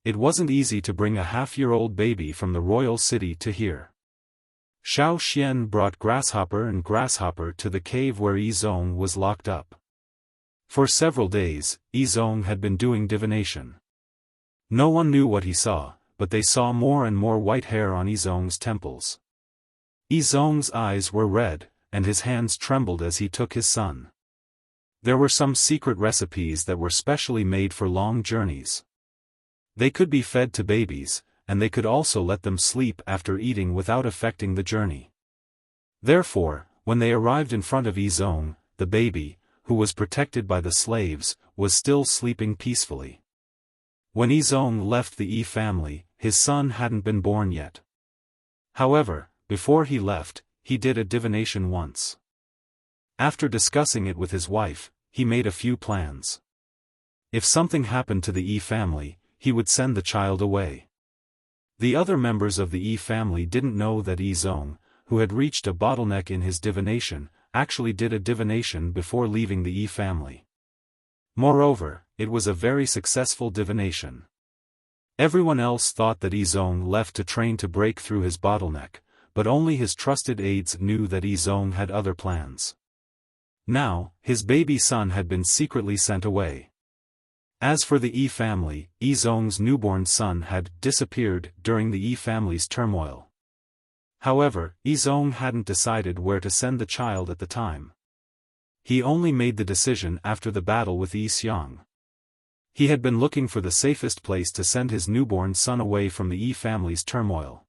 It wasn't easy to bring a half-year-old baby from the royal city to here. Xiaofan brought Grasshopper and Grasshopper to the cave where Yizong was locked up. For several days, Yizong had been doing divination. No one knew what he saw, but they saw more and more white hair on Yizong's temples. Yizong's eyes were red, and his hands trembled as he took his son. There were some secret recipes that were specially made for long journeys. They could be fed to babies, and they could also let them sleep after eating without affecting the journey. Therefore, when they arrived in front of Yizong, the baby, who was protected by the slaves, was still sleeping peacefully. When Yizong left the Yi family, his son hadn't been born yet. However, before he left, he did a divination once. After discussing it with his wife, he made a few plans. If something happened to the Yi family, he would send the child away. The other members of the Yi family didn't know that Yi Zong, who had reached a bottleneck in his divination, actually did a divination before leaving the Yi family. Moreover, it was a very successful divination. Everyone else thought that Yi Zong left to train to break through his bottleneck, but only his trusted aides knew that Yi Zong had other plans. Now, his baby son had been secretly sent away. As for the Yi family, Yi Zong's newborn son had disappeared during the Yi family's turmoil. However, Yi Zong hadn't decided where to send the child at the time. He only made the decision after the battle with Yi Xiang. He had been looking for the safest place to send his newborn son away from the Yi family's turmoil.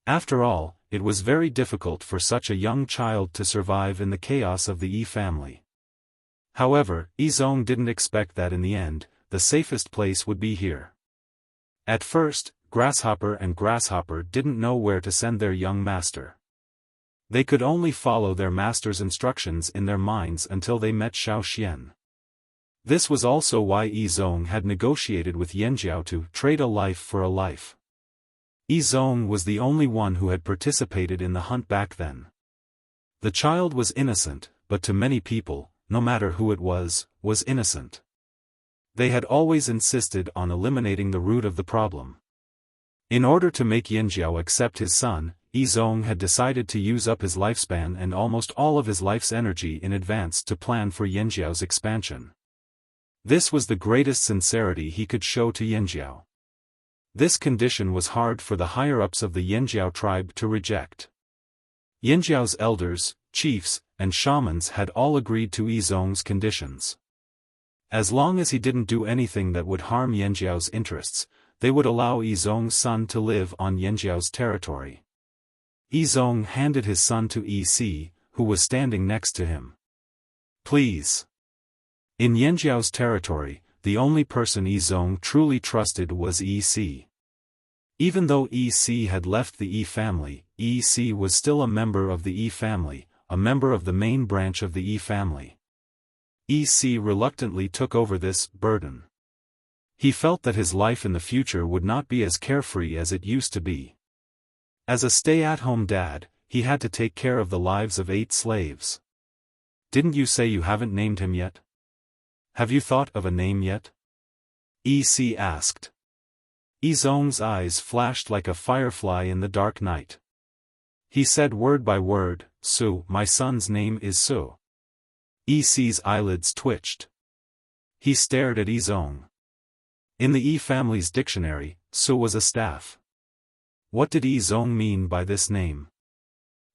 After all, it was very difficult for such a young child to survive in the chaos of the Yi family. However, Yi Zong didn't expect that in the end, the safest place would be here. At first, Grasshopper and Grasshopper didn't know where to send their young master. They could only follow their master's instructions in their minds until they met Xiaofan. This was also why Yi Zong had negotiated with Yanjiao to trade a life for a life. Yi Zong was the only one who had participated in the hunt back then. The child was innocent, but to many people, no matter who it was innocent. They had always insisted on eliminating the root of the problem. In order to make Yanjiao accept his son, Yi Zong had decided to use up his lifespan and almost all of his life's energy in advance to plan for Yanjiao's expansion. This was the greatest sincerity he could show to Yanjiao. This condition was hard for the higher-ups of the Yanjiao tribe to reject. Yanjiao's elders, chiefs, and shamans had all agreed to Yi Zong's conditions. As long as he didn't do anything that would harm Yanjiao's interests, they would allow Yi Zong's son to live on Yanjiao's territory. Yi Zong handed his son to Yi Si, who was standing next to him. Please. In Yanjiao's territory, the only person Yi Zong truly trusted was Yi Si. Even though Yi Si had left the Yi family, Yi Si was still a member of the Yi family, a member of the main branch of the Yi family. Yi Si reluctantly took over this burden. He felt that his life in the future would not be as carefree as it used to be. As a stay-at-home dad, he had to take care of the lives of 8 slaves. Didn't you say you haven't named him yet? Have you thought of a name yet? Yi Si asked. Yi Zong's eyes flashed like a firefly in the dark night. He said word by word, Su, my son's name is Su. Yi Si's eyelids twitched. He stared at Yi Zong. In the Yi family's dictionary, Su was a staff. What did Yi Zong mean by this name?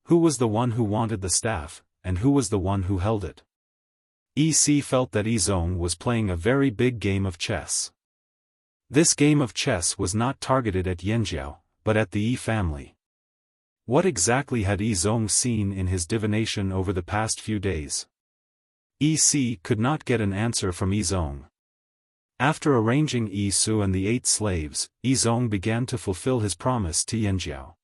Who was the one who wanted the staff, and who was the one who held it? Yi Si felt that Yi Zong was playing a very big game of chess. This game of chess was not targeted at Yanjiao, but at the Yi family. What exactly had Yi Zong seen in his divination over the past few days? Yi Si could not get an answer from Yi Zong. After arranging Yi Su and the 8 slaves, Yi Zong began to fulfill his promise to Yanjiao.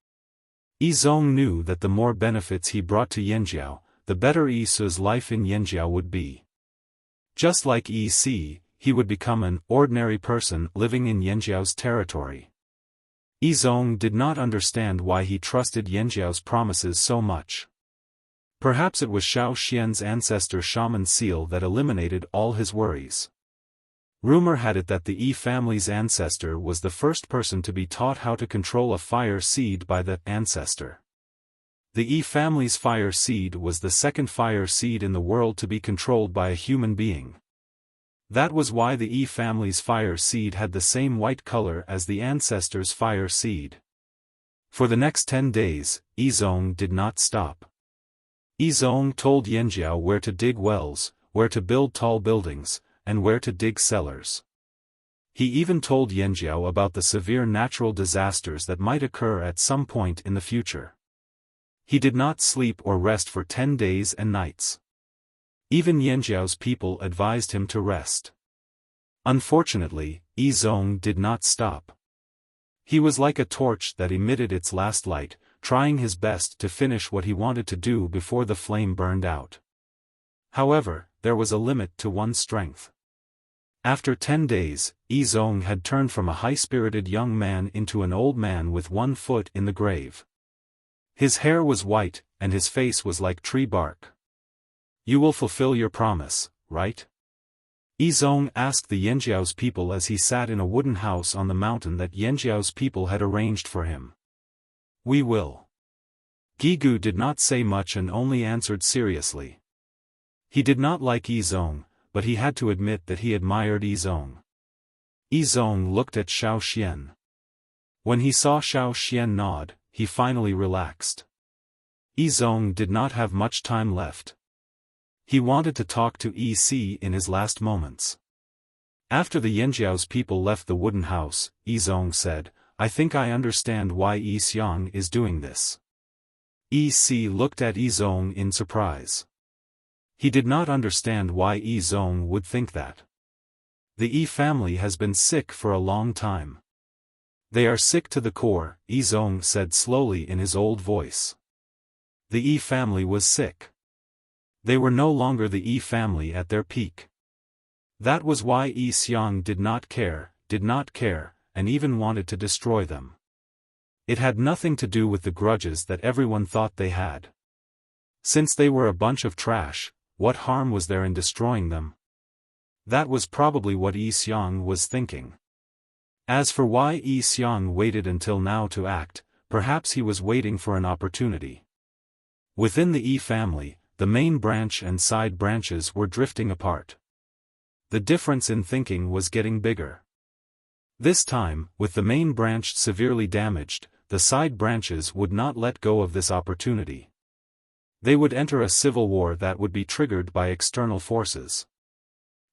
Yi Zong knew that the more benefits he brought to Yanjiao, the better Yi Su's life in Yanjiao would be. Just like Yi Si, he would become an ordinary person living in Yanjiao's territory. Yi Zong did not understand why he trusted Yanjiao's promises so much. Perhaps it was Xiaofan's ancestor shaman seal that eliminated all his worries. Rumor had it that the Yi family's ancestor was the first person to be taught how to control a fire seed by the ancestor. The Yi family's fire seed was the second fire seed in the world to be controlled by a human being. That was why the Yi family's fire seed had the same white color as the ancestor's fire seed. For the next 10 days, Yi Zong did not stop. Yi Zong told Yanjiao where to dig wells, where to build tall buildings, and where to dig cellars. He even told Yanjiao about the severe natural disasters that might occur at some point in the future. He did not sleep or rest for 10 days and nights. Even Yanjiao's people advised him to rest. Unfortunately, Yi Zong did not stop. He was like a torch that emitted its last light, trying his best to finish what he wanted to do before the flame burned out. However, there was a limit to one's strength. After 10 days, Yi Zong had turned from a high-spirited young man into an old man with 1 foot in the grave. His hair was white, and his face was like tree bark. "You will fulfill your promise, right?" Yi Zong asked the Yanjiao's people as he sat in a wooden house on the mountain that Yanjiao's people had arranged for him. "We will." Gigu did not say much and only answered seriously. He did not like Yi Zong, but he had to admit that he admired Yi Zong. Yi Zong looked at Xiaofan. When he saw Xiaofan nod, he finally relaxed. Yi Zong did not have much time left. He wanted to talk to Yi Si in his last moments. After the Yanjiao's people left the wooden house, Yi Zong said, "I think I understand why Yi Xiang is doing this." Yi Si looked at Yi Zong in surprise. He did not understand why Yi Zong would think that. The Yi family has been sick for a long time. "They are sick to the core," Yi Zong said slowly in his old voice. The Yi family was sick. They were no longer the Yi family at their peak. That was why Yi Xiang did not care, and even wanted to destroy them. It had nothing to do with the grudges that everyone thought they had. Since they were a bunch of trash, what harm was there in destroying them? That was probably what Yi Xiang was thinking. As for why Yi Xiang waited until now to act, perhaps he was waiting for an opportunity. Within the Yi family, the main branch and side branches were drifting apart. The difference in thinking was getting bigger. This time, with the main branch severely damaged, the side branches would not let go of this opportunity. They would enter a civil war that would be triggered by external forces.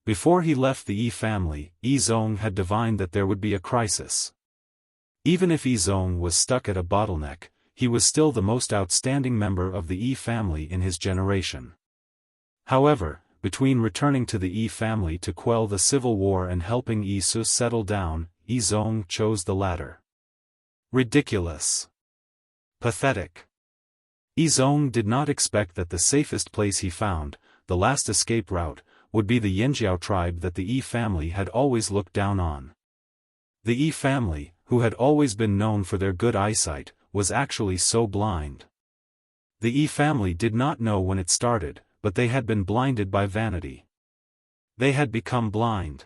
Before he left the Yi family, Yi Zong had divined that there would be a crisis. Even if Yi Zong was stuck at a bottleneck, he was still the most outstanding member of the Yi family in his generation. However, between returning to the Yi family to quell the civil war and helping Yi Su settle down, Yi Zong chose the latter. Ridiculous. Pathetic. Yi Zong did not expect that the safest place he found, the last escape route, would be the Yanjiao tribe that the Yi family had always looked down on. The Yi family, who had always been known for their good eyesight, was actually so blind. The Yi family did not know when it started, but they had been blinded by vanity. They had become blind.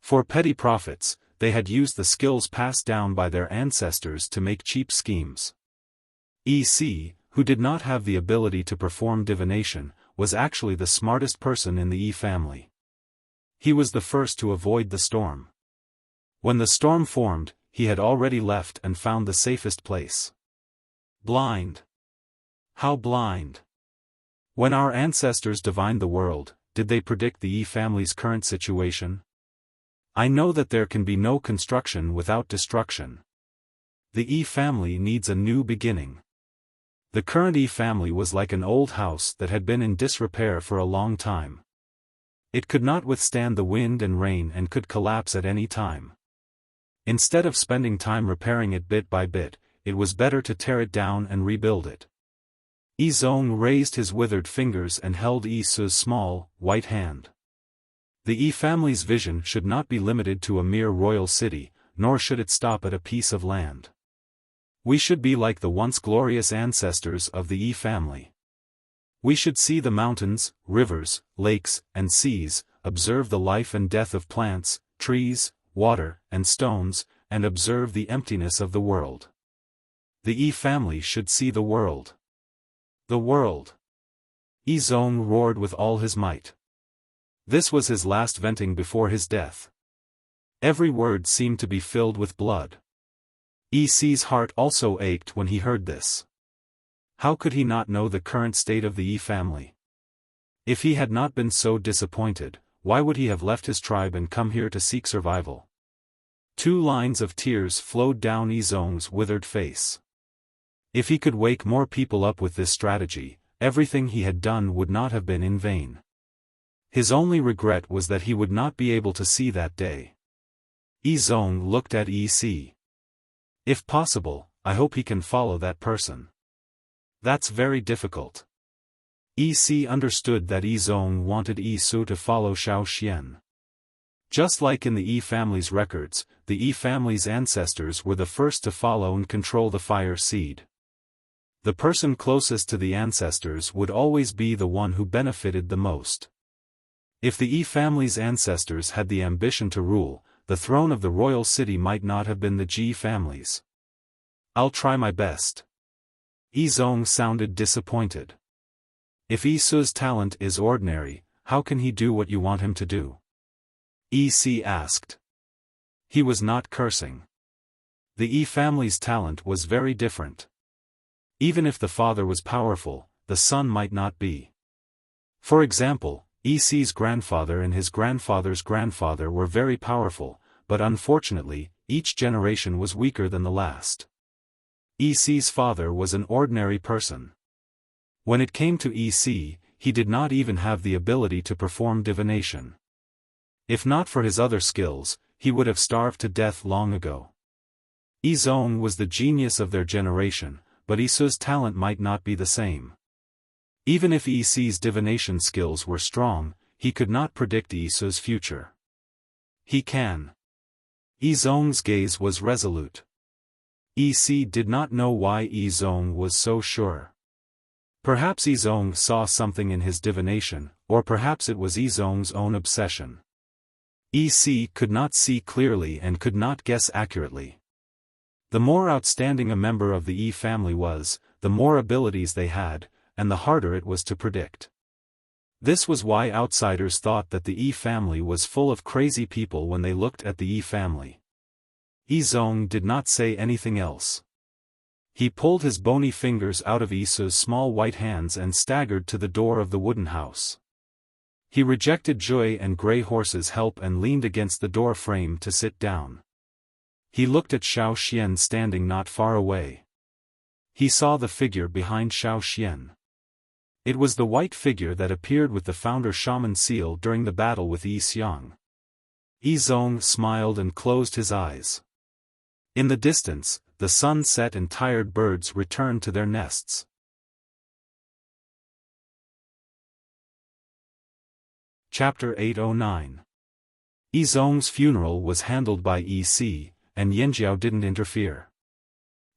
For petty profits, they had used the skills passed down by their ancestors to make cheap schemes. Yi Si, who did not have the ability to perform divination, was actually the smartest person in the Yi family. He was the first to avoid the storm. When the storm formed, he had already left and found the safest place. Blind. How blind. When our ancestors divined the world, did they predict the Yi family's current situation? I know that there can be no construction without destruction. The Yi family needs a new beginning. The current Yi family was like an old house that had been in disrepair for a long time. It could not withstand the wind and rain and could collapse at any time. Instead of spending time repairing it bit by bit, it was better to tear it down and rebuild it. Yi Zong raised his withered fingers and held Yi Su's small, white hand. The Yi family's vision should not be limited to a mere royal city, nor should it stop at a piece of land. We should be like the once glorious ancestors of the Yi family. We should see the mountains, rivers, lakes, and seas, observe the life and death of plants, trees, water, and stones, and observe the emptiness of the world. The Yi family should see the world. The world. Yi Zong roared with all his might. This was his last venting before his death. Every word seemed to be filled with blood. Yi Si's heart also ached when he heard this. How could he not know the current state of the Yi family? If he had not been so disappointed, why would he have left his tribe and come here to seek survival? 2 lines of tears flowed down Yi Zong's withered face. If he could wake more people up with this strategy, everything he had done would not have been in vain. His only regret was that he would not be able to see that day. Yi Zong looked at Yi Si. If possible, I hope he can follow that person. That's very difficult. EC understood that Yizong wanted Yi to follow Xiaoxian. Just like in the Yi family's records, the Yi family's ancestors were the first to follow and control the fire seed. The person closest to the ancestors would always be the one who benefited the most. If the Yi family's ancestors had the ambition to rule, the throne of the royal city might not have been the Ji family's. I'll try my best. Yizong sounded disappointed. If Yisu's talent is ordinary, how can he do what you want him to do? EC asked. He was not cursing. The Yi family's talent was very different. Even if the father was powerful, the son might not be. For example, EC's grandfather and his grandfather's grandfather were very powerful, but unfortunately, each generation was weaker than the last. EC's father was an ordinary person. When it came to EC, he did not even have the ability to perform divination. If not for his other skills, he would have starved to death long ago. Yizong was the genius of their generation, but Yisu's talent might not be the same. Even if EC's divination skills were strong, he could not predict Yisu's future. He can. Yizong's gaze was resolute. EC did not know why Yizong was so sure. Perhaps Yizong saw something in his divination, or perhaps it was Yizong's own obsession. EC could not see clearly and could not guess accurately. The more outstanding a member of the Yi family was, the more abilities they had, and the harder it was to predict. This was why outsiders thought that the Yi family was full of crazy people when they looked at the Yi family. Yizong did not say anything else. He pulled his bony fingers out of Yisu's small white hands and staggered to the door of the wooden house. He rejected Jui and Grey Horse's help and leaned against the door frame to sit down. He looked at Xiaoxian standing not far away. He saw the figure behind Xiaoxian. It was the white figure that appeared with the founder shaman seal during the battle with Yi Xiang. Yizong smiled and closed his eyes. In the distance, the sun set and tired birds returned to their nests. Chapter 809. Yizong's funeral was handled by EC, and Yanjiao didn't interfere.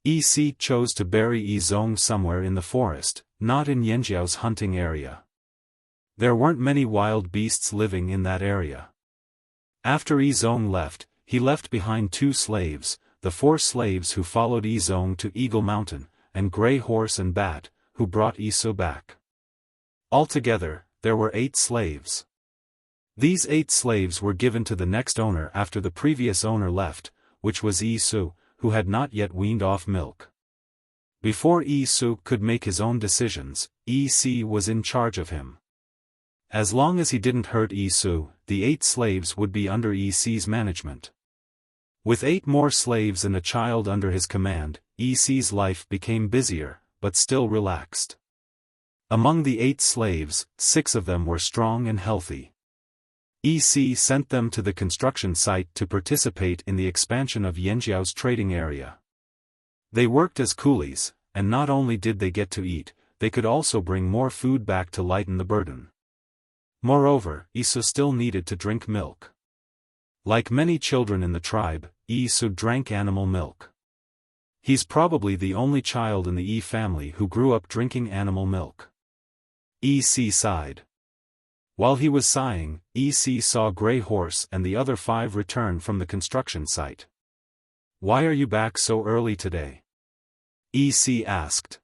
EC chose to bury Yizong somewhere in the forest, not in Yanjiao's hunting area. There weren't many wild beasts living in that area. After Yizong left, he left behind 2 slaves, the 4 slaves who followed Yizong to Eagle Mountain, and Grey Horse and Bat, who brought Yisu back. Altogether, there were 8 slaves. These 8 slaves were given to the next owner after the previous owner left, which was Yisu, who had not yet weaned off milk. Before Yisu could make his own decisions, EC was in charge of him. As long as he didn't hurt Yisu, the 8 slaves would be under EC's management. With 8 more slaves and a child under his command, EC's life became busier, but still relaxed. Among the 8 slaves, 6 of them were strong and healthy. EC sent them to the construction site to participate in the expansion of Yanjiao's trading area. They worked as coolies, and not only did they get to eat, they could also bring more food back to lighten the burden. Moreover, Yisu still needed to drink milk. Like many children in the tribe, Yisu drank animal milk. He's probably the only child in the Yi family who grew up drinking animal milk. EC sighed. While he was sighing, EC saw Grey Horse and the other 5 return from the construction site. "Why are you back so early today?" EC asked.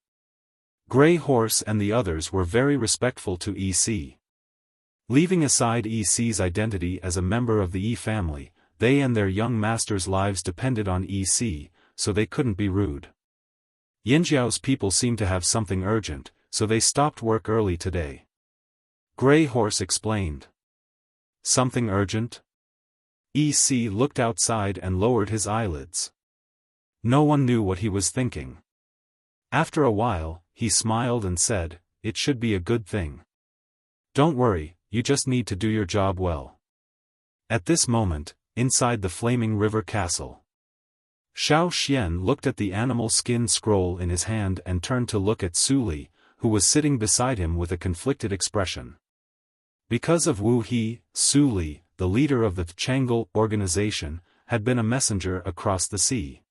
Grey Horse and the others were very respectful to EC. Leaving aside EC's identity as a member of the Yi family, they and their young master's lives depended on EC, so they couldn't be rude. Yanjiao's people seemed to have something urgent, so they stopped work early today. Grey Horse explained. Something urgent? EC looked outside and lowered his eyelids. No one knew what he was thinking. After a while, he smiled and said, "It should be a good thing. Don't worry, you just need to do your job well." At this moment, inside the Flaming River Castle, Xiaofan looked at the animal skin scroll in his hand and turned to look at Su Li, who was sitting beside him with a conflicted expression. Because of Wu He, Su Li, the leader of the Chang'e organization, had been a messenger across the sea.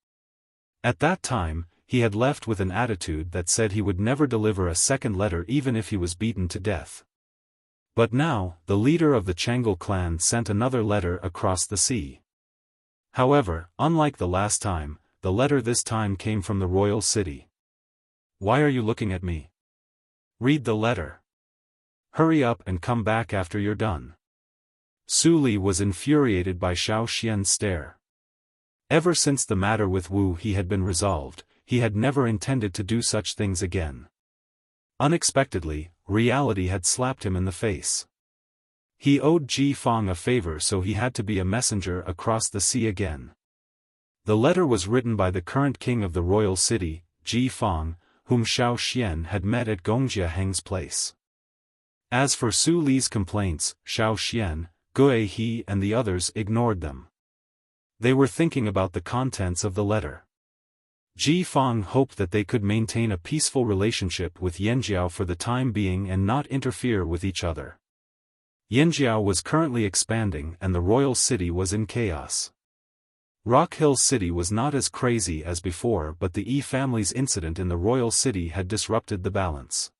At that time, he had left with an attitude that said he would never deliver a second letter even if he was beaten to death. But now, the leader of the Chang'e clan sent another letter across the sea. However, unlike the last time, the letter this time came from the royal city. Why are you looking at me? Read the letter. Hurry up and come back after you're done. Su Li was infuriated by Xiaofan's stare. Ever since the matter with Wu He had been resolved, he had never intended to do such things again. Unexpectedly, reality had slapped him in the face. He owed Fang a favor, so he had to be a messenger across the sea again. The letter was written by the current king of the royal city, Fang, whom Xiaofan had met at Gongjia Heng's place. As for Su Li's complaints, Xiaofan, Gue He and the others ignored them. They were thinking about the contents of the letter. Fang hoped that they could maintain a peaceful relationship with Yanjiao for the time being and not interfere with each other. Yanjiao was currently expanding and the royal city was in chaos. Rock Hill City was not as crazy as before, but the Yi family's incident in the royal city had disrupted the balance.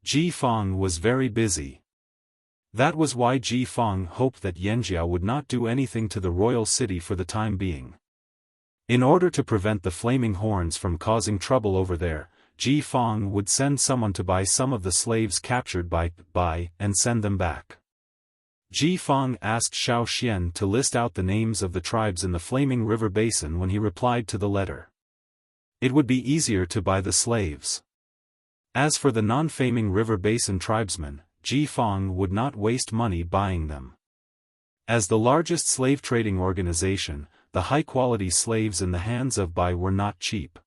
Fang was very busy. That was why Fang hoped that Yanjiao would not do anything to the royal city for the time being. In order to prevent the flaming horns from causing trouble over there, Fang would send someone to buy some of the slaves captured by Bai and send them back. Fang asked Xiaofan to list out the names of the tribes in the Flaming River Basin when he replied to the letter. It would be easier to buy the slaves. As for the non-Flaming River Basin tribesmen, Fang would not waste money buying them. As the largest slave trading organization, the high-quality slaves in the hands of Bai were not cheap.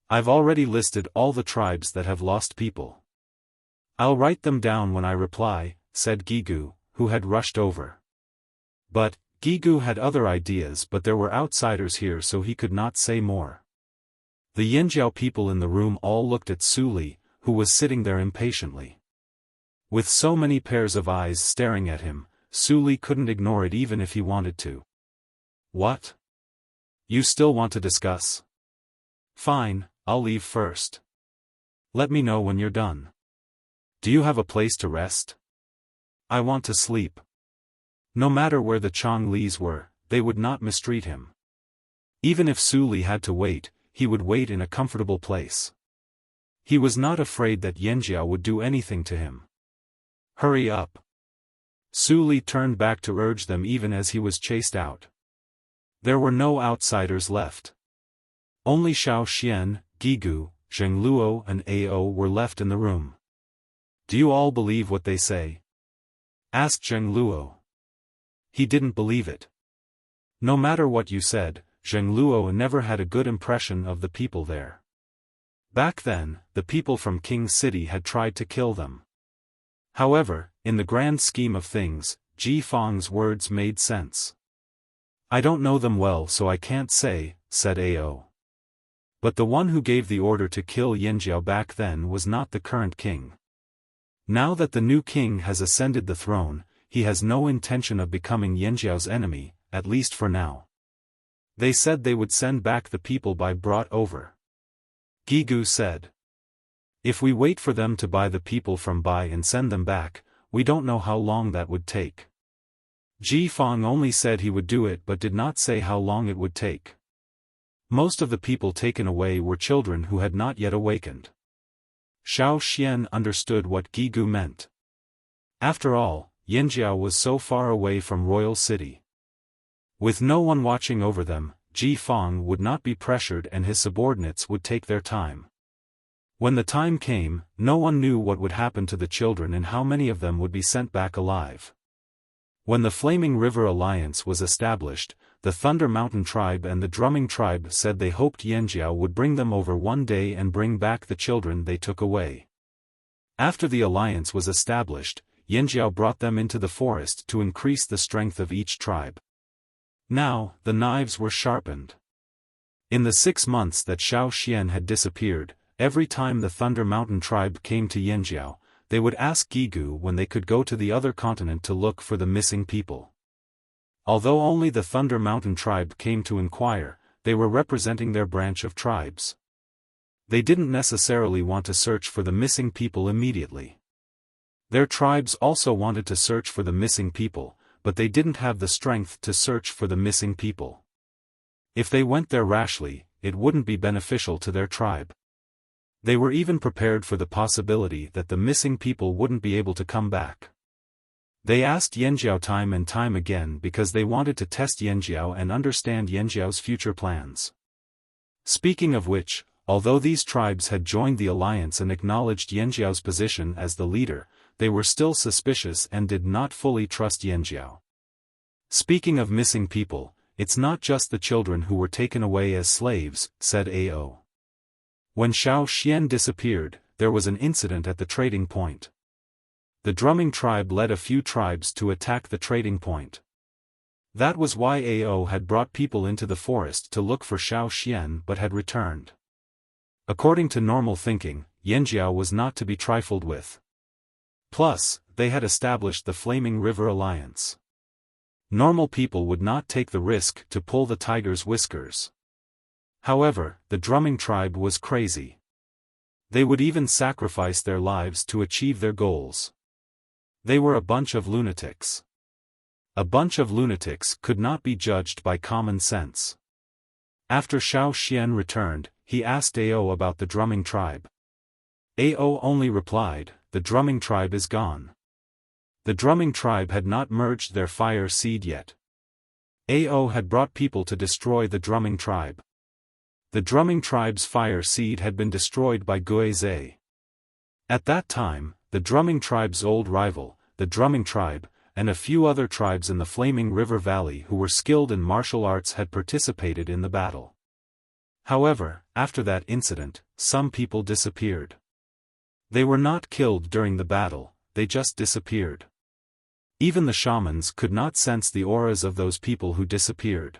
I've already listed all the tribes that have lost people. I'll write them down when I reply, said Gigu, who had rushed over. But, Gigu had other ideas, but there were outsiders here, so he could not say more. The Yanjiao people in the room all looked at Su Li, who was sitting there impatiently. With so many pairs of eyes staring at him, Su Li couldn't ignore it even if he wanted to. What? You still want to discuss? Fine, I'll leave first. Let me know when you're done. Do you have a place to rest? I want to sleep. No matter where the Chonglis were, they would not mistreat him. Even if Su Li had to wait, he would wait in a comfortable place. He was not afraid that Yanjiao would do anything to him. Hurry up. Su Li turned back to urge them even as he was chased out. There were no outsiders left. Only Xiaofan, Gigu, Zhengluo and Ao were left in the room. Do you all believe what they say? Asked Zhengluo. He didn't believe it. No matter what you said, Zhengluo never had a good impression of the people there. Back then, the people from King City had tried to kill them. However, in the grand scheme of things, Fang's words made sense. I don't know them well, so I can't say, said Ao. But the one who gave the order to kill Yanjiao back then was not the current king. Now that the new king has ascended the throne, he has no intention of becoming Yanjiao's enemy, at least for now. They said they would send back the people Bai brought over. Gigu said. If we wait for them to buy the people from Bai and send them back, we don't know how long that would take. Fang only said he would do it but did not say how long it would take. Most of the people taken away were children who had not yet awakened. Xiaofan understood what Gigu meant. After all, Yanjiao was so far away from royal city. With no one watching over them, Fang would not be pressured and his subordinates would take their time. When the time came, no one knew what would happen to the children and how many of them would be sent back alive. When the Flaming River Alliance was established, the Thunder Mountain Tribe and the Drumming Tribe said they hoped Yanjiao would bring them over one day and bring back the children they took away. After the alliance was established, Yanjiao brought them into the forest to increase the strength of each tribe. Now, the knives were sharpened. In the 6 months that Xiaofan had disappeared, every time the Thunder Mountain tribe came to Yanjiao, they would ask Gigu when they could go to the other continent to look for the missing people. Although only the Thunder Mountain tribe came to inquire, they were representing their branch of tribes. They didn't necessarily want to search for the missing people immediately. Their tribes also wanted to search for the missing people, but they didn't have the strength to search for the missing people. If they went there rashly, it wouldn't be beneficial to their tribe. They were even prepared for the possibility that the missing people wouldn't be able to come back. They asked Yanjiao time and time again because they wanted to test Yanjiao and understand Yanjiao's future plans. Speaking of which, although these tribes had joined the alliance and acknowledged Yanjiao's position as the leader, they were still suspicious and did not fully trust Yanjiao. Speaking of missing people, it's not just the children who were taken away as slaves, said Ao. When Xiaofan disappeared, there was an incident at the trading point. The drumming tribe led a few tribes to attack the trading point. That was why Ao had brought people into the forest to look for Xiaofan but had returned. According to normal thinking, Yanjiao was not to be trifled with. Plus, they had established the Flaming River Alliance. Normal people would not take the risk to pull the tiger's whiskers. However, the drumming tribe was crazy. They would even sacrifice their lives to achieve their goals. They were a bunch of lunatics. A bunch of lunatics could not be judged by common sense. After Xiaofan returned, he asked Ao about the drumming tribe. Ao only replied, "The drumming tribe is gone." The drumming tribe had not merged their fire seed yet. Ao had brought people to destroy the drumming tribe. The drumming tribe's fire seed had been destroyed by Guizhe. At that time, the drumming tribe's old rival, the drumming tribe, and a few other tribes in the Flaming River Valley who were skilled in martial arts had participated in the battle. However, after that incident, some people disappeared. They were not killed during the battle, they just disappeared. Even the shamans could not sense the auras of those people who disappeared.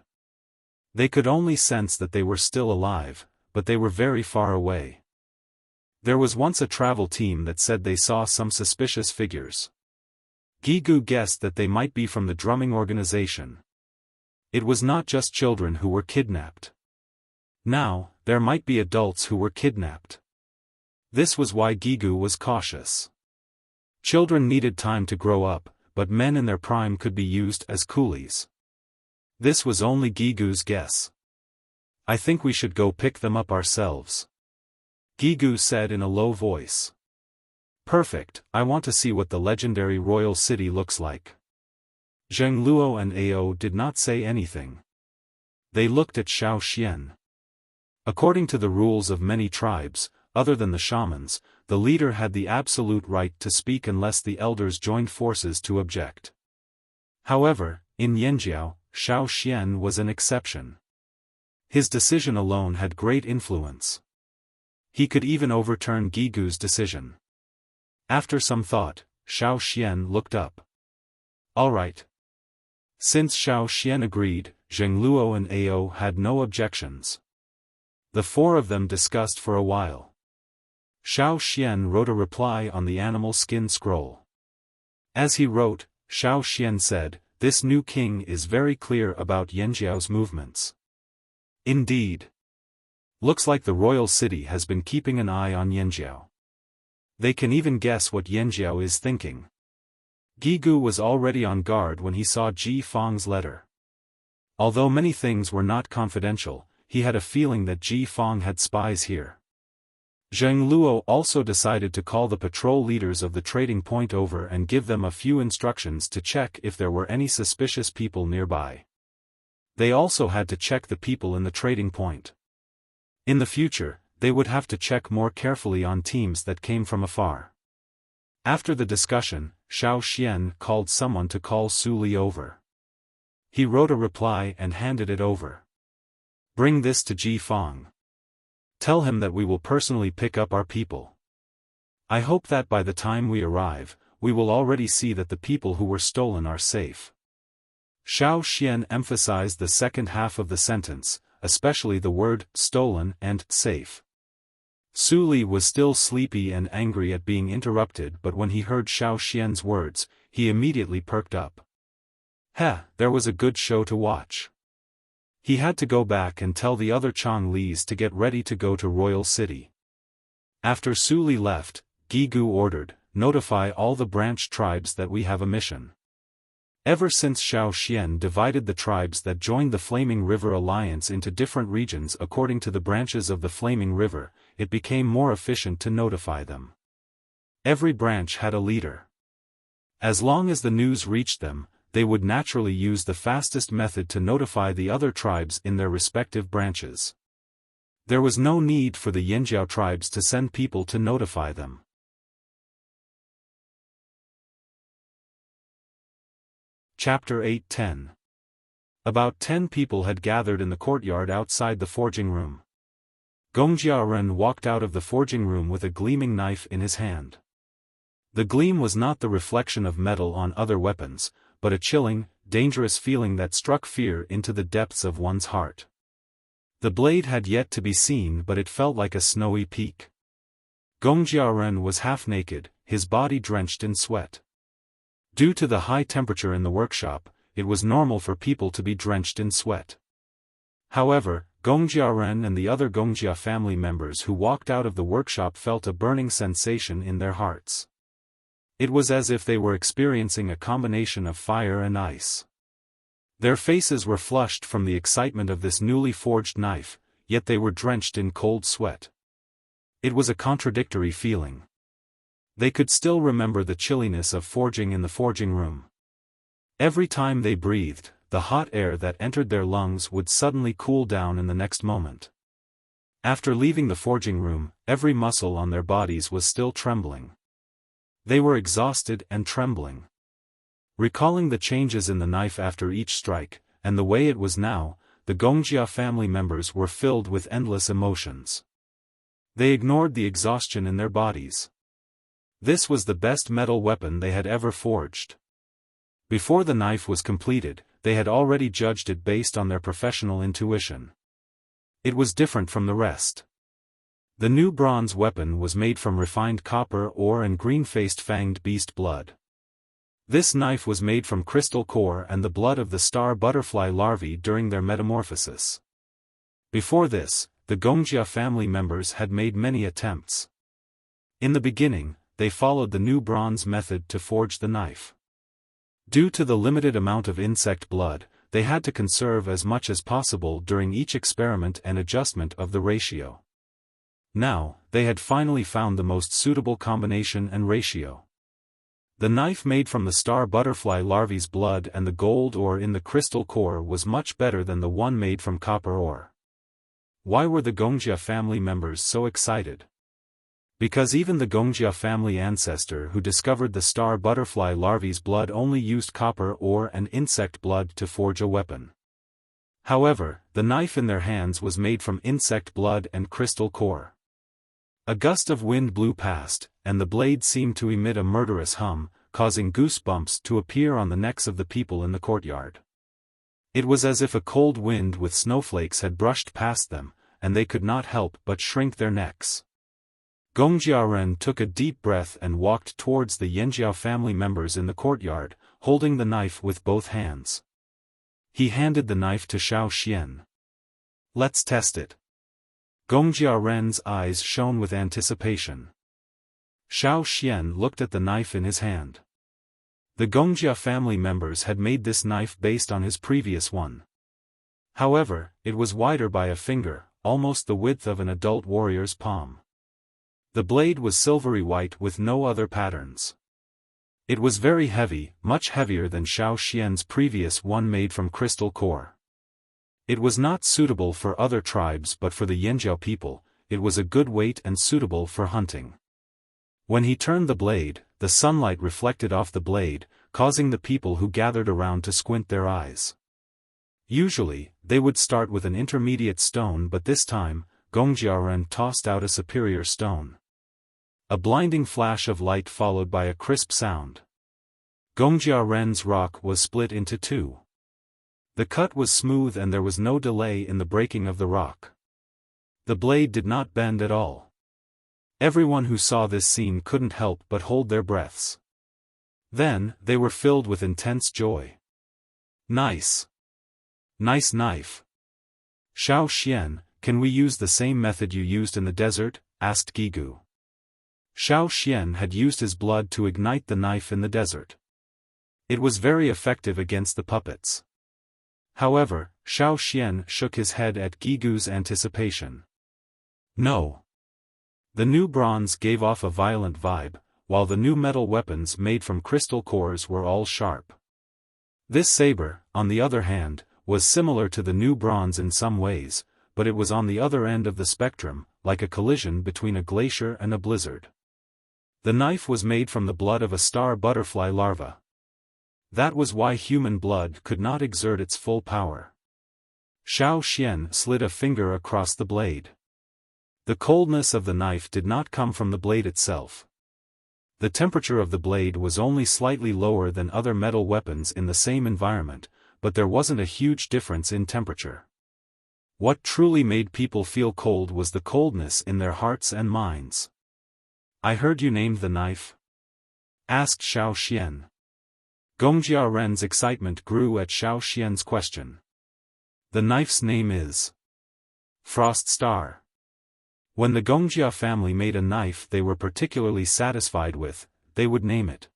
They could only sense that they were still alive, but they were very far away. There was once a travel team that said they saw some suspicious figures. Gigu guessed that they might be from the drumming organization. It was not just children who were kidnapped. Now, there might be adults who were kidnapped. This was why Gigu was cautious. Children needed time to grow up, but men in their prime could be used as coolies. This was only Gigu's guess. "I think we should go pick them up ourselves," Gigu said in a low voice. "Perfect, I want to see what the legendary royal city looks like." Zheng Luo and Ao did not say anything. They looked at Xiaofan. According to the rules of many tribes, other than the shamans, the leader had the absolute right to speak unless the elders joined forces to object. However, in Yanjiao, Xiaofan was an exception. His decision alone had great influence. He could even overturn Gigu's decision. After some thought, Xiaofan looked up. "All right." Since Xiaofan agreed, Zheng Luo and Ao had no objections. The four of them discussed for a while. Xiaofan wrote a reply on the animal skin scroll. As he wrote, Xiaofan said, "This new king is very clear about Yanjiao's movements." Indeed. Looks like the royal city has been keeping an eye on Yanjiao. They can even guess what Yanjiao is thinking. Gigu was already on guard when he saw Ji Fang's letter. Although many things were not confidential, he had a feeling that Ji Fang had spies here. Zheng Luo also decided to call the patrol leaders of the trading point over and give them a few instructions to check if there were any suspicious people nearby. They also had to check the people in the trading point. In the future, they would have to check more carefully on teams that came from afar. After the discussion, Xiaofan called someone to call Su Li over. He wrote a reply and handed it over. "Bring this to Ji Fang. Tell him that we will personally pick up our people. I hope that by the time we arrive, we will already see that the people who were stolen are safe." Xiaofan emphasized the second half of the sentence, especially the word stolen and safe. Su Li was still sleepy and angry at being interrupted, but when he heard Xiaoxian's words, he immediately perked up. There was a good show to watch. He had to go back and tell the other Changlis to get ready to go to Royal City. After Su Li left, Gigu ordered, "Notify all the branch tribes that we have a mission." Ever since Xiaoxian divided the tribes that joined the Flaming River Alliance into different regions according to the branches of the Flaming River, it became more efficient to notify them. Every branch had a leader. As long as the news reached them, they would naturally use the fastest method to notify the other tribes in their respective branches. There was no need for the Yanjiao tribes to send people to notify them. Chapter 8-10. About 10 people had gathered in the courtyard outside the forging room. Gongjiaren walked out of the forging room with a gleaming knife in his hand. The gleam was not the reflection of metal on other weapons, but a chilling, dangerous feeling that struck fear into the depths of one's heart. The blade had yet to be seen, but it felt like a snowy peak. Gongjiaren was half naked, his body drenched in sweat. Due to the high temperature in the workshop, it was normal for people to be drenched in sweat. However, Gongjiaren and the other Gongjia family members who walked out of the workshop felt a burning sensation in their hearts. It was as if they were experiencing a combination of fire and ice. Their faces were flushed from the excitement of this newly forged knife, yet they were drenched in cold sweat. It was a contradictory feeling. They could still remember the chilliness of forging in the forging room. Every time they breathed, the hot air that entered their lungs would suddenly cool down in the next moment. After leaving the forging room, every muscle on their bodies was still trembling. They were exhausted and trembling. Recalling the changes in the knife after each strike, and the way it was now, the Gongjia family members were filled with endless emotions. They ignored the exhaustion in their bodies. This was the best metal weapon they had ever forged. Before the knife was completed, they had already judged it based on their professional intuition. It was different from the rest. The new bronze weapon was made from refined copper ore and green-faced fanged beast blood. This knife was made from crystal core and the blood of the star butterfly larvae during their metamorphosis. Before this, the Gongjia family members had made many attempts. In the beginning, they followed the new bronze method to forge the knife. Due to the limited amount of insect blood, they had to conserve as much as possible during each experiment and adjustment of the ratio. Now, they had finally found the most suitable combination and ratio. The knife made from the star butterfly larvae's blood and the gold ore in the crystal core was much better than the one made from copper ore. Why were the Gongjia family members so excited? Because even the Gongjia family ancestor who discovered the star butterfly larvae's blood only used copper ore and insect blood to forge a weapon. However, the knife in their hands was made from insect blood and crystal core. A gust of wind blew past, and the blade seemed to emit a murderous hum, causing goosebumps to appear on the necks of the people in the courtyard. It was as if a cold wind with snowflakes had brushed past them, and they could not help but shrink their necks. Gongjiaren took a deep breath and walked towards the Yanjiao family members in the courtyard, holding the knife with both hands. He handed the knife to Xiaoxian. "Let's test it." Gongjiaren's eyes shone with anticipation. Xiaoxian looked at the knife in his hand. The Gongjia family members had made this knife based on his previous one. However, it was wider by a finger, almost the width of an adult warrior's palm. The blade was silvery white with no other patterns. It was very heavy, much heavier than Xiaoxian's previous one made from crystal core. It was not suitable for other tribes but for the Yanjiao people, it was a good weight and suitable for hunting. When he turned the blade, the sunlight reflected off the blade, causing the people who gathered around to squint their eyes. Usually, they would start with an intermediate stone, but this time, Gongjiaren tossed out a superior stone. A blinding flash of light followed by a crisp sound. Gongjiaren's rock was split into two. The cut was smooth and there was no delay in the breaking of the rock. The blade did not bend at all. Everyone who saw this scene couldn't help but hold their breaths. Then, they were filled with intense joy. Nice. Nice knife. Xiaoxian, can we use the same method you used in the desert? Asked Gigu. Xiaoxian had used his blood to ignite the knife in the desert. It was very effective against the puppets. However, Xiaoxian shook his head at Gigu's anticipation. No. The new bronze gave off a violent vibe, while the new metal weapons made from crystal cores were all sharp. This saber, on the other hand, was similar to the new bronze in some ways, but it was on the other end of the spectrum, like a collision between a glacier and a blizzard. The knife was made from the blood of a star butterfly larva. That was why human blood could not exert its full power. Xiaoxian slid a finger across the blade. The coldness of the knife did not come from the blade itself. The temperature of the blade was only slightly lower than other metal weapons in the same environment, but there wasn't a huge difference in temperature. What truly made people feel cold was the coldness in their hearts and minds. I heard you named the knife? Asked Xiaoxian. Gongjia Ren's excitement grew at Xiaoxian's question. The knife's name is Frost Star. When the Gongjia family made a knife they were particularly satisfied with, they would name it.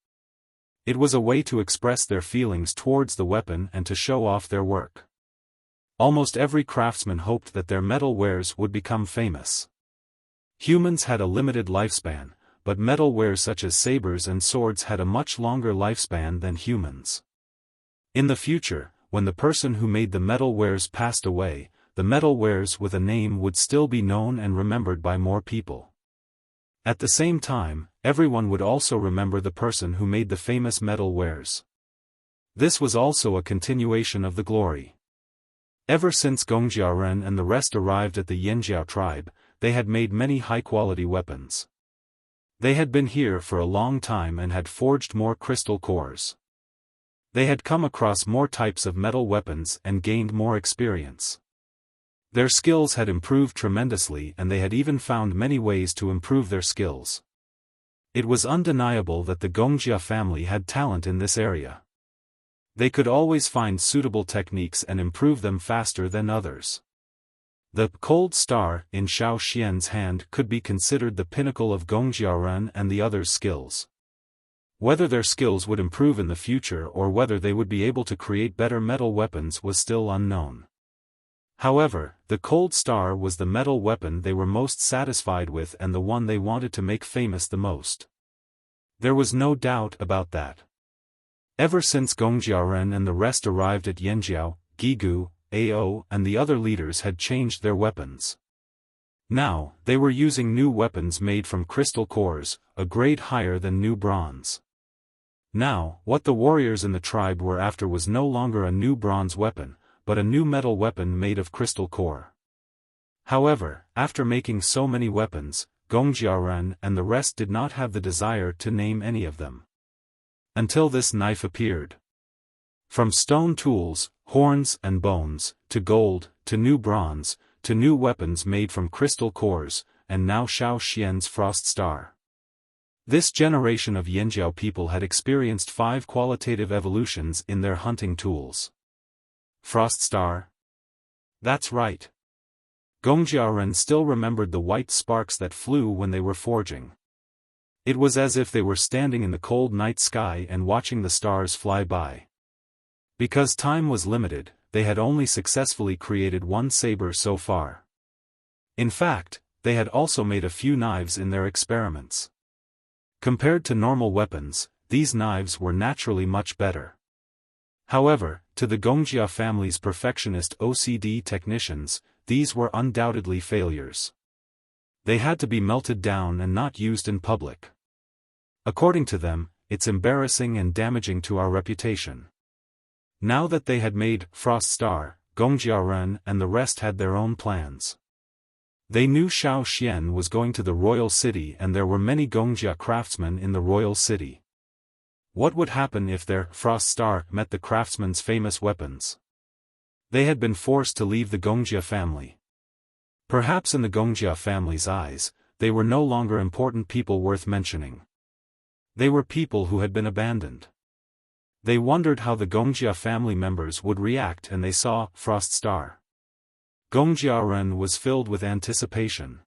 It was a way to express their feelings towards the weapon and to show off their work. Almost every craftsman hoped that their metal wares would become famous. Humans had a limited lifespan, but metal wares such as sabers and swords had a much longer lifespan than humans. In the future, when the person who made the metal wares passed away, the metal wares with a name would still be known and remembered by more people. At the same time, everyone would also remember the person who made the famous metal wares. This was also a continuation of the glory. Ever since Gongjia Ren and the rest arrived at the Yanjiao tribe, they had made many high-quality weapons. They had been here for a long time and had forged more crystal cores. They had come across more types of metal weapons and gained more experience. Their skills had improved tremendously and they had even found many ways to improve their skills. It was undeniable that the Gongjia family had talent in this area. They could always find suitable techniques and improve them faster than others. The cold star in Xiaoxian's hand could be considered the pinnacle of Gongjia Ren and the others' skills. Whether their skills would improve in the future or whether they would be able to create better metal weapons was still unknown. However, the cold star was the metal weapon they were most satisfied with and the one they wanted to make famous the most. There was no doubt about that. Ever since Gongjia Ren and the rest arrived at Yanjiao, Gigu, Ao and the other leaders had changed their weapons. Now, they were using new weapons made from crystal cores, a grade higher than new bronze. Now, what the warriors in the tribe were after was no longer a new bronze weapon, but a new metal weapon made of crystal core. However, after making so many weapons, Gongjia Ren and the rest did not have the desire to name any of them. Until this knife appeared. From stone tools, horns and bones, to gold, to new bronze, to new weapons made from crystal cores, and now Xiaoxian's Frost Star. This generation of Yanjiao people had experienced 5 qualitative evolutions in their hunting tools. Frost Star? That's right. Gongjia Ren still remembered the white sparks that flew when they were forging. It was as if they were standing in the cold night sky and watching the stars fly by. Because time was limited, they had only successfully created one saber so far. In fact, they had also made a few knives in their experiments. Compared to normal weapons, these knives were naturally much better. However, to the Gongjia family's perfectionist OCD technicians, these were undoubtedly failures. They had to be melted down and not used in public. According to them, it's embarrassing and damaging to our reputation. Now that they had made Frost Star, Gongjia Ren and the rest had their own plans. They knew Xiaoxian was going to the royal city and there were many Gongjia craftsmen in the royal city. What would happen if their Frost Star met the craftsman's famous weapons? They had been forced to leave the Gongjia family. Perhaps in the Gongjia family's eyes, they were no longer important people worth mentioning. They were people who had been abandoned. They wondered how the Gongjia family members would react, and they saw Frost Star. Gongjiaren was filled with anticipation.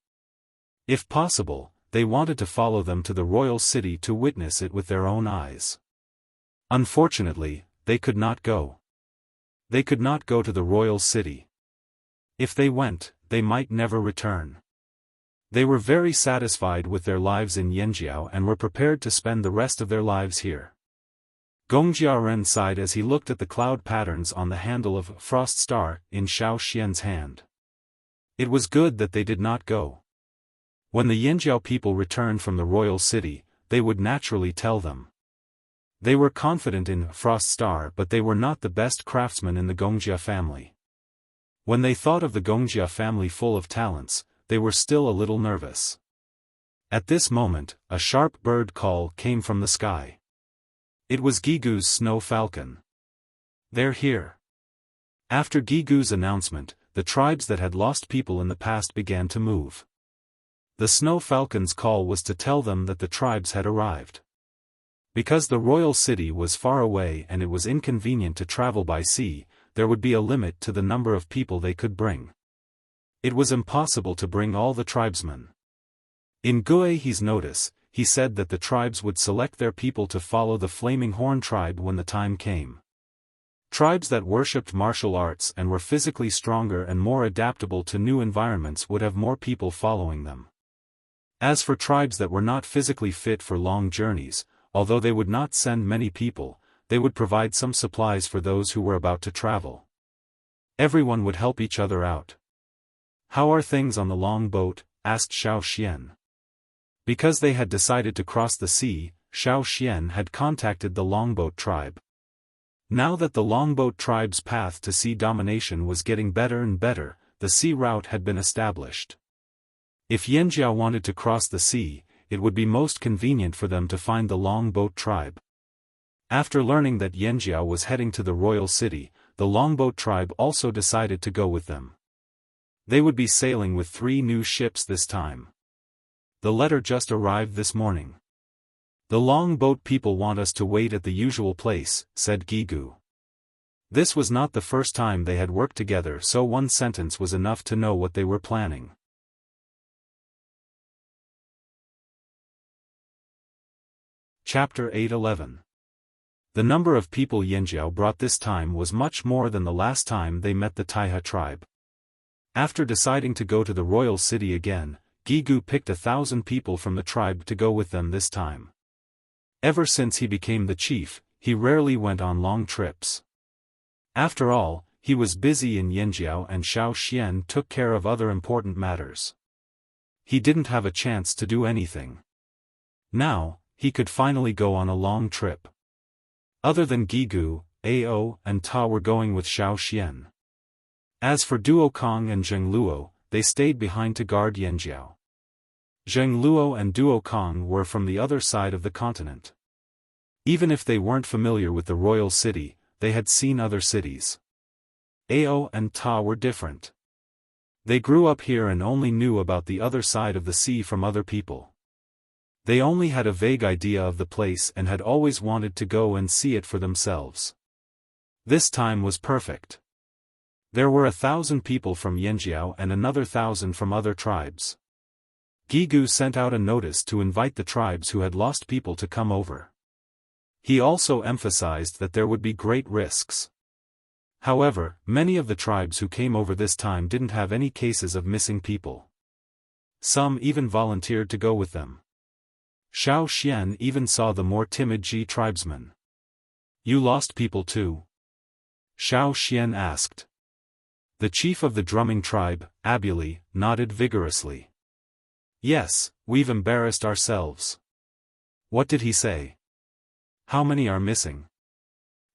If possible, they wanted to follow them to the royal city to witness it with their own eyes. Unfortunately, they could not go. They could not go to the royal city. If they went, they might never return. They were very satisfied with their lives in Yanjiao and were prepared to spend the rest of their lives here. Gongjiaren sighed as he looked at the cloud patterns on the handle of Frost Star in Xiaoxian's hand. It was good that they did not go. When the Yanjiao people returned from the royal city, they would naturally tell them. They were confident in Frost Star, but they were not the best craftsmen in the Gongjia family. When they thought of the Gongjia family full of talents, they were still a little nervous. At this moment, a sharp bird call came from the sky. It was Gigu's snow falcon. They're here. After Gigu's announcement, the tribes that had lost people in the past began to move. The snow falcon's call was to tell them that the tribes had arrived. Because the royal city was far away and it was inconvenient to travel by sea, there would be a limit to the number of people they could bring. It was impossible to bring all the tribesmen. In Guihe's notice, he said that the tribes would select their people to follow the Flaming Horn tribe when the time came. Tribes that worshipped martial arts and were physically stronger and more adaptable to new environments would have more people following them. As for tribes that were not physically fit for long journeys, although they would not send many people, they would provide some supplies for those who were about to travel. Everyone would help each other out. "How are things on the long boat?" asked Xiaoxian. Because they had decided to cross the sea, Xiaoxian had contacted the longboat tribe. Now that the longboat tribe's path to sea domination was getting better and better, the sea route had been established. If Yanjiao wanted to cross the sea, it would be most convenient for them to find the longboat tribe. After learning that Yanjiao was heading to the royal city, the longboat tribe also decided to go with them. They would be sailing with 3 new ships this time. "The letter just arrived this morning. The longboat people want us to wait at the usual place," said Gigu. This was not the first time they had worked together, so one sentence was enough to know what they were planning. Chapter 8:11. The number of people Yanjiao brought this time was much more than the last time they met the Taiha tribe. After deciding to go to the royal city again, Gigu picked 1,000 people from the tribe to go with them this time. Ever since he became the chief, he rarely went on long trips. After all, he was busy in Yanjiao and Xiaoxian took care of other important matters. He didn't have a chance to do anything. Now, he could finally go on a long trip. Other than Gigu, Ao and Ta were going with Xiaoxian. As for Duokong and Zheng Luo, they stayed behind to guard Yanjiao. Zheng Luo and Duokong were from the other side of the continent. Even if they weren't familiar with the royal city, they had seen other cities. Ao and Ta were different. They grew up here and only knew about the other side of the sea from other people. They only had a vague idea of the place and had always wanted to go and see it for themselves. This time was perfect. There were 1,000 people from Yanjiao and another 1,000 from other tribes. Gigu sent out a notice to invite the tribes who had lost people to come over. He also emphasized that there would be great risks. However, many of the tribes who came over this time didn't have any cases of missing people. Some even volunteered to go with them. Xiaoxian even saw the more timid Ji tribesman. "You lost people too?" Xiaoxian asked. The chief of the drumming tribe, Abuli, nodded vigorously. "Yes, we've embarrassed ourselves." "What did he say? How many are missing?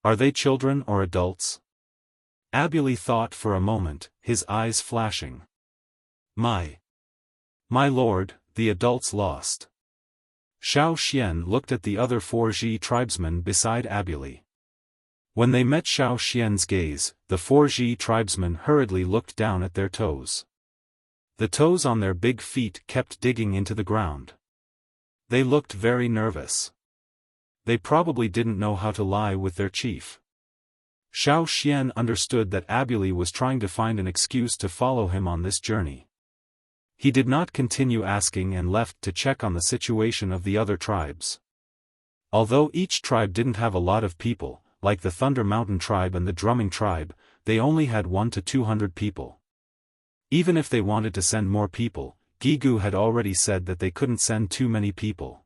Are they children or adults?" Abuli thought for a moment, his eyes flashing. My lord, the adults lost." Xiaoxian looked at the other 4 Ji tribesmen beside Abuli. When they met Xiao Xian's gaze, the 4Ji tribesmen hurriedly looked down at their toes. The toes on their big feet kept digging into the ground. They looked very nervous. They probably didn't know how to lie with their chief. Xiao Xian understood that Abuli was trying to find an excuse to follow him on this journey. He did not continue asking and left to check on the situation of the other tribes. Although each tribe didn't have a lot of people, like the Thunder Mountain tribe and the Drumming tribe, they only had 1 to 200 people. Even if they wanted to send more people, Gigu had already said that they couldn't send too many people.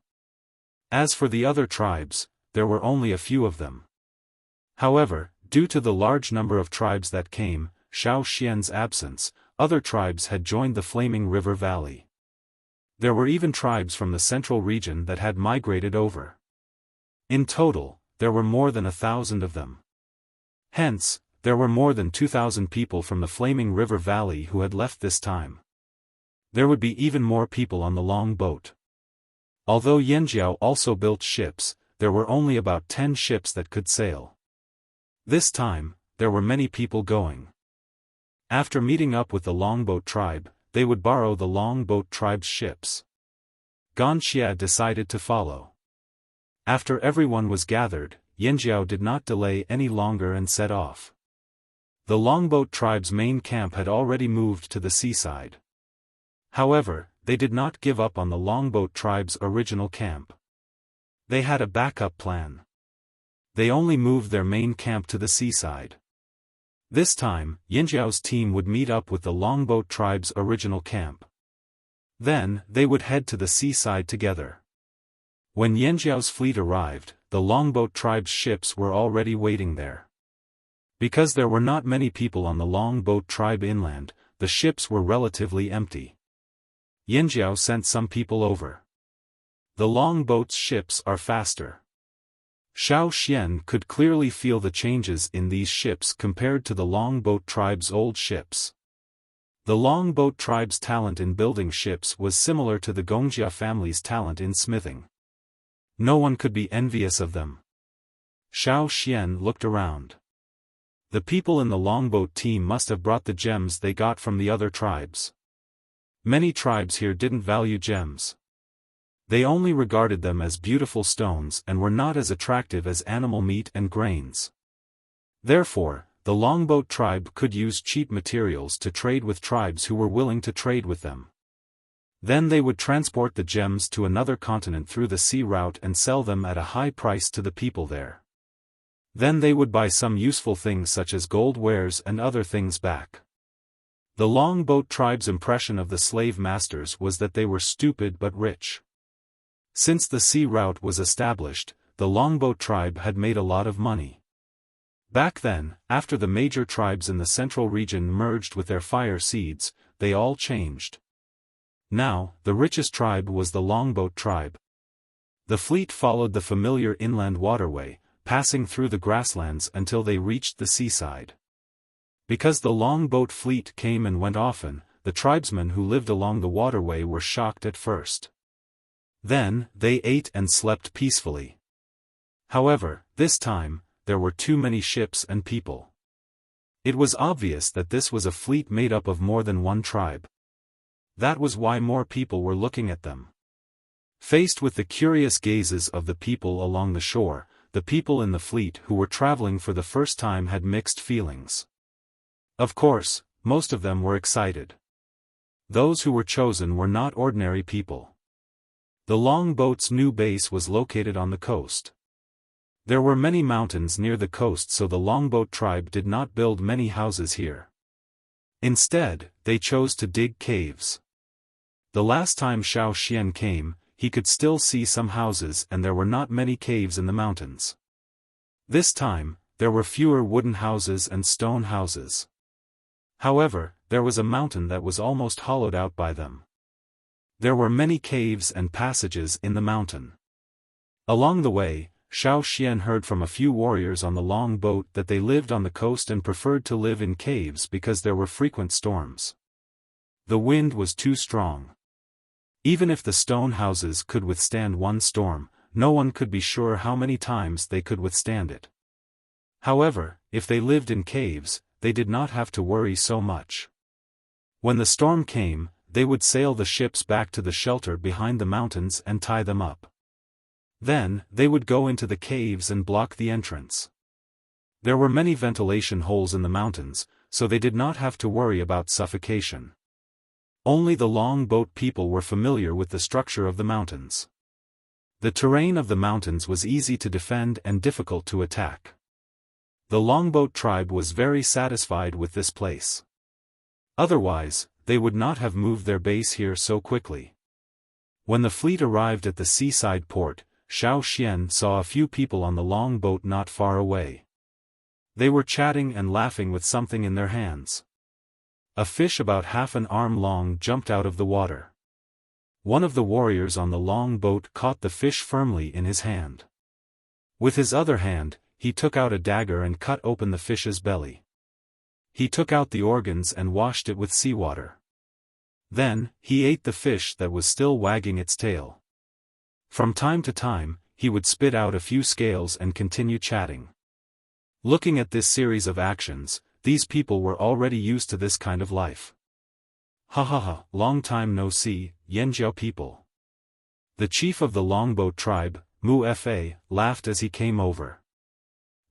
As for the other tribes, there were only a few of them. However, due to the large number of tribes that came, Xiao Xian's absence, other tribes had joined the Flaming River Valley. There were even tribes from the central region that had migrated over. In total, there were more than 1,000 of them. Hence, there were more than 2,000 people from the Flaming River Valley who had left this time. There would be even more people on the long boat. Although Yanjiao also built ships, there were only about 10 ships that could sail. This time, there were many people going. After meeting up with the Longboat tribe, they would borrow the Longboat tribe's ships. Ganxia decided to follow. After everyone was gathered, Yanjiao did not delay any longer and set off. The Longboat tribe's main camp had already moved to the seaside. However, they did not give up on the Longboat tribe's original camp. They had a backup plan. They only moved their main camp to the seaside. This time, Yanjiao's team would meet up with the Longboat tribe's original camp. Then, they would head to the seaside together. When Yanjiao's fleet arrived, the Longboat tribe's ships were already waiting there. Because there were not many people on the Longboat tribe inland, the ships were relatively empty. Yanjiao sent some people over. The Longboat's ships are faster. Xiao Xian could clearly feel the changes in these ships compared to the Longboat tribe's old ships. The Longboat tribe's talent in building ships was similar to the Gongjia family's talent in smithing. No one could be envious of them. Xiao Xian looked around. The people in the Longboat team must have brought the gems they got from the other tribes. Many tribes here didn't value gems. They only regarded them as beautiful stones and were not as attractive as animal meat and grains. Therefore, the Longboat tribe could use cheap materials to trade with tribes who were willing to trade with them. Then they would transport the gems to another continent through the sea route and sell them at a high price to the people there. Then they would buy some useful things such as gold wares and other things back. The Longboat tribe's impression of the slave masters was that they were stupid but rich. Since the sea route was established, the Longboat tribe had made a lot of money. Back then, after the major tribes in the central region merged with their fire seeds, they all changed. Now, the richest tribe was the Longboat tribe. The fleet followed the familiar inland waterway, passing through the grasslands until they reached the seaside. Because the Longboat fleet came and went often, the tribesmen who lived along the waterway were shocked at first. Then, they ate and slept peacefully. However, this time, there were too many ships and people. It was obvious that this was a fleet made up of more than one tribe. That was why more people were looking at them. Faced with the curious gazes of the people along the shore, the people in the fleet who were traveling for the first time had mixed feelings. Of course, most of them were excited. Those who were chosen were not ordinary people. The Longboat's new base was located on the coast. There were many mountains near the coast, so the Longboat tribe did not build many houses here. Instead, they chose to dig caves. The last time Xiao Xian came, he could still see some houses and there were not many caves in the mountains. This time, there were fewer wooden houses and stone houses. However, there was a mountain that was almost hollowed out by them. There were many caves and passages in the mountain. Along the way, Xiao Xian heard from a few warriors on the long boat that they lived on the coast and preferred to live in caves because there were frequent storms. The wind was too strong. Even if the stone houses could withstand one storm, no one could be sure how many times they could withstand it. However, if they lived in caves, they did not have to worry so much. When the storm came, they would sail the ships back to the shelter behind the mountains and tie them up. Then, they would go into the caves and block the entrance. There were many ventilation holes in the mountains, so they did not have to worry about suffocation. Only the longboat people were familiar with the structure of the mountains. The terrain of the mountains was easy to defend and difficult to attack. The longboat tribe was very satisfied with this place. Otherwise, they would not have moved their base here so quickly. When the fleet arrived at the seaside port, Xiaofan saw a few people on the longboat not far away. They were chatting and laughing with something in their hands. A fish about half an arm long jumped out of the water. One of the warriors on the longboat caught the fish firmly in his hand. With his other hand, he took out a dagger and cut open the fish's belly. He took out the organs and washed it with seawater. Then, he ate the fish that was still wagging its tail. From time to time, he would spit out a few scales and continue chatting. Looking at this series of actions, these people were already used to this kind of life. Ha ha ha, long time no see, Yanjiao people. The chief of the longboat tribe, Mu Fa, laughed as he came over.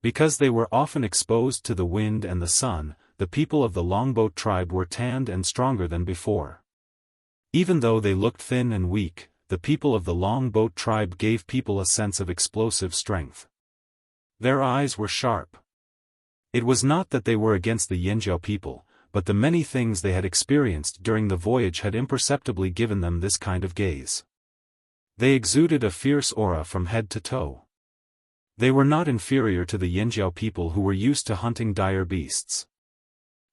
Because they were often exposed to the wind and the sun, the people of the longboat tribe were tanned and stronger than before. Even though they looked thin and weak, the people of the longboat tribe gave people a sense of explosive strength. Their eyes were sharp. It was not that they were against the Yanjiao people, but the many things they had experienced during the voyage had imperceptibly given them this kind of gaze. They exuded a fierce aura from head to toe. They were not inferior to the Yanjiao people who were used to hunting dire beasts.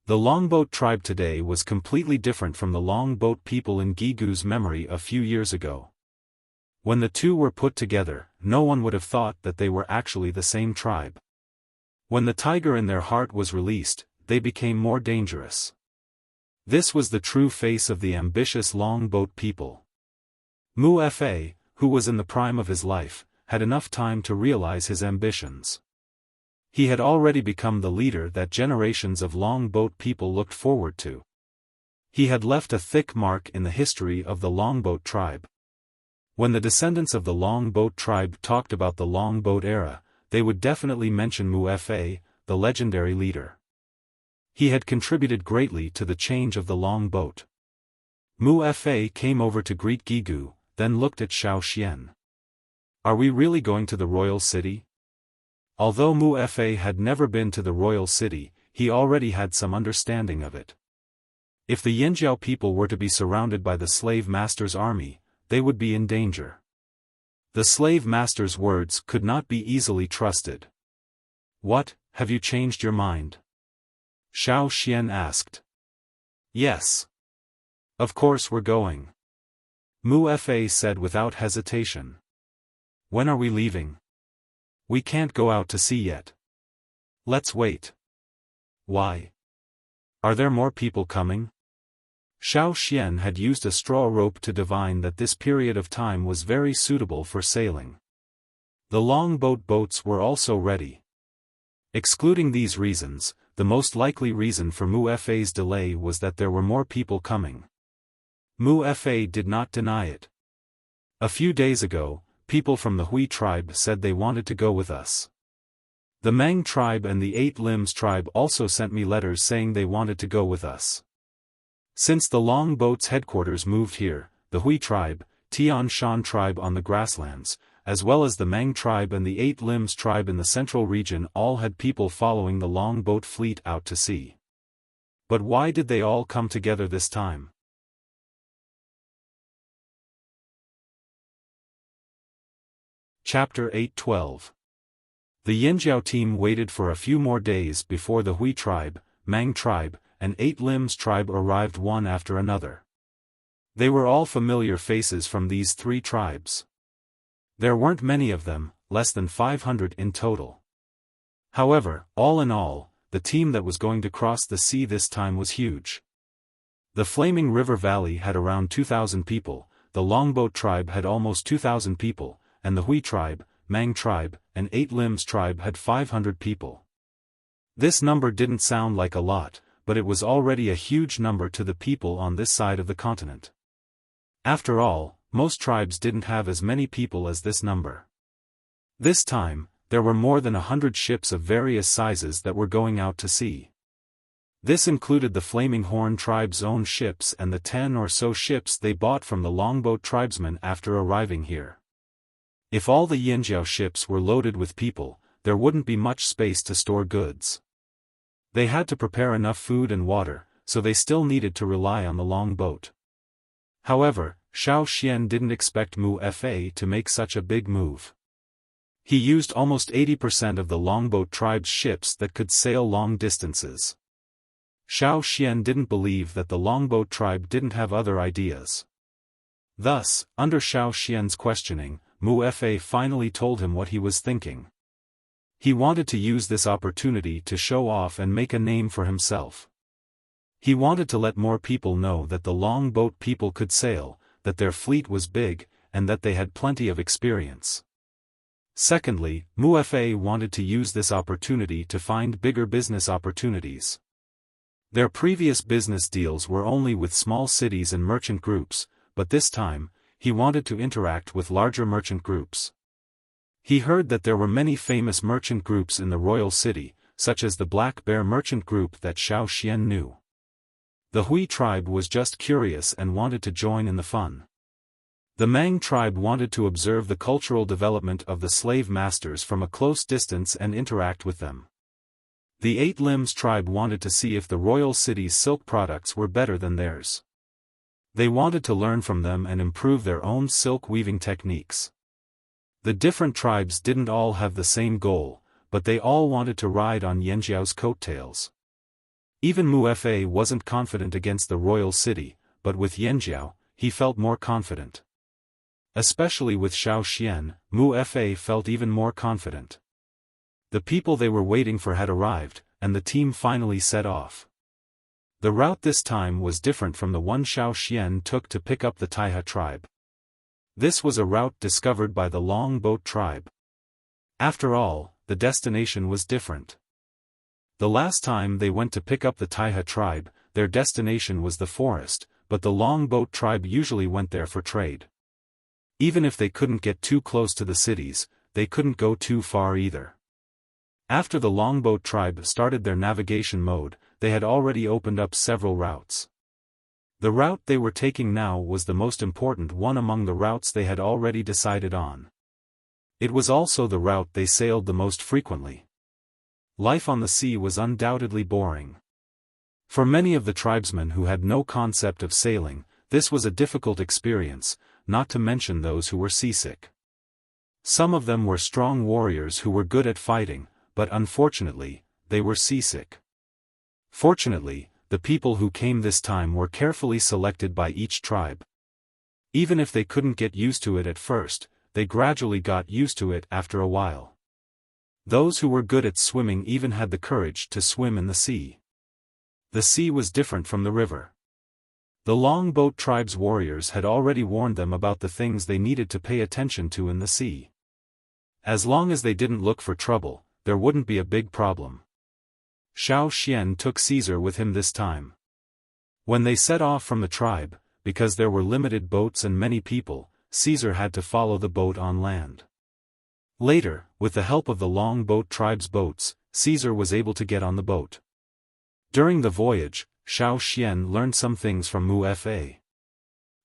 The longboat tribe today was completely different from the longboat people in Gigu's memory a few years ago. When the two were put together, no one would have thought that they were actually the same tribe. When the tiger in their heart was released, they became more dangerous. This was the true face of the ambitious longboat people. Mu Fa, who was in the prime of his life, had enough time to realize his ambitions. He had already become the leader that generations of longboat people looked forward to. He had left a thick mark in the history of the longboat tribe. When the descendants of the longboat tribe talked about the longboat era, they would definitely mention Mu Fa, the legendary leader. He had contributed greatly to the change of the longboat. Mu Fa came over to greet Gigu, then looked at Xiaofan. Are we really going to the royal city? Although Mu Fa had never been to the royal city, he already had some understanding of it. If the Yanjiao people were to be surrounded by the slave master's army, they would be in danger. The slave master's words could not be easily trusted. What, have you changed your mind? Xiaofan asked. Yes. Of course we're going. Mu Fa said without hesitation. When are we leaving? We can't go out to sea yet. Let's wait. Why? Are there more people coming? Xiaofan had used a straw rope to divine that this period of time was very suitable for sailing. The longboat boats were also ready. Excluding these reasons, the most likely reason for Mu Fa's delay was that there were more people coming. Mu Fa did not deny it. A few days ago, people from the Hui tribe said they wanted to go with us. The Meng tribe and the Eight Limbs tribe also sent me letters saying they wanted to go with us. Since the longboat's headquarters moved here, the Hui tribe, Tian Shan tribe on the grasslands, as well as the Meng tribe and the Eight Limbs tribe in the central region all had people following the longboat fleet out to sea. But why did they all come together this time? Chapter 8:12. The Yanjiao team waited for a few more days before the Hui tribe, Meng tribe, and Eight Limbs tribe arrived one after another. They were all familiar faces from these three tribes. There weren't many of them, less than 500 in total. However, all in all, the team that was going to cross the sea this time was huge. The Flaming River Valley had around 2,000 people, the Longboat tribe had almost 2,000 people, and the Hui tribe, Meng tribe, and Eight Limbs tribe had 500 people. This number didn't sound like a lot, but it was already a huge number to the people on this side of the continent. After all, most tribes didn't have as many people as this number. This time, there were more than 100 ships of various sizes that were going out to sea. This included the Flaming Horn tribe's own ships and the 10 or so ships they bought from the longboat tribesmen after arriving here. If all the Yanjiao ships were loaded with people, there wouldn't be much space to store goods. They had to prepare enough food and water, so they still needed to rely on the longboat. However, Xiaofan didn't expect Mu Fa to make such a big move. He used almost 80% of the longboat tribe's ships that could sail long distances. Xiaofan didn't believe that the longboat tribe didn't have other ideas. Thus, under Xiaofan's questioning, Mu Fa finally told him what he was thinking. He wanted to use this opportunity to show off and make a name for himself. He wanted to let more people know that the longboat people could sail, that their fleet was big, and that they had plenty of experience. Secondly, Mu Fa wanted to use this opportunity to find bigger business opportunities. Their previous business deals were only with small cities and merchant groups, but this time, he wanted to interact with larger merchant groups. He heard that there were many famous merchant groups in the royal city, such as the Black Bear merchant group that Xiaofan knew. The Hui tribe was just curious and wanted to join in the fun. The Mang tribe wanted to observe the cultural development of the slave masters from a close distance and interact with them. The Eight Limbs tribe wanted to see if the royal city's silk products were better than theirs. They wanted to learn from them and improve their own silk weaving techniques. The different tribes didn't all have the same goal, but they all wanted to ride on Yanjiao's coattails. Even Mu Fa wasn't confident against the royal city, but with Yanjiao, he felt more confident. Especially with Xiaofan, Mu Fa felt even more confident. The people they were waiting for had arrived, and the team finally set off. The route this time was different from the one Xiaofan took to pick up the Taiha tribe. This was a route discovered by the longboat tribe. After all, the destination was different. The last time they went to pick up the Taiha tribe, their destination was the forest, but the longboat tribe usually went there for trade. Even if they couldn't get too close to the cities, they couldn't go too far either. After the longboat tribe started their navigation mode, they had already opened up several routes. The route they were taking now was the most important one among the routes they had already decided on. It was also the route they sailed the most frequently. Life on the sea was undoubtedly boring. For many of the tribesmen who had no concept of sailing, this was a difficult experience, not to mention those who were seasick. Some of them were strong warriors who were good at fighting, but unfortunately, they were seasick. Fortunately, the people who came this time were carefully selected by each tribe. Even if they couldn't get used to it at first, they gradually got used to it after a while. Those who were good at swimming even had the courage to swim in the sea. The sea was different from the river. The longboat tribe's warriors had already warned them about the things they needed to pay attention to in the sea. As long as they didn't look for trouble, there wouldn't be a big problem. Xiaofan took Caesar with him this time. When they set off from the tribe, because there were limited boats and many people, Caesar had to follow the boat on land. Later, with the help of the longboat tribe's boats, Caesar was able to get on the boat. During the voyage, Xiaofan learned some things from Mu Fa.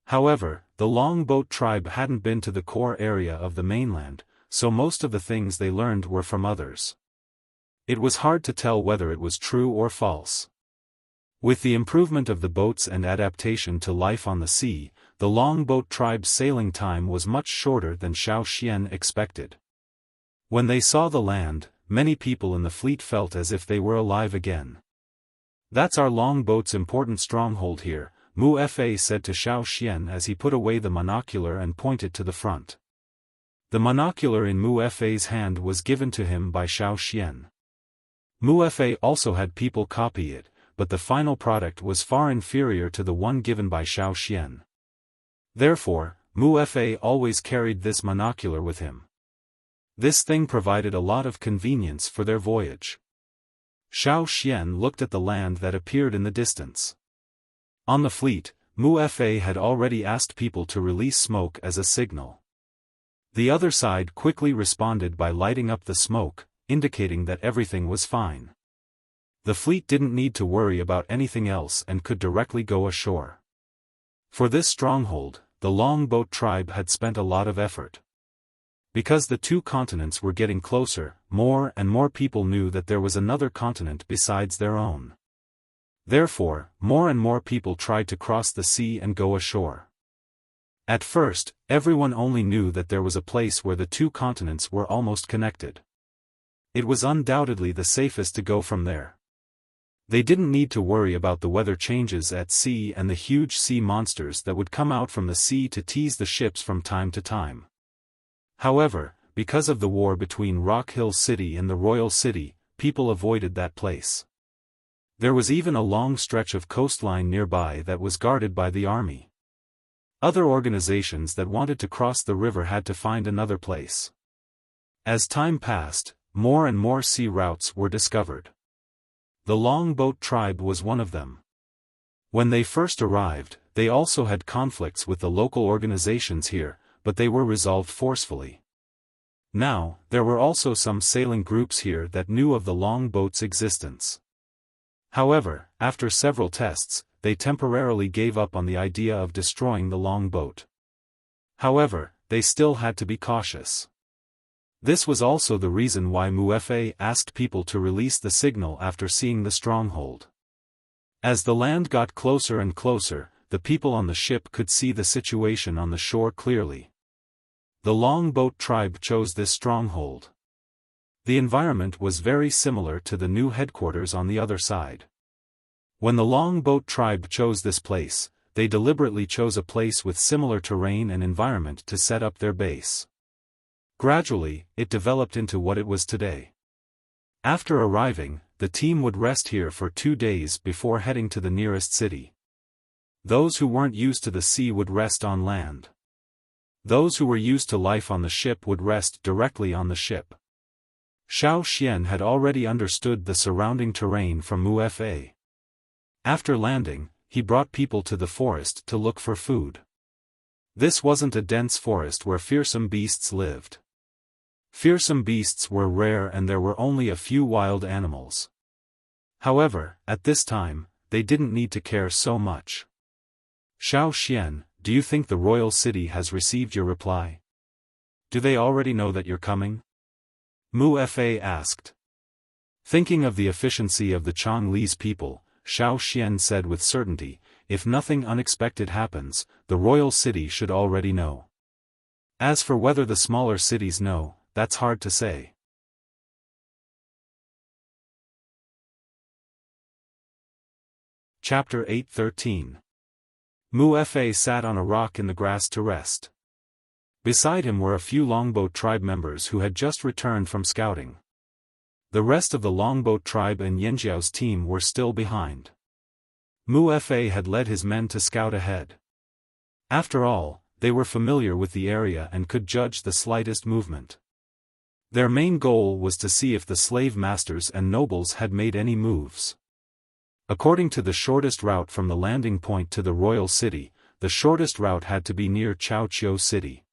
However, the longboat tribe hadn't been to the core area of the mainland, so most of the things they learned were from others. It was hard to tell whether it was true or false. With the improvement of the boats and adaptation to life on the sea, the longboat tribe's sailing time was much shorter than Xiaofan expected. When they saw the land, many people in the fleet felt as if they were alive again. "That's our longboat's important stronghold here," Mu Fa said to Xiaofan as he put away the monocular and pointed to the front. The monocular in Mu Fa's hand was given to him by Xiaofan. Mu Fa also had people copy it, but the final product was far inferior to the one given by Xiaofan. Therefore, Mu Fa always carried this monocular with him. This thing provided a lot of convenience for their voyage. Xiaofan looked at the land that appeared in the distance. On the fleet, Mu Fa had already asked people to release smoke as a signal. The other side quickly responded by lighting up the smoke, indicating that everything was fine. The fleet didn't need to worry about anything else and could directly go ashore. For this stronghold, the longboat tribe had spent a lot of effort. Because the two continents were getting closer, more and more people knew that there was another continent besides their own. Therefore, more and more people tried to cross the sea and go ashore. At first, everyone only knew that there was a place where the two continents were almost connected. It was undoubtedly the safest to go from there. They didn't need to worry about the weather changes at sea and the huge sea monsters that would come out from the sea to tease the ships from time to time. However, because of the war between Rock Hill City and the Royal City, people avoided that place. There was even a long stretch of coastline nearby that was guarded by the army. Other organizations that wanted to cross the river had to find another place. As time passed, more and more sea routes were discovered. The longboat tribe was one of them. When they first arrived, they also had conflicts with the local organizations here, but they were resolved forcefully. Now, there were also some sailing groups here that knew of the longboat's existence. However, after several tests, they temporarily gave up on the idea of destroying the longboat. However, they still had to be cautious. This was also the reason why Mu Fa asked people to release the signal after seeing the stronghold. As the land got closer and closer, the people on the ship could see the situation on the shore clearly. The longboat tribe chose this stronghold. The environment was very similar to the new headquarters on the other side. When the longboat tribe chose this place, they deliberately chose a place with similar terrain and environment to set up their base. Gradually, it developed into what it was today. After arriving, the team would rest here for 2 days before heading to the nearest city. Those who weren't used to the sea would rest on land. Those who were used to life on the ship would rest directly on the ship. Xiaofan had already understood the surrounding terrain from Mu Fa. After landing, he brought people to the forest to look for food. This wasn't a dense forest where fearsome beasts lived. Fearsome beasts were rare and there were only a few wild animals. However, at this time, they didn't need to care so much. Xiaofan, do you think the royal city has received your reply? Do they already know that you're coming? Mu Fa asked. Thinking of the efficiency of the Chongli's people, Xiaofan said with certainty, if nothing unexpected happens, the royal city should already know. As for whether the smaller cities know, that's hard to say. Chapter 8:13. Mu Fa sat on a rock in the grass to rest. Beside him were a few longboat tribe members who had just returned from scouting. The rest of the longboat tribe and Yanjiao's team were still behind. Mu Fa had led his men to scout ahead. After all, they were familiar with the area and could judge the slightest movement. Their main goal was to see if the slave masters and nobles had made any moves. According to the shortest route from the landing point to the royal city, the shortest route had to be near Chaoqiu City.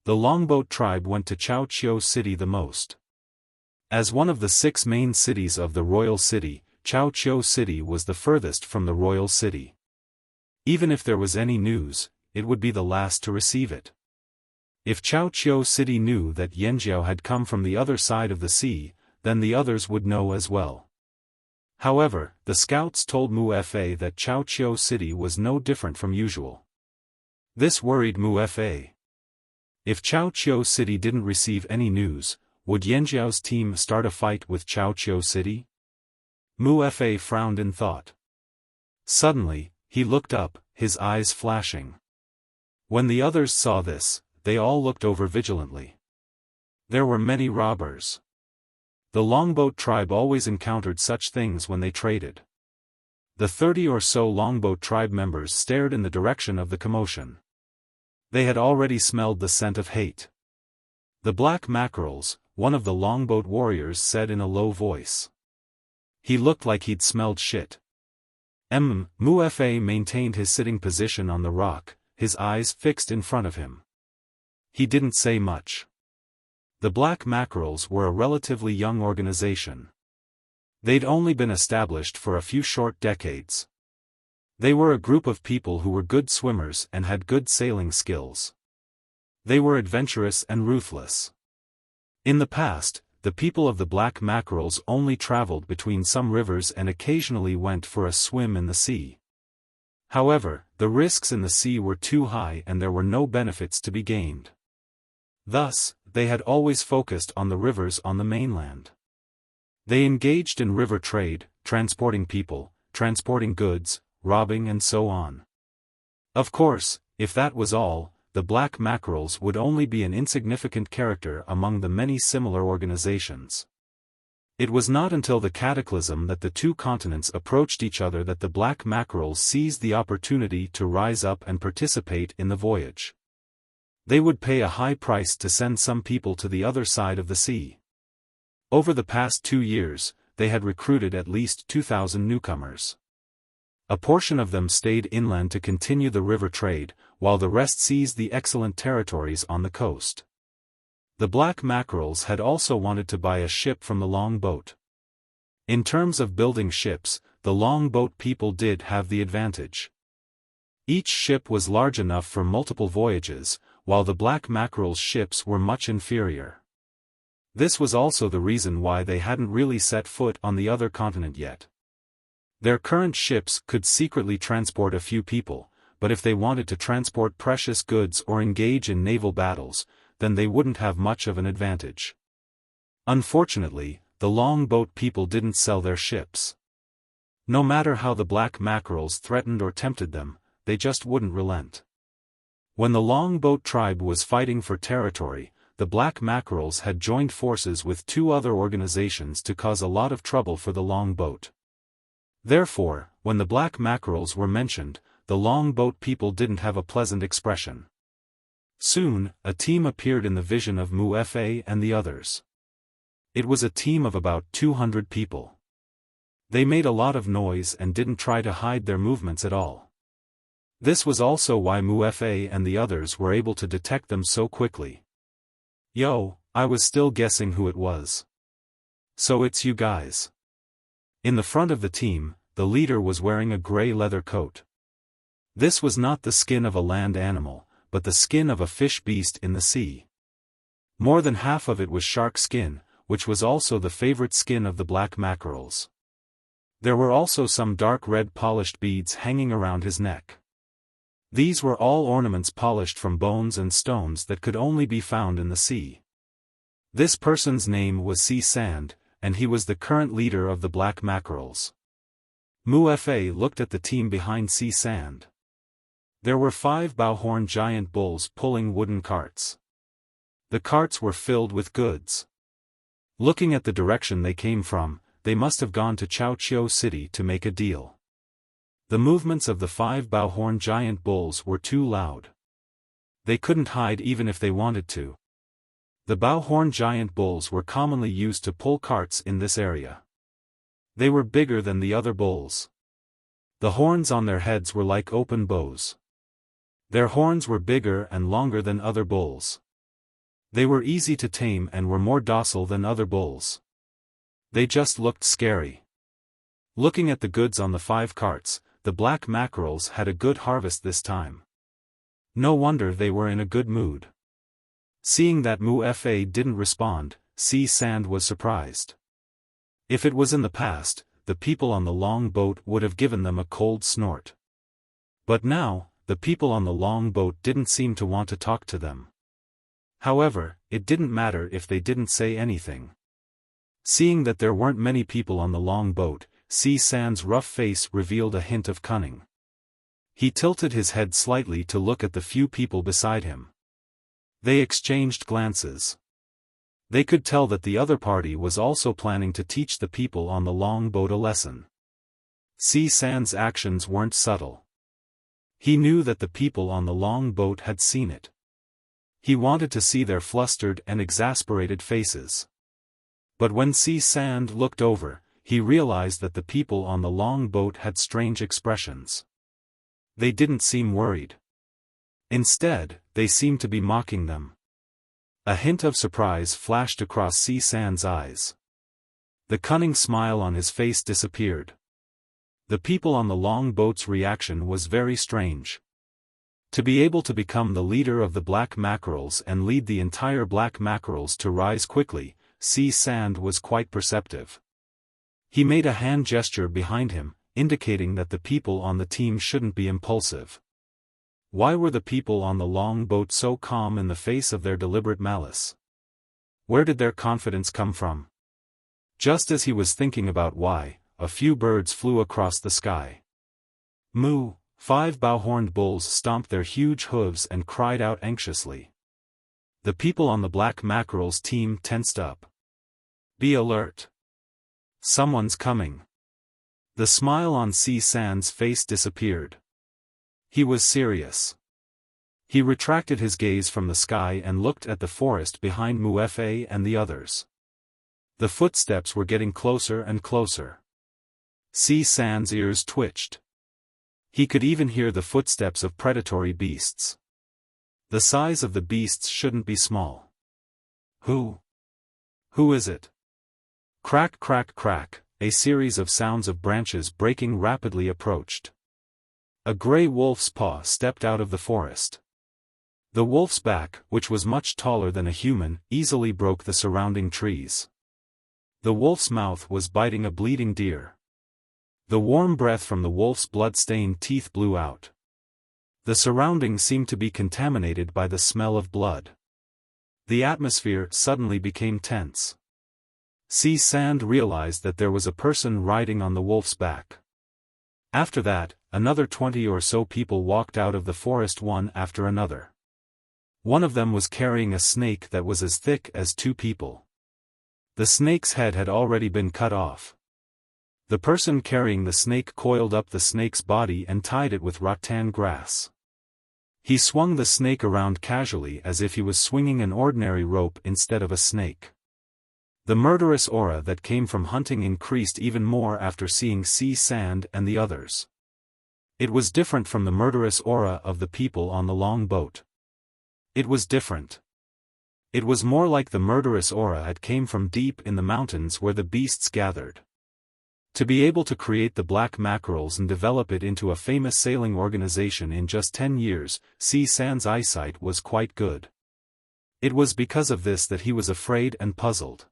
The longboat tribe went to Chaoqiu City the most. As one of the 6 main cities of the royal city, Chaoqiu City was the furthest from the royal city. Even if there was any news, it would be the last to receive it. If Chaoqiu City knew that Yanjiao had come from the other side of the sea, then the others would know as well. However, the scouts told Mu Fa that Chaoqiu City was no different from usual. This worried Mu Fa. If Chaoqiu City didn't receive any news, would Yanjiao's team start a fight with Chaoqiu City? Mu Fa frowned in thought. Suddenly, he looked up, his eyes flashing. When the others saw this, they all looked over vigilantly. There were many robbers. The longboat tribe always encountered such things when they traded. The 30 or so longboat tribe members stared in the direction of the commotion. They had already smelled the scent of hate. The black mackerels, one of the longboat warriors said in a low voice. He looked like he'd smelled shit. Mu Fa maintained his sitting position on the rock, his eyes fixed in front of him. He didn't say much. The Black Mackerels were a relatively young organization. They'd only been established for a few short decades. They were a group of people who were good swimmers and had good sailing skills. They were adventurous and ruthless. In the past, the people of the Black Mackerels only traveled between some rivers and occasionally went for a swim in the sea. However, the risks in the sea were too high and there were no benefits to be gained. Thus, they had always focused on the rivers on the mainland. They engaged in river trade, transporting people, transporting goods, robbing and so on. Of course, if that was all, the Black Mackerels would only be an insignificant character among the many similar organizations. It was not until the cataclysm that the two continents approached each other that the Black Mackerels seized the opportunity to rise up and participate in the voyage. They would pay a high price to send some people to the other side of the sea. Over the past 2 years, they had recruited at least 2,000 newcomers. A portion of them stayed inland to continue the river trade, while the rest seized the excellent territories on the coast. The Black Mackerels had also wanted to buy a ship from the longboat. In terms of building ships, the longboat people did have the advantage. Each ship was large enough for multiple voyages, while the Black Mackerels' ships were much inferior. This was also the reason why they hadn't really set foot on the other continent yet. Their current ships could secretly transport a few people, but if they wanted to transport precious goods or engage in naval battles, then they wouldn't have much of an advantage. Unfortunately, the longboat people didn't sell their ships. No matter how the Black Mackerels threatened or tempted them, they just wouldn't relent. When the longboat tribe was fighting for territory, the Black Mackerels had joined forces with 2 other organizations to cause a lot of trouble for the longboat. Therefore, when the Black Mackerels were mentioned, the longboat people didn't have a pleasant expression. Soon, a team appeared in the vision of Mu Fa and the others. It was a team of about 200 people. They made a lot of noise and didn't try to hide their movements at all. This was also why Mu Fa and the others were able to detect them so quickly. Yo, I was still guessing who it was. So it's you guys. In the front of the team, the leader was wearing a gray leather coat. This was not the skin of a land animal, but the skin of a fish beast in the sea. More than half of it was shark skin, which was also the favorite skin of the Black Mackerels. There were also some dark red polished beads hanging around his neck. These were all ornaments polished from bones and stones that could only be found in the sea. This person's name was Sea Sand, and he was the current leader of the Black Mackerels. Mu Fa looked at the team behind Sea Sand. There were 5 bowhorn giant bulls pulling wooden carts. The carts were filled with goods. Looking at the direction they came from, they must have gone to Chaoqiu City to make a deal. The movements of the 5 bowhorn giant bulls were too loud. They couldn't hide even if they wanted to. The bowhorn giant bulls were commonly used to pull carts in this area. They were bigger than the other bulls. The horns on their heads were like open bows. Their horns were bigger and longer than other bulls. They were easy to tame and were more docile than other bulls. They just looked scary. Looking at the goods on the 5 carts, the Black Mackerels had a good harvest this time. No wonder they were in a good mood. Seeing that Mu Fa didn't respond, Sea Sand was surprised. If it was in the past, the people on the long boat would have given them a cold snort. But now, the people on the long boat didn't seem to want to talk to them. However, it didn't matter if they didn't say anything. Seeing that there weren't many people on the long boat, Sea Sand's rough face revealed a hint of cunning. He tilted his head slightly to look at the few people beside him. They exchanged glances. They could tell that the other party was also planning to teach the people on the long boat a lesson. Sea Sand's actions weren't subtle. He knew that the people on the long boat had seen it. He wanted to see their flustered and exasperated faces. But when Sea Sand looked over, he realized that the people on the long boat had strange expressions. They didn't seem worried. Instead, they seemed to be mocking them. A hint of surprise flashed across Xiaofan's eyes. The cunning smile on his face disappeared. The people on the long boat's reaction was very strange. To be able to become the leader of the black mackerels and lead the entire black mackerels to rise quickly, Xiaofan was quite perceptive. He made a hand gesture behind him, indicating that the people on the team shouldn't be impulsive. Why were the people on the long boat so calm in the face of their deliberate malice? Where did their confidence come from? Just as he was thinking about why, a few birds flew across the sky. Moo! 5 bow-horned bulls stomped their huge hooves and cried out anxiously. The people on the black mackerel's team tensed up. Be alert! Someone's coming. The smile on Xiaofan's face disappeared. He was serious. He retracted his gaze from the sky and looked at the forest behind Wuxia and the others. The footsteps were getting closer and closer. Xiaofan's ears twitched. He could even hear the footsteps of predatory beasts. The size of the beasts shouldn't be small. Who is it? Crack, crack, crack, a series of sounds of branches breaking rapidly approached. A gray wolf's paw stepped out of the forest. The wolf's back, which was much taller than a human, easily broke the surrounding trees. The wolf's mouth was biting a bleeding deer. The warm breath from the wolf's blood-stained teeth blew out. The surroundings seemed to be contaminated by the smell of blood. The atmosphere suddenly became tense. Xiaofan realized that there was a person riding on the wolf's back. After that, another 20 or so people walked out of the forest one after another. One of them was carrying a snake that was as thick as 2 people. The snake's head had already been cut off. The person carrying the snake coiled up the snake's body and tied it with rattan grass. He swung the snake around casually as if he was swinging an ordinary rope instead of a snake. The murderous aura that came from hunting increased even more after seeing Xiaofan and the others. It was different from the murderous aura of the people on the long boat. It was different. It was more like the murderous aura that came from deep in the mountains where the beasts gathered. To be able to create the black mackerels and develop it into a famous sailing organization in just 10 years, Xiaofan's eyesight was quite good. It was because of this that he was afraid and puzzled.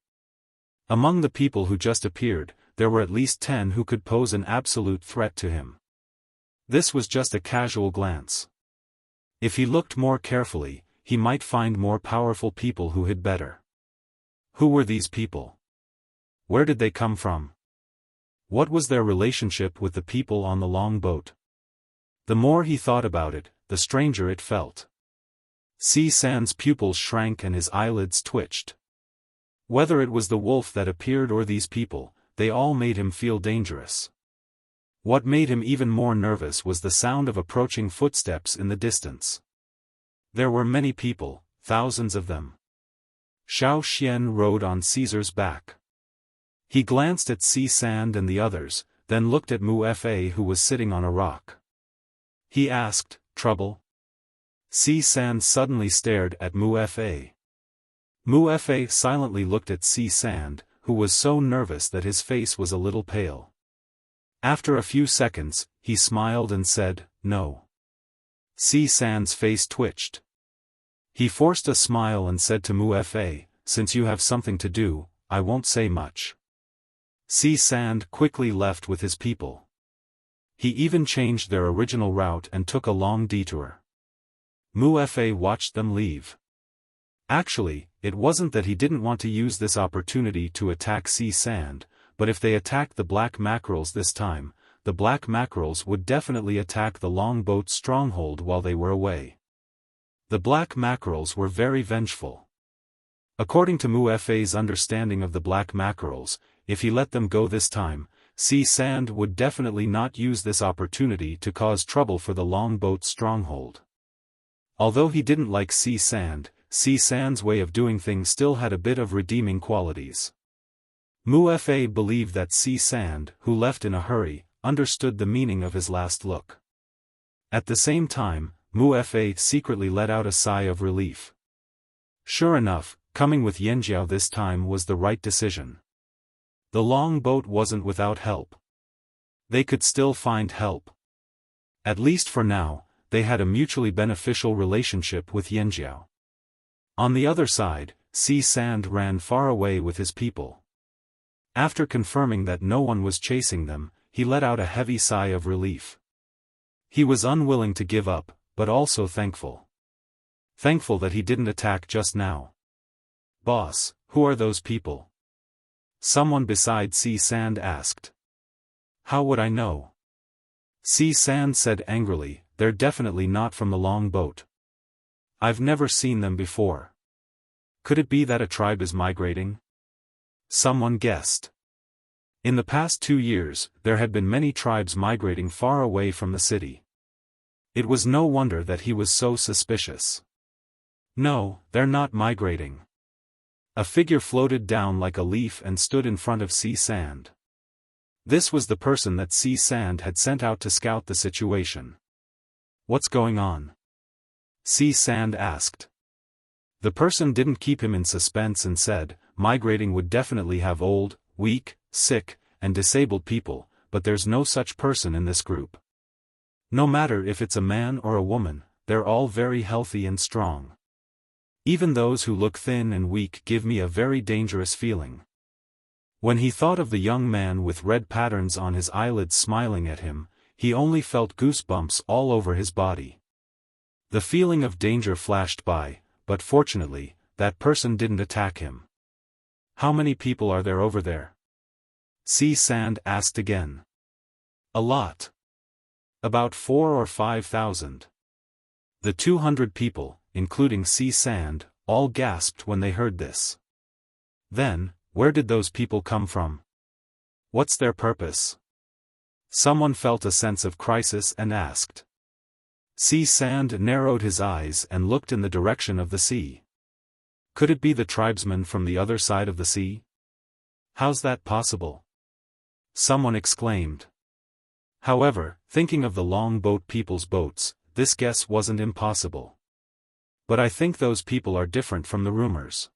Among the people who just appeared, there were at least 10 who could pose an absolute threat to him. This was just a casual glance. If he looked more carefully, he might find more powerful people who hid better. Who were these people? Where did they come from? What was their relationship with the people on the long boat? The more he thought about it, the stranger it felt. Xiaofan's pupils shrank and his eyelids twitched. Whether it was the wolf that appeared or these people, they all made him feel dangerous. What made him even more nervous was the sound of approaching footsteps in the distance. There were many people, thousands of them. Xiaofan rode on Caesar's back. He glanced at Xiaofan and the others, then looked at Wuxia who was sitting on a rock. He asked, "Trouble?" Xiaofan suddenly stared at Wuxia. Wuxia silently looked at Xiaofan, who was so nervous that his face was a little pale. After a few seconds, he smiled and said, "No." Xiaofan's face twitched. He forced a smile and said to Wuxia, "Since you have something to do, I won't say much." Xiaofan quickly left with his people. He even changed their original route and took a long detour. Wuxia watched them leave. Actually, it wasn't that he didn't want to use this opportunity to attack Xiaofan, but if they attacked the black mackerels this time, the black mackerels would definitely attack the long boat's stronghold while they were away. The black mackerels were very vengeful. According to Wuxia's understanding of the black mackerels, if he let them go this time, Xiaofan would definitely not use this opportunity to cause trouble for the long boat's stronghold. Although he didn't like Xiaofan's way of doing things still had a bit of redeeming qualities. Mu Fa believed that Si Sand, who left in a hurry, understood the meaning of his last look. At the same time, Mu Fa secretly let out a sigh of relief. Sure enough, coming with Yanjiao this time was the right decision. The long boat wasn't without help. They could still find help. At least for now, they had a mutually beneficial relationship with Yanjiao. On the other side, Si Sand ran far away with his people. After confirming that no one was chasing them, he let out a heavy sigh of relief. He was unwilling to give up, but also thankful. Thankful that he didn't attack just now. "Boss, who are those people?" Someone beside Si Sand asked. "How would I know?" Si Sand said angrily, "They're definitely not from the long boat. I've never seen them before. Could it be that a tribe is migrating?" Someone guessed. In the past 2 years, there had been many tribes migrating far away from the city. It was no wonder that he was so suspicious. "No, they're not migrating." A figure floated down like a leaf and stood in front of Si Sand. This was the person that Si Sand had sent out to scout the situation. "What's going on?" Si Sand asked. The person didn't keep him in suspense and said, "Migrating would definitely have old, weak, sick, and disabled people, but there's no such person in this group. No matter if it's a man or a woman, they're all very healthy and strong. Even those who look thin and weak give me a very dangerous feeling." When he thought of the young man with red patterns on his eyelids smiling at him, he only felt goosebumps all over his body. The feeling of danger flashed by, but fortunately, that person didn't attack him. "How many people are there over there?" Si Sand asked again. "A lot. About 4 or 5,000. The 200 people, including Si Sand, all gasped when they heard this. Then, where did those people come from? What's their purpose? Someone felt a sense of crisis and asked. Si Sand narrowed his eyes and looked in the direction of the sea. Could it be the tribesmen from the other side of the sea? How's that possible? Someone exclaimed. However, thinking of the longboat people's boats, this guess wasn't impossible. But I think those people are different from the rumors.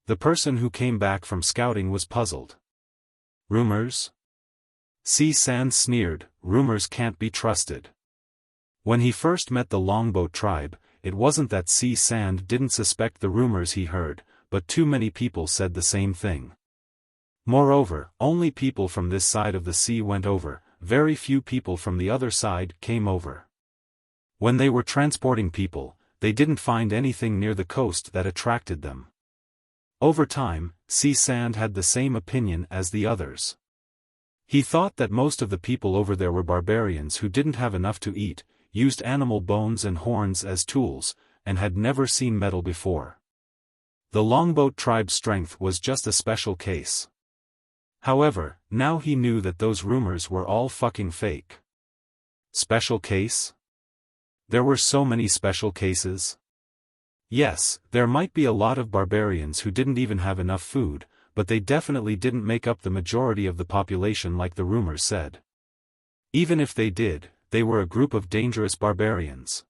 The person who came back from scouting was puzzled. Rumors? Si Sand sneered, rumors can't be trusted. When he first met the longboat tribe, it wasn't that Si Sand didn't suspect the rumors he heard, but too many people said the same thing. Moreover, only people from this side of the sea went over, very few people from the other side came over. When they were transporting people, they didn't find anything near the coast that attracted them. Over time, Si Sand had the same opinion as the others. He thought that most of the people over there were barbarians who didn't have enough to eat, used animal bones and horns as tools, and had never seen metal before. The longboat tribe's strength was just a special case. However, now he knew that those rumors were all fucking fake. Special case? There were so many special cases. Yes, there might be a lot of barbarians who didn't even have enough food, but they definitely didn't make up the majority of the population like the rumors said. Even if they did, they were a group of dangerous barbarians.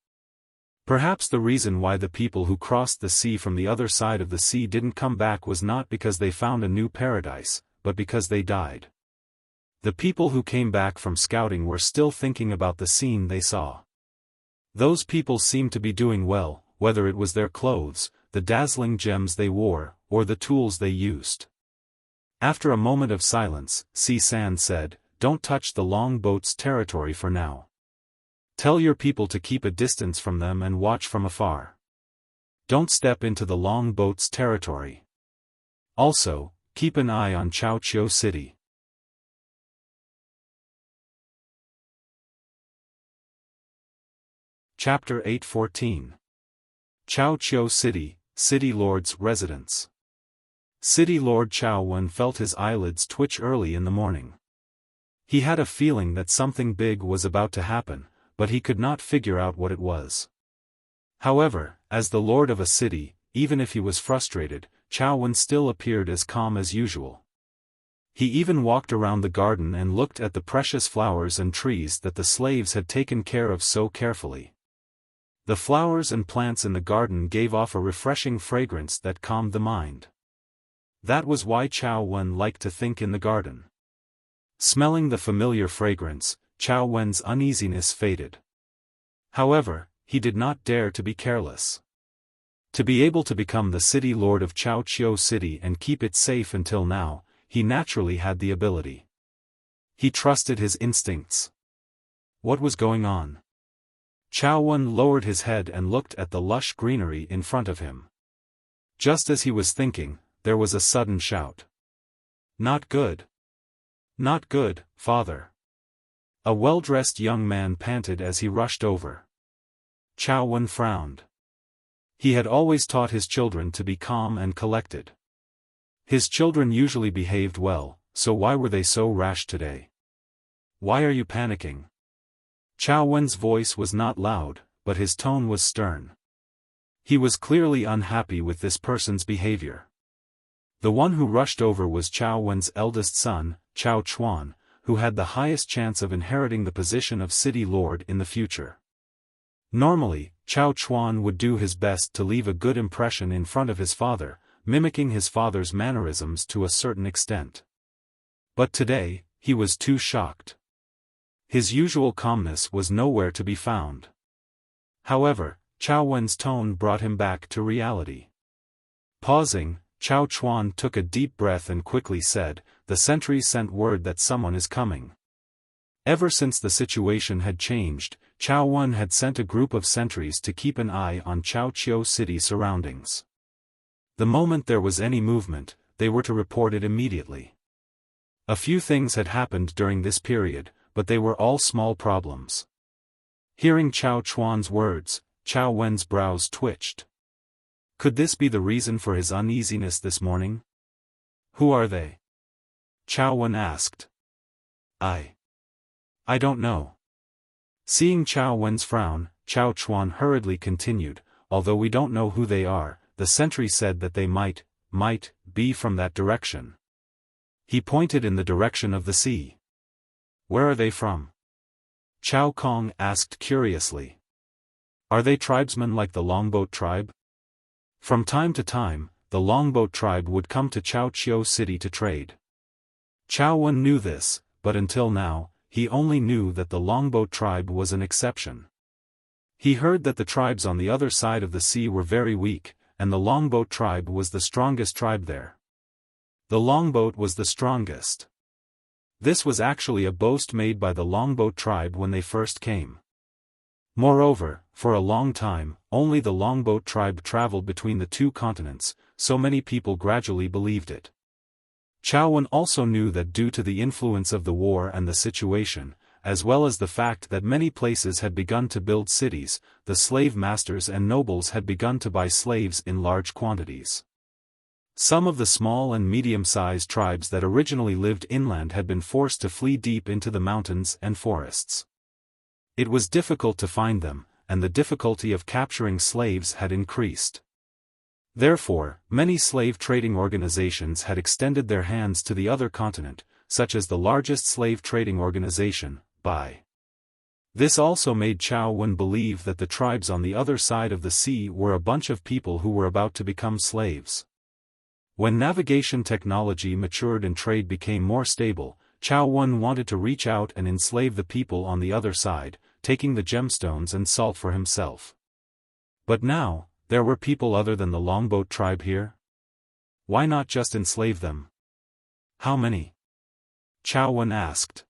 Perhaps the reason why the people who crossed the sea from the other side of the sea didn't come back was not because they found a new paradise, but because they died. The people who came back from scouting were still thinking about the scene they saw. Those people seemed to be doing well, whether it was their clothes, the dazzling gems they wore, or the tools they used. After a moment of silence, Si Sand said, "Don't touch the longboat's territory for now. Tell your people to keep a distance from them and watch from afar. Don't step into the longboat's territory. Also, keep an eye on Chaoqiu City." Chapter 8:14. Chaoqiu City, City Lord's Residence. City Lord Xiaofan felt his eyelids twitch early in the morning. He had a feeling that something big was about to happen, but he could not figure out what it was. However, as the lord of a city, even if he was frustrated, Xiaofan still appeared as calm as usual. He even walked around the garden and looked at the precious flowers and trees that the slaves had taken care of so carefully. The flowers and plants in the garden gave off a refreshing fragrance that calmed the mind. That was why Xiaofan liked to think in the garden. Smelling the familiar fragrance, Xiaofan's uneasiness faded. However, he did not dare to be careless. To be able to become the city lord of Qiao City and keep it safe until now, he naturally had the ability. He trusted his instincts. What was going on? Xiaofan lowered his head and looked at the lush greenery in front of him. Just as he was thinking, there was a sudden shout. "Not good. Not good, father." A well-dressed young man panted as he rushed over. Xiaofan frowned. He had always taught his children to be calm and collected. His children usually behaved well, so why were they so rash today? "Why are you panicking?" Xiaofan's voice was not loud, but his tone was stern. He was clearly unhappy with this person's behavior. The one who rushed over was Xiaofan's eldest son, Xiao Chuan, who had the highest chance of inheriting the position of city lord in the future. Normally, Xiao Chuan would do his best to leave a good impression in front of his father, mimicking his father's mannerisms to a certain extent. But today, he was too shocked. His usual calmness was nowhere to be found. However, Xiaofan's tone brought him back to reality. Pausing, Xiao Chuan took a deep breath and quickly said, "The sentries sent word that someone is coming." Ever since the situation had changed, Xiaofan had sent a group of sentries to keep an eye on Qiao City surroundings. The moment there was any movement, they were to report it immediately. A few things had happened during this period, but they were all small problems. Hearing Xiao Chuan's words, Xiaofan's brows twitched. Could this be the reason for his uneasiness this morning? "Who are they?" Xiaofan asked. I don't know." Seeing Xiaofan's frown, Xiao Chuan hurriedly continued, "Although we don't know who they are, the sentry said that they might be from that direction." He pointed in the direction of the sea. "Where are they from?" Qiao Kong asked curiously. "Are they tribesmen like the Longboat tribe?" From time to time, the Longboat tribe would come to Qiao City to trade. Xiaofan knew this, but until now, he only knew that the Longboat tribe was an exception. He heard that the tribes on the other side of the sea were very weak, and the Longboat tribe was the strongest tribe there. The Longboat was the strongest. This was actually a boast made by the Longboat tribe when they first came. Moreover, for a long time, only the Longboat tribe traveled between the two continents, so many people gradually believed it. Xiaofan also knew that due to the influence of the war and the situation, as well as the fact that many places had begun to build cities, the slave masters and nobles had begun to buy slaves in large quantities. Some of the small and medium-sized tribes that originally lived inland had been forced to flee deep into the mountains and forests. It was difficult to find them, and the difficulty of capturing slaves had increased. Therefore, many slave trading organizations had extended their hands to the other continent, such as the largest slave trading organization, Bai. This also made Xiaofan believe that the tribes on the other side of the sea were a bunch of people who were about to become slaves. When navigation technology matured and trade became more stable, Xiaofan wanted to reach out and enslave the people on the other side, taking the gemstones and salt for himself. But now, there were people other than the Longboat tribe here? Why not just enslave them? How many? Xiaofan asked.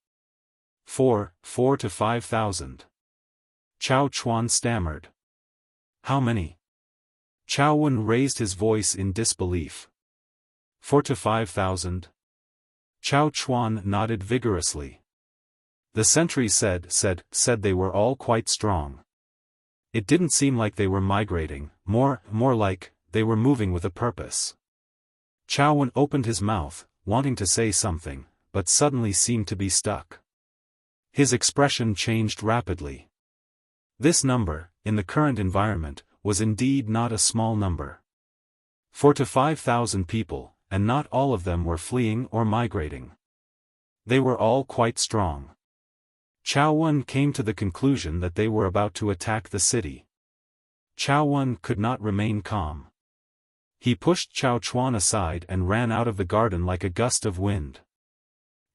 4 to 5,000. Xiao Chuan stammered. How many? Xiaofan raised his voice in disbelief. 4 to 5,000? Xiao Chuan nodded vigorously. The sentry said they were all quite strong. It didn't seem like they were migrating, more like, they were moving with a purpose. Xiaofan opened his mouth, wanting to say something, but suddenly seemed to be stuck. His expression changed rapidly. This number, in the current environment, was indeed not a small number. 4 to 5,000 people, and not all of them were fleeing or migrating. They were all quite strong. Xiaofan came to the conclusion that they were about to attack the city. Xiaofan could not remain calm. He pushed Xiaochuan aside and ran out of the garden like a gust of wind.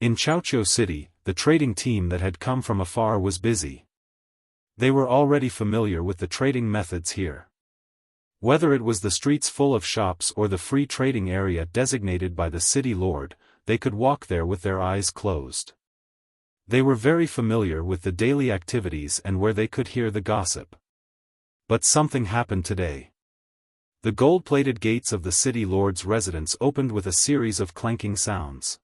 In Chaoqiu City, the trading team that had come from afar was busy. They were already familiar with the trading methods here. Whether it was the streets full of shops or the free trading area designated by the city lord, they could walk there with their eyes closed. They were very familiar with the daily activities and where they could hear the gossip. But something happened today. The gold-plated gates of the city lord's residence opened with a series of clanking sounds.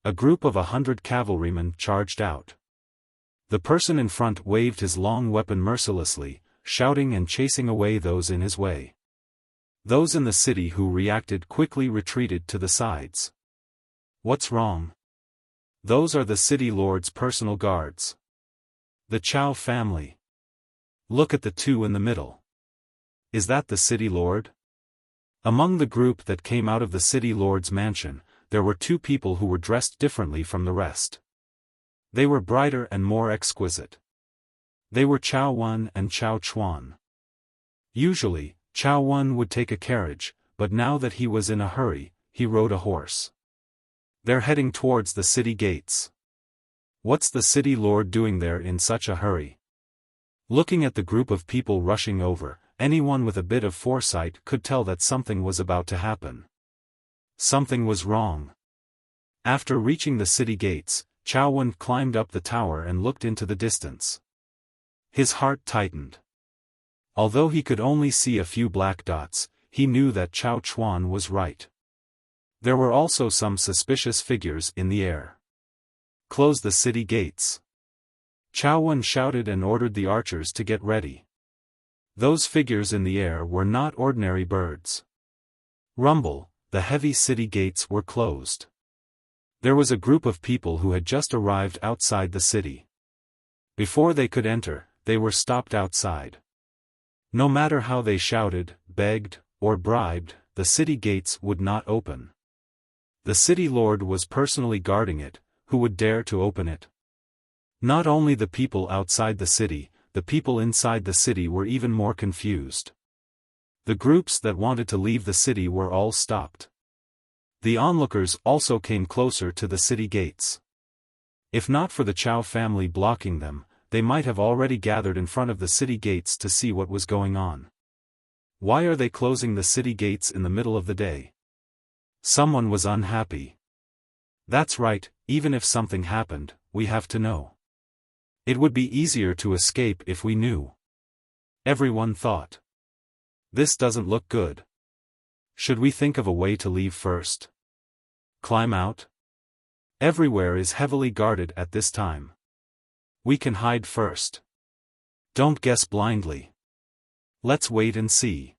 A group of 100 cavalrymen charged out. The person in front waved his long weapon mercilessly, shouting and chasing away those in his way. Those in the city who reacted quickly retreated to the sides. What's wrong? Those are the city lord's personal guards. The Chao family. Look at the two in the middle. Is that the city lord? Among the group that came out of the city lord's mansion, there were two people who were dressed differently from the rest. They were brighter and more exquisite. They were Xiaofan and Xiaochuan. Usually, Xiaofan would take a carriage, but now that he was in a hurry, he rode a horse. They're heading towards the city gates. What's the city lord doing there in such a hurry? Looking at the group of people rushing over, anyone with a bit of foresight could tell that something was about to happen. Something was wrong. After reaching the city gates, Xiaofan climbed up the tower and looked into the distance. His heart tightened. Although he could only see a few black dots, he knew that Xiaochuan was right. There were also some suspicious figures in the air. Close the city gates. Xiaofan shouted and ordered the archers to get ready. Those figures in the air were not ordinary birds. Rumble, the heavy city gates were closed. There was a group of people who had just arrived outside the city. Before they could enter, they were stopped outside. No matter how they shouted, begged, or bribed, the city gates would not open. The city lord was personally guarding it. Who would dare to open it? Not only the people outside the city, the people inside the city were even more confused. The groups that wanted to leave the city were all stopped. The onlookers also came closer to the city gates. If not for the Chao family blocking them, they might have already gathered in front of the city gates to see what was going on. Why are they closing the city gates in the middle of the day? Someone was unhappy. That's right, even if something happened, we have to know. It would be easier to escape if we knew. Everyone thought. This doesn't look good. Should we think of a way to leave first? Climb out? Everywhere is heavily guarded at this time. We can hide first. Don't guess blindly. Let's wait and see.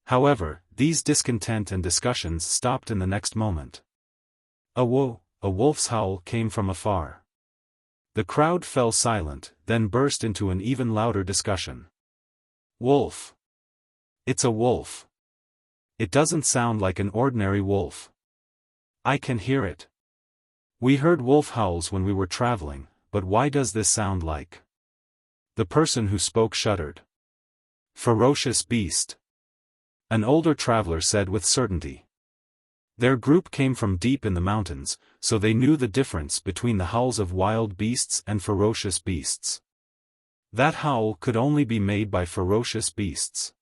However, these discontent and discussions stopped in the next moment. A wolf's howl came from afar. The crowd fell silent, then burst into an even louder discussion. Wolf. It's a wolf. It doesn't sound like an ordinary wolf. I can hear it. We heard wolf howls when we were traveling, but why does this sound like? The person who spoke shuddered. Ferocious beast. An older traveler said with certainty. Their group came from deep in the mountains, so they knew the difference between the howls of wild beasts and ferocious beasts. That howl could only be made by ferocious beasts.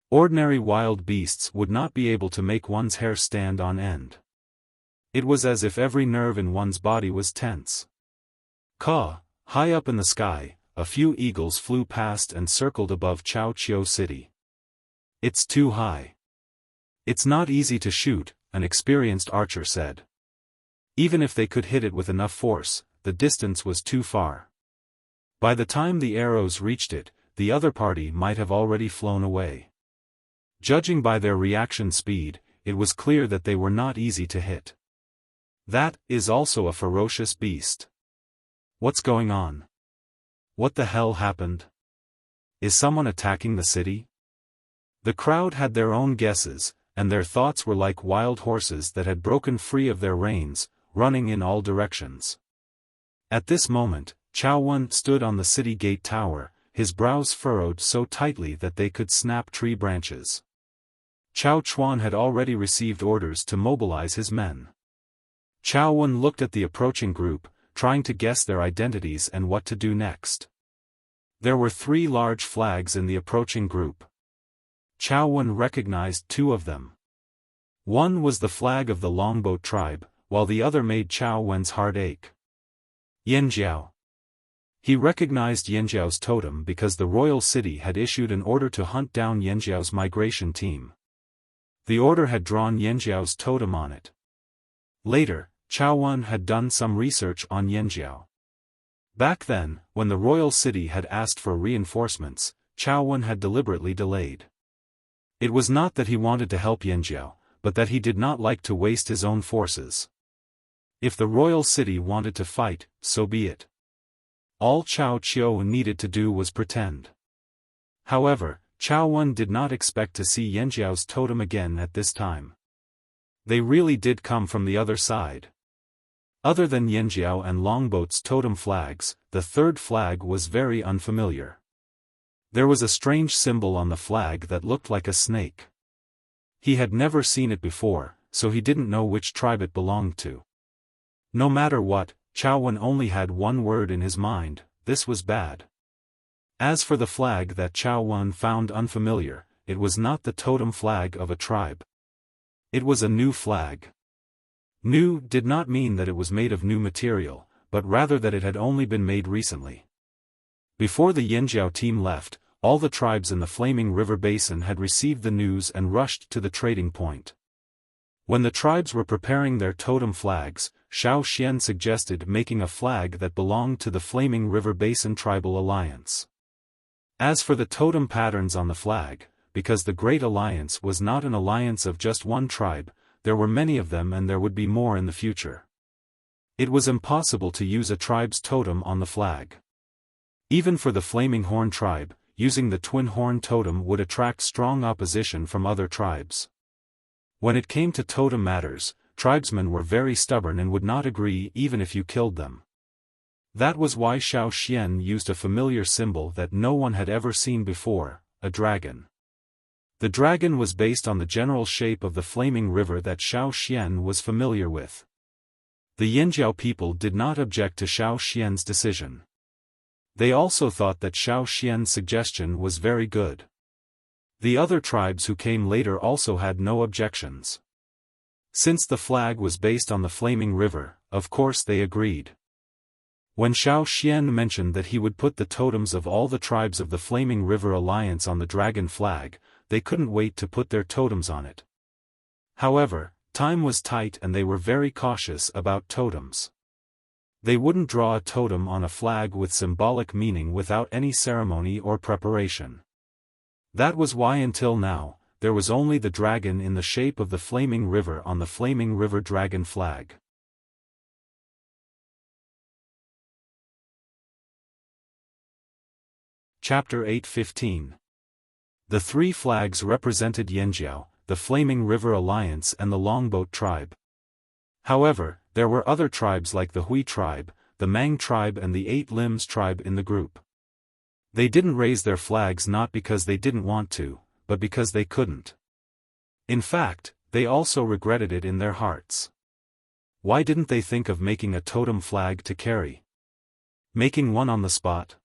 Ordinary wild beasts would not be able to make one's hair stand on end. It was as if every nerve in one's body was tense. Caw, high up in the sky, a few eagles flew past and circled above Chaoqiu City. It's too high. It's not easy to shoot, an experienced archer said. Even if they could hit it with enough force, the distance was too far. By the time the arrows reached it, the other party might have already flown away. Judging by their reaction speed, it was clear that they were not easy to hit. That is also a ferocious beast. What's going on? What the hell happened? Is someone attacking the city? The crowd had their own guesses, and their thoughts were like wild horses that had broken free of their reins, running in all directions. At this moment, Xiaofan stood on the city gate tower, his brows furrowed so tightly that they could snap tree branches. Xiaochuan had already received orders to mobilize his men. Xiaofan looked at the approaching group, trying to guess their identities and what to do next. There were 3 large flags in the approaching group. Xiaofan recognized 2 of them. One was the flag of the Longboat tribe, while the other made Xiaofan's heart ache. Yanjiao. He recognized Yanjiao's totem because the royal city had issued an order to hunt down Yanjiao's migration team. The order had drawn Yanjiao's totem on it. Later, Xiaofan had done some research on Yanjiao. Back then, when the royal city had asked for reinforcements, Xiaofan had deliberately delayed. It was not that he wanted to help Yanjiao, but that he did not like to waste his own forces. If the royal city wanted to fight, so be it. All Xiao Qiu needed to do was pretend. However, Xiaofan did not expect to see Yanjiao's totem again at this time. They really did come from the other side. Other than Yanjiao and Longboat's totem flags, the third flag was very unfamiliar. There was a strange symbol on the flag that looked like a snake. He had never seen it before, so he didn't know which tribe it belonged to. No matter what, Xiaofan only had one word in his mind: this was bad. As for the flag that Xiaofan found unfamiliar, it was not the totem flag of a tribe. It was a new flag. New did not mean that it was made of new material, but rather that it had only been made recently. Before the Yanjiao team left, all the tribes in the Flaming River Basin had received the news and rushed to the trading point. When the tribes were preparing their totem flags, Xiaoxian suggested making a flag that belonged to the Flaming River Basin Tribal Alliance. As for the totem patterns on the flag, because the Great Alliance was not an alliance of just one tribe, there were many of them and there would be more in the future. It was impossible to use a tribe's totem on the flag. Even for the Flaming Horn tribe, using the Twin Horn totem would attract strong opposition from other tribes. When it came to totem matters, tribesmen were very stubborn and would not agree even if you killed them. That was why Xiaoxian used a familiar symbol that no one had ever seen before: a dragon. The dragon was based on the general shape of the flaming river that Xiaoxian was familiar with. The Yanjiao people did not object to Xiaoxian's decision. They also thought that Xiaoxian's suggestion was very good. The other tribes who came later also had no objections. Since the flag was based on the flaming river, of course they agreed. When Xiaoxian mentioned that he would put the totems of all the tribes of the Flaming River Alliance on the dragon flag, they couldn't wait to put their totems on it. However, time was tight and they were very cautious about totems. They wouldn't draw a totem on a flag with symbolic meaning without any ceremony or preparation. That was why until now, there was only the dragon in the shape of the flaming river on the Flaming River Dragon flag. Chapter 8:15. The 3 flags represented Yanjiao, the Flaming River Alliance and the Longboat tribe. However, there were other tribes like the Hui tribe, the Mang tribe and the 8 Limbs tribe in the group. They didn't raise their flags not because they didn't want to, but because they couldn't. In fact, they also regretted it in their hearts. Why didn't they think of making a totem flag to carry? Making one on the spot?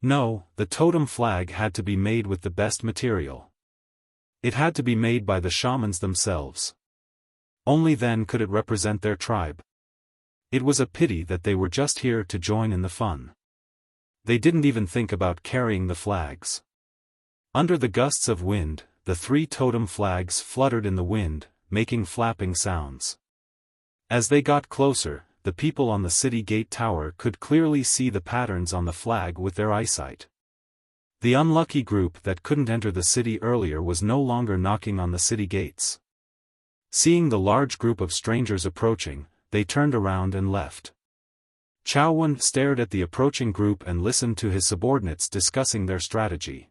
No, the totem flag had to be made with the best material. It had to be made by the shamans themselves. Only then could it represent their tribe. It was a pity that they were just here to join in the fun. They didn't even think about carrying the flags. Under the gusts of wind, the 3 totem flags fluttered in the wind, making flapping sounds. As they got closer, the people on the city gate tower could clearly see the patterns on the flag with their eyesight. The unlucky group that couldn't enter the city earlier was no longer knocking on the city gates. Seeing the large group of strangers approaching, they turned around and left. Xiaofan stared at the approaching group and listened to his subordinates discussing their strategy.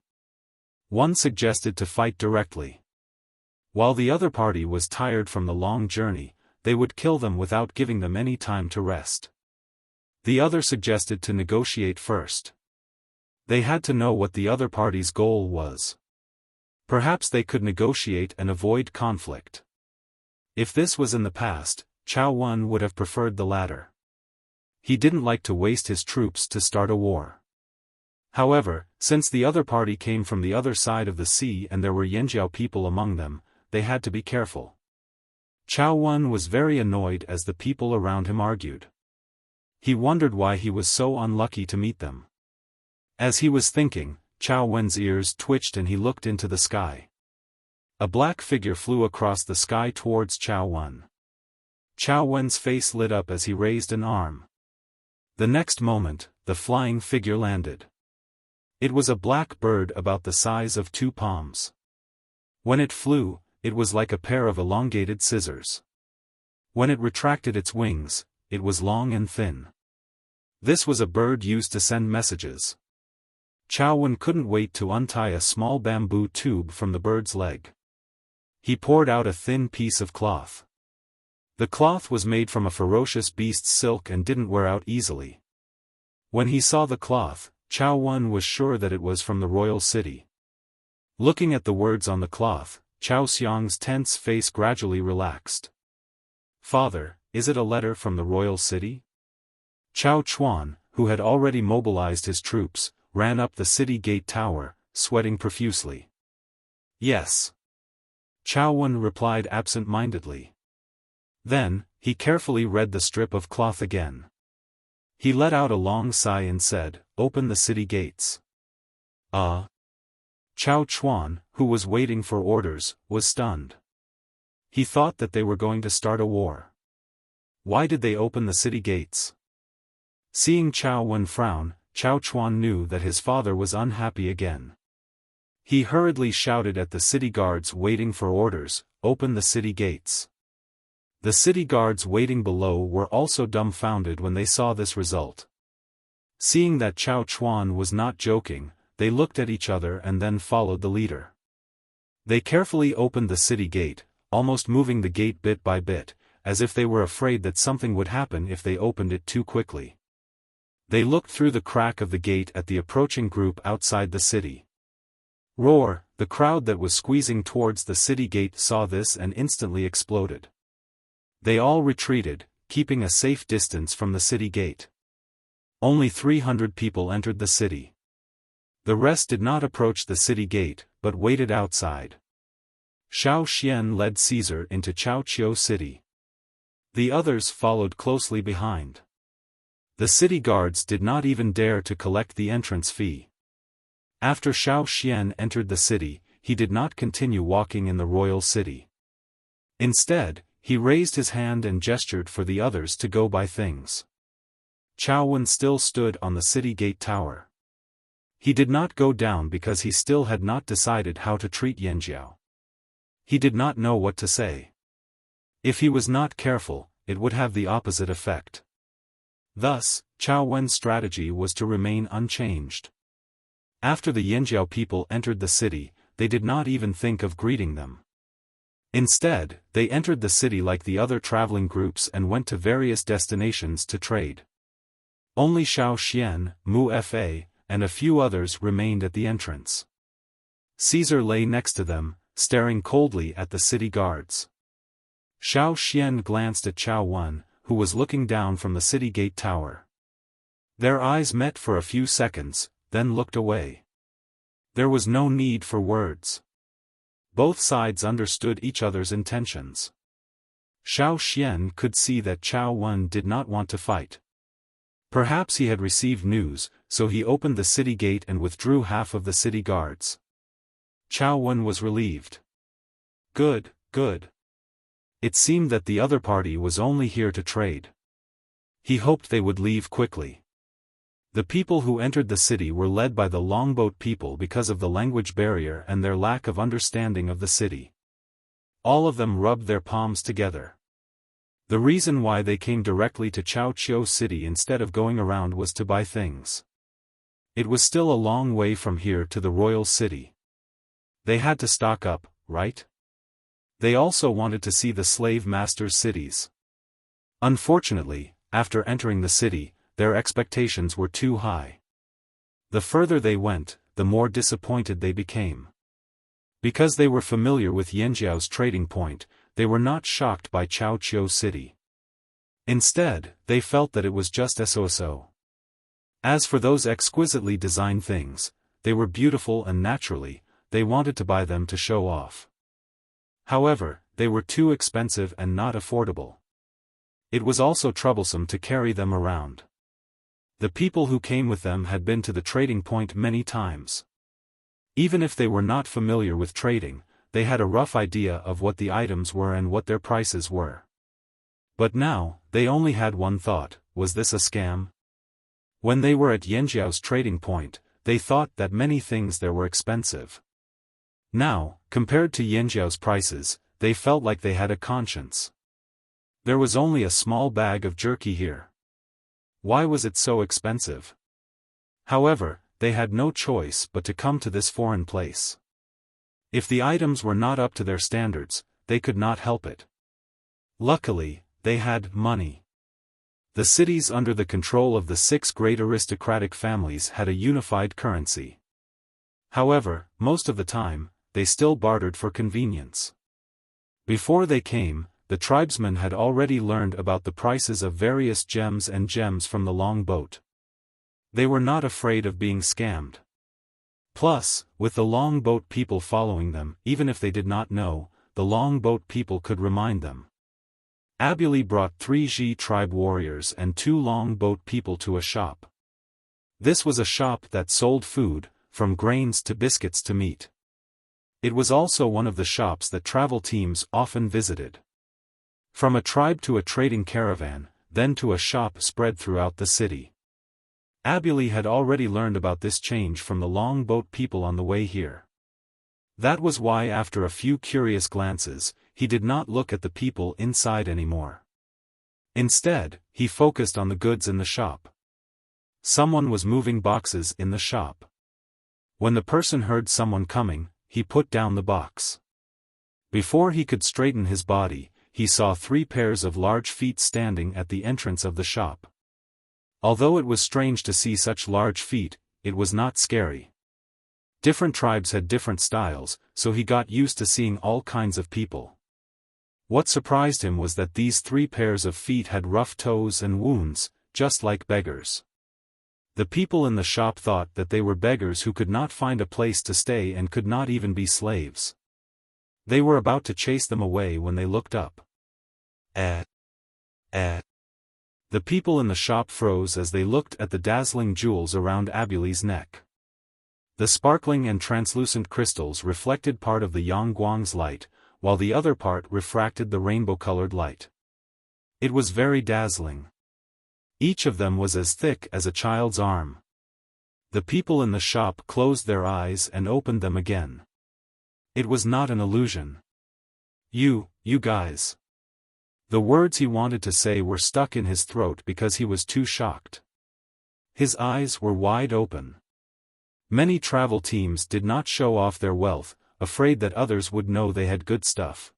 One suggested to fight directly. While the other party was tired from the long journey, they would kill them without giving them any time to rest. The other suggested to negotiate first. They had to know what the other party's goal was. Perhaps they could negotiate and avoid conflict. If this was in the past, Xiaofan would have preferred the latter. He didn't like to waste his troops to start a war. However, since the other party came from the other side of the sea and there were Yanjiao people among them, they had to be careful. Xiaofan was very annoyed as the people around him argued. He wondered why he was so unlucky to meet them. As he was thinking, Xiaofan's ears twitched and he looked into the sky. A black figure flew across the sky towards Xiaofan. Xiaofan's face lit up as he raised an arm. The next moment, the flying figure landed. It was a black bird about the size of 2 palms. When it flew, it was like a pair of elongated scissors. When it retracted its wings, it was long and thin. This was a bird used to send messages. Xiaofan couldn't wait to untie a small bamboo tube from the bird's leg. He poured out a thin piece of cloth. The cloth was made from a ferocious beast's silk and didn't wear out easily. When he saw the cloth, Xiaofan was sure that it was from the royal city. Looking at the words on the cloth, Xiao Xiang's tense face gradually relaxed. "Father, is it a letter from the royal city?" Xiao Chuan, who had already mobilized his troops, ran up the city gate tower, sweating profusely. "Yes." Xiaofan replied absent-mindedly. Then, he carefully read the strip of cloth again. He let out a long sigh and said, "Open the city gates." Xiao Chuan, who was waiting for orders, was stunned. He thought that they were going to start a war. Why did they open the city gates? Seeing Xiaofan frown, Xiao Chuan knew that his father was unhappy again. He hurriedly shouted at the city guards waiting for orders, "Open the city gates." The city guards waiting below were also dumbfounded when they saw this result. Seeing that Xiao Chuan was not joking, they looked at each other and then followed the leader. They carefully opened the city gate, almost moving the gate bit by bit, as if they were afraid that something would happen if they opened it too quickly. They looked through the crack of the gate at the approaching group outside the city. Roar! The crowd that was squeezing towards the city gate saw this and instantly exploded. They all retreated, keeping a safe distance from the city gate. Only 300 people entered the city. The rest did not approach the city gate, but waited outside. Xiao Xian led Caesar into Chaoqiu city. The others followed closely behind. The city guards did not even dare to collect the entrance fee. After Xiao Xian entered the city, he did not continue walking in the royal city. Instead, he raised his hand and gestured for the others to go buy things. Xiaofan still stood on the city gate tower. He did not go down because he still had not decided how to treat Yanjiao. He did not know what to say. If he was not careful, it would have the opposite effect. Thus, Xiaofan's strategy was to remain unchanged. After the Yanjiao people entered the city, they did not even think of greeting them. Instead, they entered the city like the other traveling groups and went to various destinations to trade. Only Xiao Xian, Mu Fa, and a few others remained at the entrance. Caesar lay next to them, staring coldly at the city guards. Xiao Xian glanced at Xiaofan, who was looking down from the city gate tower. Their eyes met for a few seconds, then looked away. There was no need for words. Both sides understood each other's intentions. Xiao Xian could see that Xiaofan did not want to fight. Perhaps he had received news, so he opened the city gate and withdrew half of the city guards. Xiaofan was relieved. Good, good. It seemed that the other party was only here to trade. He hoped they would leave quickly. The people who entered the city were led by the longboat people because of the language barrier and their lack of understanding of the city. All of them rubbed their palms together. The reason why they came directly to Chaoqiu city instead of going around was to buy things. It was still a long way from here to the royal city. They had to stock up, right? They also wanted to see the slave masters' cities. Unfortunately, after entering the city, their expectations were too high. The further they went, the more disappointed they became. Because they were familiar with Yanjiao's trading point, they were not shocked by Chaoqiu City. Instead, they felt that it was just so. As for those exquisitely designed things, they were beautiful and naturally, they wanted to buy them to show off. However, they were too expensive and not affordable. It was also troublesome to carry them around. The people who came with them had been to the trading point many times. Even if they were not familiar with trading, they had a rough idea of what the items were and what their prices were. But now, they only had one thought: was this a scam? When they were at Yanjiao's trading point, they thought that many things there were expensive. Now, compared to Yanjiao's prices, they felt like they had a conscience. There was only a small bag of jerky here. Why was it so expensive? However, they had no choice but to come to this foreign place. If the items were not up to their standards, they could not help it. Luckily, they had money. The cities under the control of the 6 great aristocratic families had a unified currency. However, most of the time, they still bartered for convenience. Before they came, the tribesmen had already learned about the prices of various gems from the long boat. They were not afraid of being scammed. Plus, with the long boat people following them, even if they did not know, the long boat people could remind them. Abuli brought 3 Ji tribe warriors and 2 long boat people to a shop. This was a shop that sold food, from grains to biscuits to meat. It was also one of the shops that travel teams often visited. From a tribe to a trading caravan, then to a shop spread throughout the city. Abuli had already learned about this change from the long boat people on the way here. That was why after a few curious glances, he did not look at the people inside anymore. Instead, he focused on the goods in the shop. Someone was moving boxes in the shop. When the person heard someone coming, he put down the box. Before he could straighten his body, he saw 3 pairs of large feet standing at the entrance of the shop. Although it was strange to see such large feet, it was not scary. Different tribes had different styles, so he got used to seeing all kinds of people. What surprised him was that these 3 pairs of feet had rough toes and wounds, just like beggars. The people in the shop thought that they were beggars who could not find a place to stay and could not even be slaves. They were about to chase them away when they looked up. The people in the shop froze as they looked at the dazzling jewels around Abuli's neck. The sparkling and translucent crystals reflected part of the Yangguang's light, while the other part refracted the rainbow-colored light. It was very dazzling. Each of them was as thick as a child's arm. The people in the shop closed their eyes and opened them again. It was not an illusion. You guys. The words he wanted to say were stuck in his throat because he was too shocked. His eyes were wide open. Many travel teams did not show off their wealth, afraid that others would know they had good stuff.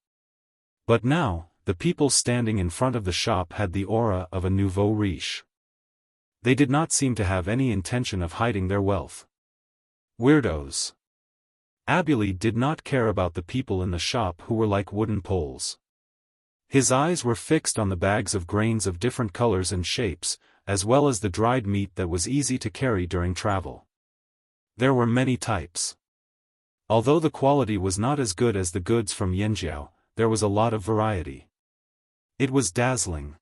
But now, the people standing in front of the shop had the aura of a nouveau riche. They did not seem to have any intention of hiding their wealth. Weirdos. Abuli did not care about the people in the shop who were like wooden poles. His eyes were fixed on the bags of grains of different colors and shapes, as well as the dried meat that was easy to carry during travel. There were many types. Although the quality was not as good as the goods from Yanjiao, there was a lot of variety. It was dazzling.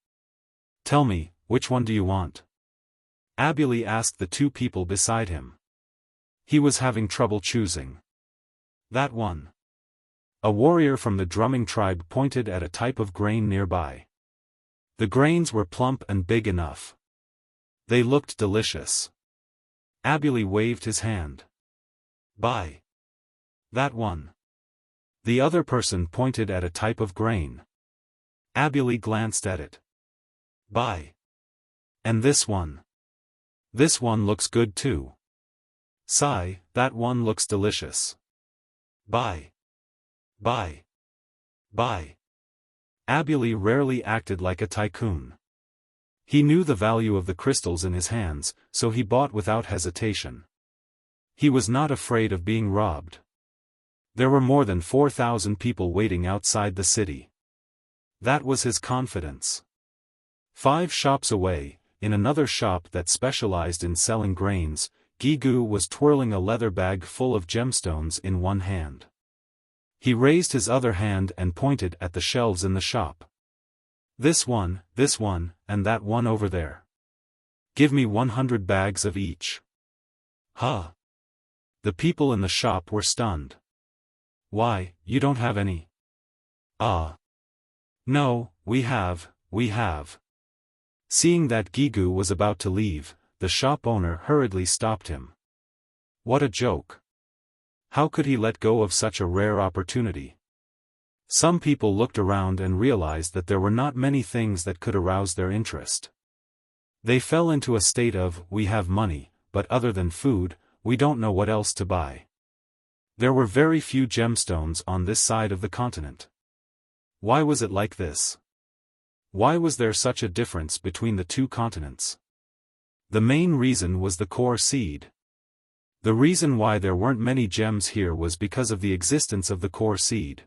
Tell me, which one do you want? Abuli asked the 2 people beside him. He was having trouble choosing. That one. A warrior from the drumming tribe pointed at a type of grain nearby. The grains were plump and big enough. They looked delicious. Abuli waved his hand. Buy. That one. The other person pointed at a type of grain. Abuli glanced at it. Buy. And this one. This one looks good too. Sigh, that one looks delicious. Buy. Buy. Buy. Abuli rarely acted like a tycoon. He knew the value of the crystals in his hands, so he bought without hesitation. He was not afraid of being robbed. There were more than 4,000 people waiting outside the city. That was his confidence. 5 shops away, in another shop that specialized in selling grains, Gigu was twirling a leather bag full of gemstones in one hand. He raised his other hand and pointed at the shelves in the shop. This one, and that one over there. Give me 100 bags of each. Huh? The people in the shop were stunned. Why, you don't have any? No, we have. Seeing that Gigu was about to leave, the shop owner hurriedly stopped him. What a joke. How could he let go of such a rare opportunity? Some people looked around and realized that there were not many things that could arouse their interest. They fell into a state of, we have money, but other than food, we don't know what else to buy. There were very few gemstones on this side of the continent. Why was it like this? Why was there such a difference between the two continents? The main reason was the core seed. The reason why there weren't many gems here was because of the existence of the core seed.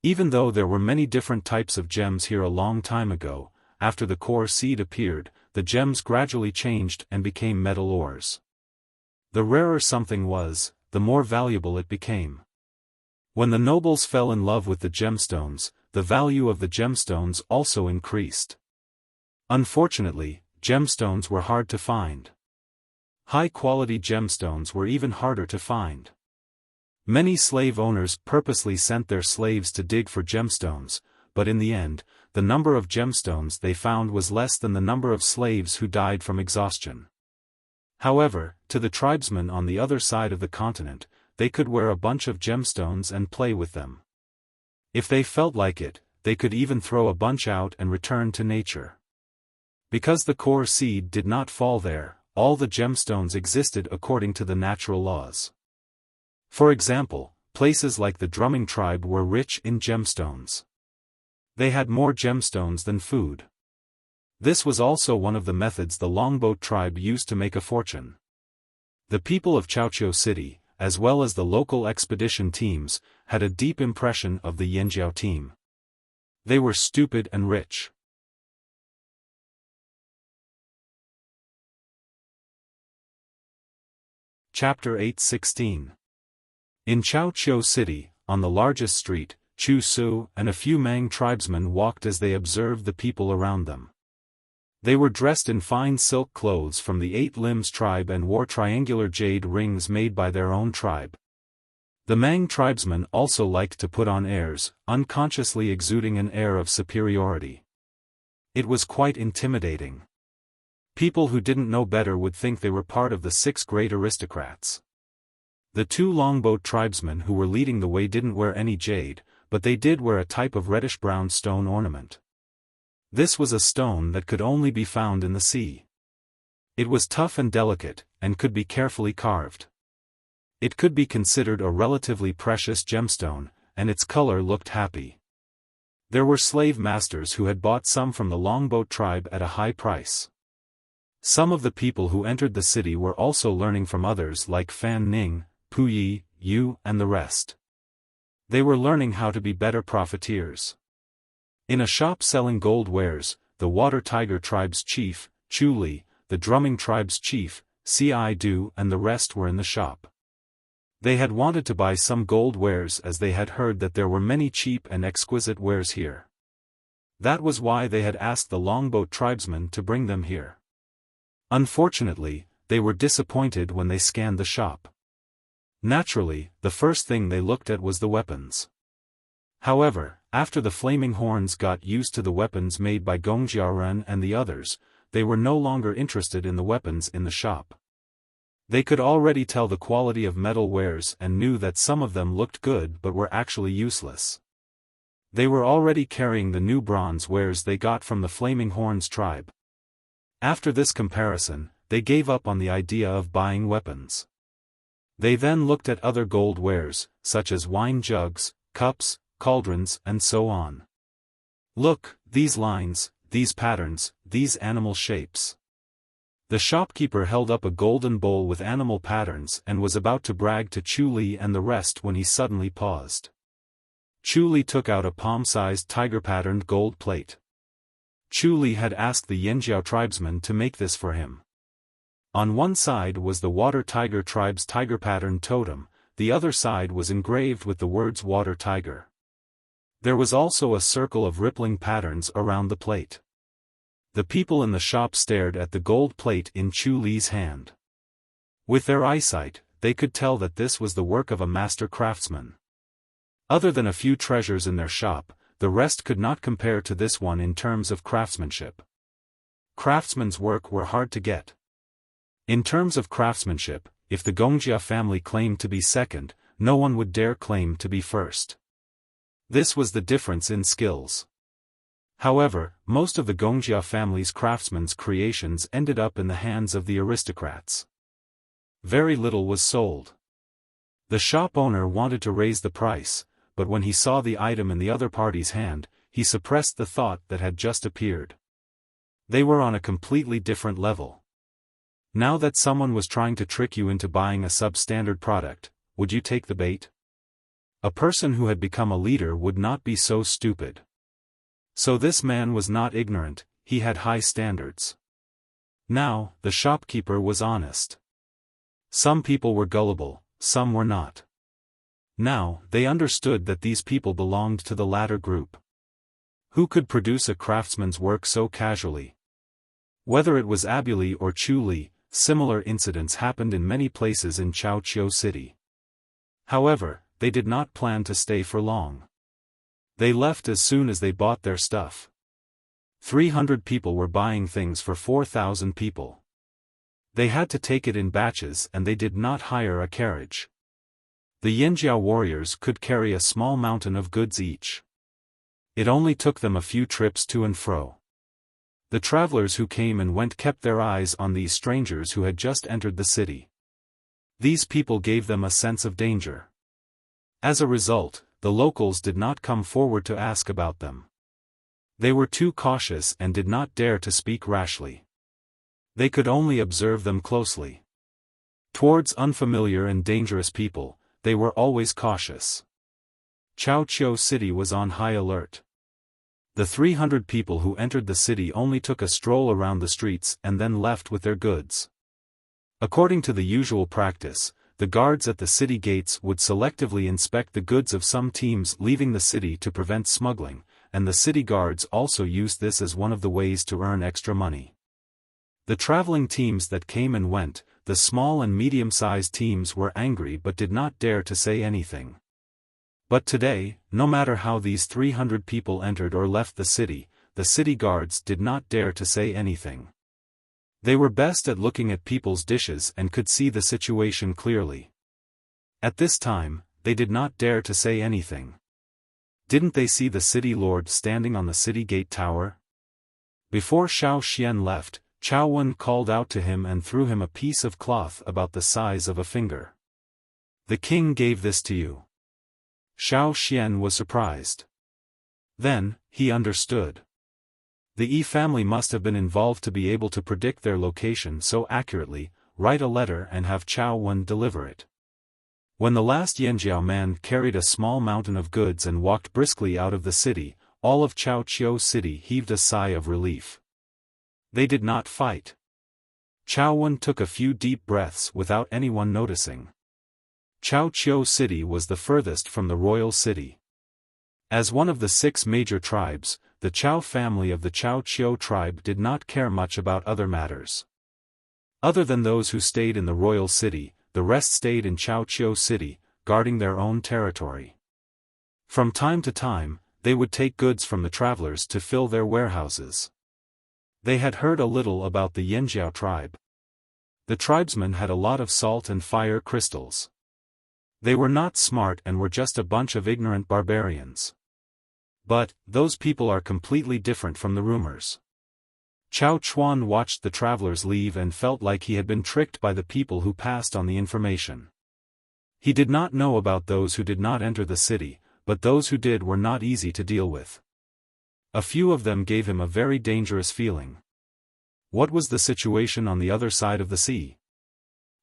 Even though there were many different types of gems here a long time ago, after the core seed appeared, the gems gradually changed and became metal ores. The rarer something was, the more valuable it became. When the nobles fell in love with the gemstones, the value of the gemstones also increased. Unfortunately, gemstones were hard to find. High-quality gemstones were even harder to find. Many slave owners purposely sent their slaves to dig for gemstones, but in the end, the number of gemstones they found was less than the number of slaves who died from exhaustion. However, to the tribesmen on the other side of the continent, they could wear a bunch of gemstones and play with them. If they felt like it, they could even throw a bunch out and return to nature. Because the core seed did not fall there, all the gemstones existed according to the natural laws. For example, places like the drumming tribe were rich in gemstones. They had more gemstones than food. This was also one of the methods the longboat tribe used to make a fortune. The people of Chaoqiu City, as well as the local expedition teams, had a deep impression of the Yanjiao team. They were stupid and rich. Chapter 8:16. In Chaoqiu City, on the largest street, Chu Su and a few Mang tribesmen walked as they observed the people around them. They were dressed in fine silk clothes from the 8 Limbs tribe and wore triangular jade rings made by their own tribe. The Mang tribesmen also liked to put on airs, unconsciously exuding an air of superiority. It was quite intimidating. People who didn't know better would think they were part of the 6 great aristocrats. The 2 longboat tribesmen who were leading the way didn't wear any jade, but they did wear a type of reddish-brown stone ornament. This was a stone that could only be found in the sea. It was tough and delicate, and could be carefully carved. It could be considered a relatively precious gemstone, and its color looked happy. There were slave masters who had bought some from the longboat tribe at a high price. Some of the people who entered the city were also learning from others like Fan Ning, Puyi, Yu and the rest. They were learning how to be better profiteers. In a shop selling gold wares, the Water Tiger tribe's chief, Chu Li, the Drumming tribe's chief, Ci Du and the rest were in the shop. They had wanted to buy some gold wares as they had heard that there were many cheap and exquisite wares here. That was why they had asked the longboat tribesmen to bring them here. Unfortunately, they were disappointed when they scanned the shop. Naturally, the first thing they looked at was the weapons. However, after the Flaming Horns got used to the weapons made by Gongjiaoren and the others, they were no longer interested in the weapons in the shop. They could already tell the quality of metal wares and knew that some of them looked good but were actually useless. They were already carrying the new bronze wares they got from the Flaming Horns tribe. After this comparison, they gave up on the idea of buying weapons. They then looked at other gold wares, such as wine jugs, cups, cauldrons, and so on. Look, these lines, these patterns, these animal shapes. The shopkeeper held up a golden bowl with animal patterns and was about to brag to Chu Li and the rest when he suddenly paused. Chu Li took out a palm-sized tiger-patterned gold plate. Chu Li had asked the Yanjiao tribesman to make this for him. On one side was the Water Tiger tribe's tiger-patterned totem, the other side was engraved with the words Water Tiger. There was also a circle of rippling patterns around the plate. The people in the shop stared at the gold plate in Chu Li's hand. With their eyesight, they could tell that this was the work of a master craftsman. Other than a few treasures in their shop, the rest could not compare to this one in terms of craftsmanship. Craftsmen's work were hard to get. In terms of craftsmanship, if the Wuxia family claimed to be second, no one would dare claim to be first. This was the difference in skills. However, most of the Wuxia family's craftsmen's creations ended up in the hands of the aristocrats. Very little was sold. The shop owner wanted to raise the price, but when he saw the item in the other party's hand, he suppressed the thought that had just appeared. They were on a completely different level. Now that someone was trying to trick you into buying a substandard product, would you take the bait? A person who had become a leader would not be so stupid. So this man was not ignorant, he had high standards. Now, the shopkeeper was honest. Some people were gullible, some were not. Now, they understood that these people belonged to the latter group. Who could produce a craftsman's work so casually? Whether it was Abuli or Chu Li, similar incidents happened in many places in Chaoqiu City. However, they did not plan to stay for long. They left as soon as they bought their stuff. 300 people were buying things for 4,000 people. They had to take it in batches and they did not hire a carriage. The Yanjiao warriors could carry a small mountain of goods each. It only took them a few trips to and fro. The travelers who came and went kept their eyes on these strangers who had just entered the city. These people gave them a sense of danger. As a result, the locals did not come forward to ask about them. They were too cautious and did not dare to speak rashly. They could only observe them closely. Towards unfamiliar and dangerous people, they were always cautious. Chaoqiu City was on high alert. The 300 people who entered the city only took a stroll around the streets and then left with their goods. According to the usual practice, the guards at the city gates would selectively inspect the goods of some teams leaving the city to prevent smuggling, and the city guards also used this as one of the ways to earn extra money. The traveling teams that came and went, the small and medium-sized teams were angry but did not dare to say anything. But today, no matter how these 300 people entered or left the city guards did not dare to say anything. They were best at looking at people's dishes and could see the situation clearly. At this time, they did not dare to say anything. Didn't they see the city lord standing on the city gate tower? Before Xiaoxian left, Wen called out to him and threw him a piece of cloth about the size of a finger. "The king gave this to you." Xiaoxian was surprised. Then, he understood. The Yi family must have been involved to be able to predict their location so accurately, write a letter and have Wen deliver it. When the last Yanjiao man carried a small mountain of goods and walked briskly out of the city, all of Chaoqiu City heaved a sigh of relief. They did not fight. Wen took a few deep breaths without anyone noticing. Chaoqiu City was the furthest from the royal city. As one of the 6 major tribes, the Chao family of the Chaoqiu tribe did not care much about other matters. Other than those who stayed in the royal city, the rest stayed in Chaoqiu City, guarding their own territory. From time to time, they would take goods from the travelers to fill their warehouses. They had heard a little about the Yanjiao tribe. The tribesmen had a lot of salt and fire crystals. They were not smart and were just a bunch of ignorant barbarians. But, those people are completely different from the rumors. Chao Chuan watched the travelers leave and felt like he had been tricked by the people who passed on the information. He did not know about those who did not enter the city, but those who did were not easy to deal with. A few of them gave him a very dangerous feeling. What was the situation on the other side of the sea?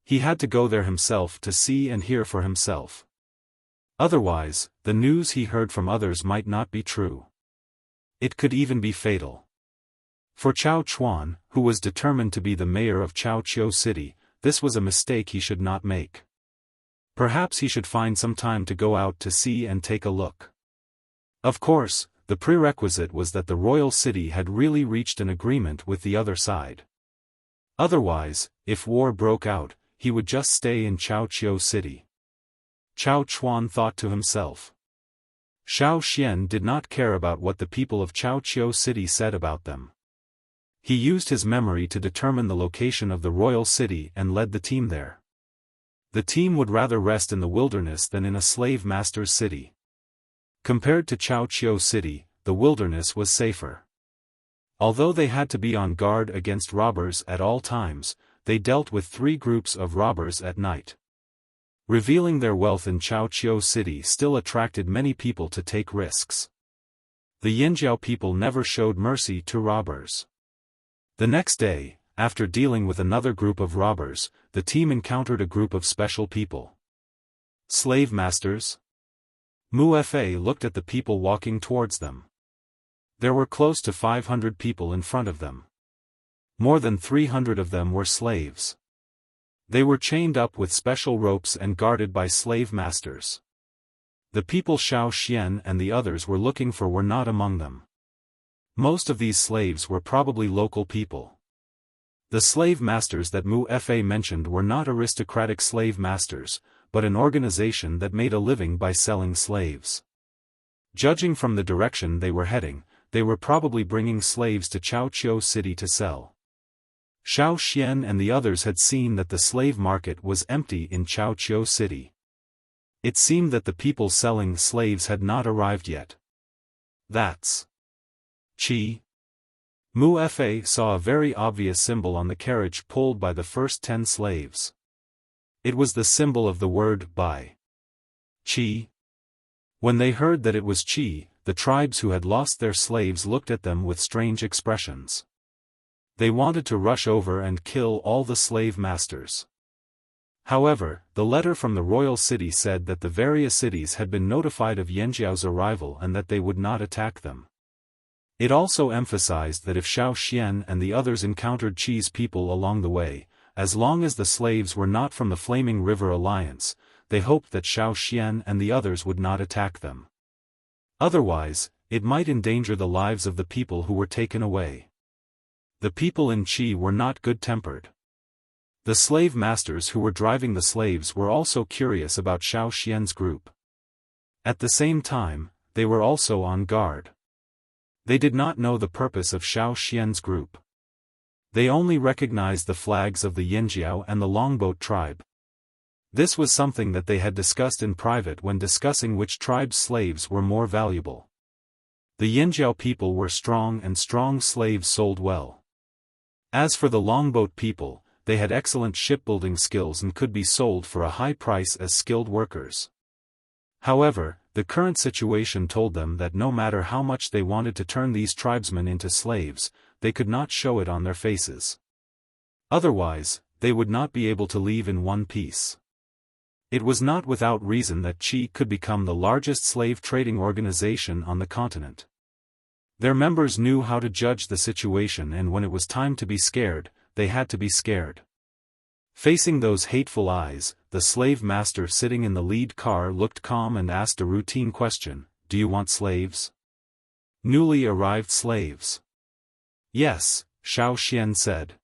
He had to go there himself to see and hear for himself. Otherwise, the news he heard from others might not be true. It could even be fatal. For Chao Chuan, who was determined to be the mayor of Chaoqiu City, this was a mistake he should not make. Perhaps he should find some time to go out to sea and take a look. Of course, the prerequisite was that the royal city had really reached an agreement with the other side. Otherwise, if war broke out, he would just stay in Chaoqiu City. Chao Chuan thought to himself. Xiao Xian did not care about what the people of Chaoqiu City said about them. He used his memory to determine the location of the royal city and led the team there. The team would rather rest in the wilderness than in a slave master's city. Compared to Chaoqiu City, the wilderness was safer. Although they had to be on guard against robbers at all times, they dealt with 3 groups of robbers at night. Revealing their wealth in Chaoqiu City still attracted many people to take risks. The Yanjiao people never showed mercy to robbers. The next day, after dealing with another group of robbers, the team encountered a group of special people. Slave masters? Mu Fa looked at the people walking towards them. There were close to 500 people in front of them. More than 300 of them were slaves. They were chained up with special ropes and guarded by slave masters. The people Xiao Xian and the others were looking for were not among them. Most of these slaves were probably local people. The slave masters that Mu Fa mentioned were not aristocratic slave masters, but an organization that made a living by selling slaves. Judging from the direction they were heading, they were probably bringing slaves to Chaoqiu City to sell. Xiao Xian and the others had seen that the slave market was empty in Chaoqiu City. It seemed that the people selling slaves had not arrived yet. That's Qi. Mu Fa saw a very obvious symbol on the carriage pulled by the first 10 slaves. It was the symbol of the word Bai. Qi. When they heard that it was Qi, the tribes who had lost their slaves looked at them with strange expressions. They wanted to rush over and kill all the slave masters. However, the letter from the royal city said that the various cities had been notified of Yanjiao's arrival and that they would not attack them. It also emphasized that if Xiao Xian and the others encountered Qi's people along the way, as long as the slaves were not from the Flaming River Alliance, they hoped that Xiao Xian and the others would not attack them. Otherwise, it might endanger the lives of the people who were taken away. The people in Qi were not good-tempered. The slave masters who were driving the slaves were also curious about Xiao Xian's group. At the same time, they were also on guard. They did not know the purpose of Xiao Xian's group. They only recognized the flags of the Yanjiao and the Longboat tribe. This was something that they had discussed in private when discussing which tribe's slaves were more valuable. The Yanjiao people were strong and strong slaves sold well. As for the Longboat people, they had excellent shipbuilding skills and could be sold for a high price as skilled workers. However, the current situation told them that no matter how much they wanted to turn these tribesmen into slaves, they could not show it on their faces. Otherwise, they would not be able to leave in one piece. It was not without reason that Qi could become the largest slave trading organization on the continent. Their members knew how to judge the situation, and when it was time to be scared, they had to be scared. Facing those hateful eyes, the slave master sitting in the lead car looked calm and asked a routine question, "Do you want slaves?" Newly arrived slaves. "Yes," Xiao Xian said.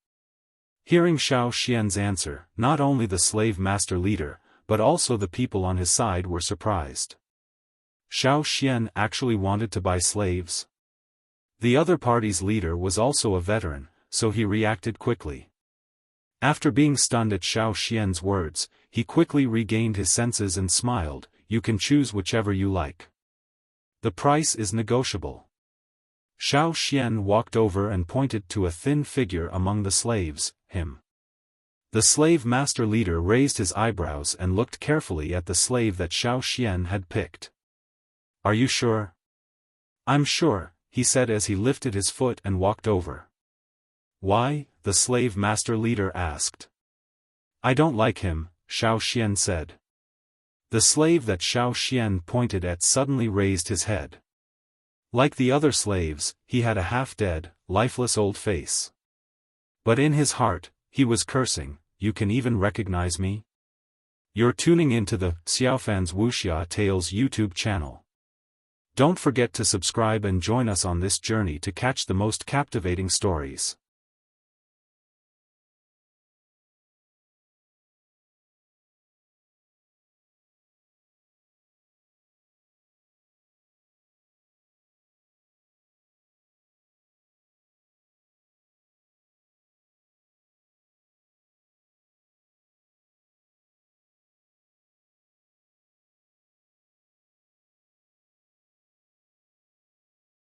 Hearing Xiao Xian's answer, not only the slave master leader, but also the people on his side were surprised. Xiao Xian actually wanted to buy slaves. The other party's leader was also a veteran, so he reacted quickly. After being stunned at Xiao Xian's words, he quickly regained his senses and smiled, "You can choose whichever you like. The price is negotiable." Xiao Xian walked over and pointed to a thin figure among the slaves, him. The slave master leader raised his eyebrows and looked carefully at the slave that Xiao Xian had picked. Are you sure? I'm sure, he said as he lifted his foot and walked over. Why? The slave master leader asked. I don't like him, Xiaoxian said. The slave that Xiaoxian pointed at suddenly raised his head. Like the other slaves, he had a half-dead, lifeless old face. But in his heart, he was cursing, you can even recognize me? You're tuning into the Xiaofan's Wuxia Tales YouTube channel. Don't forget to subscribe and join us on this journey to catch the most captivating stories.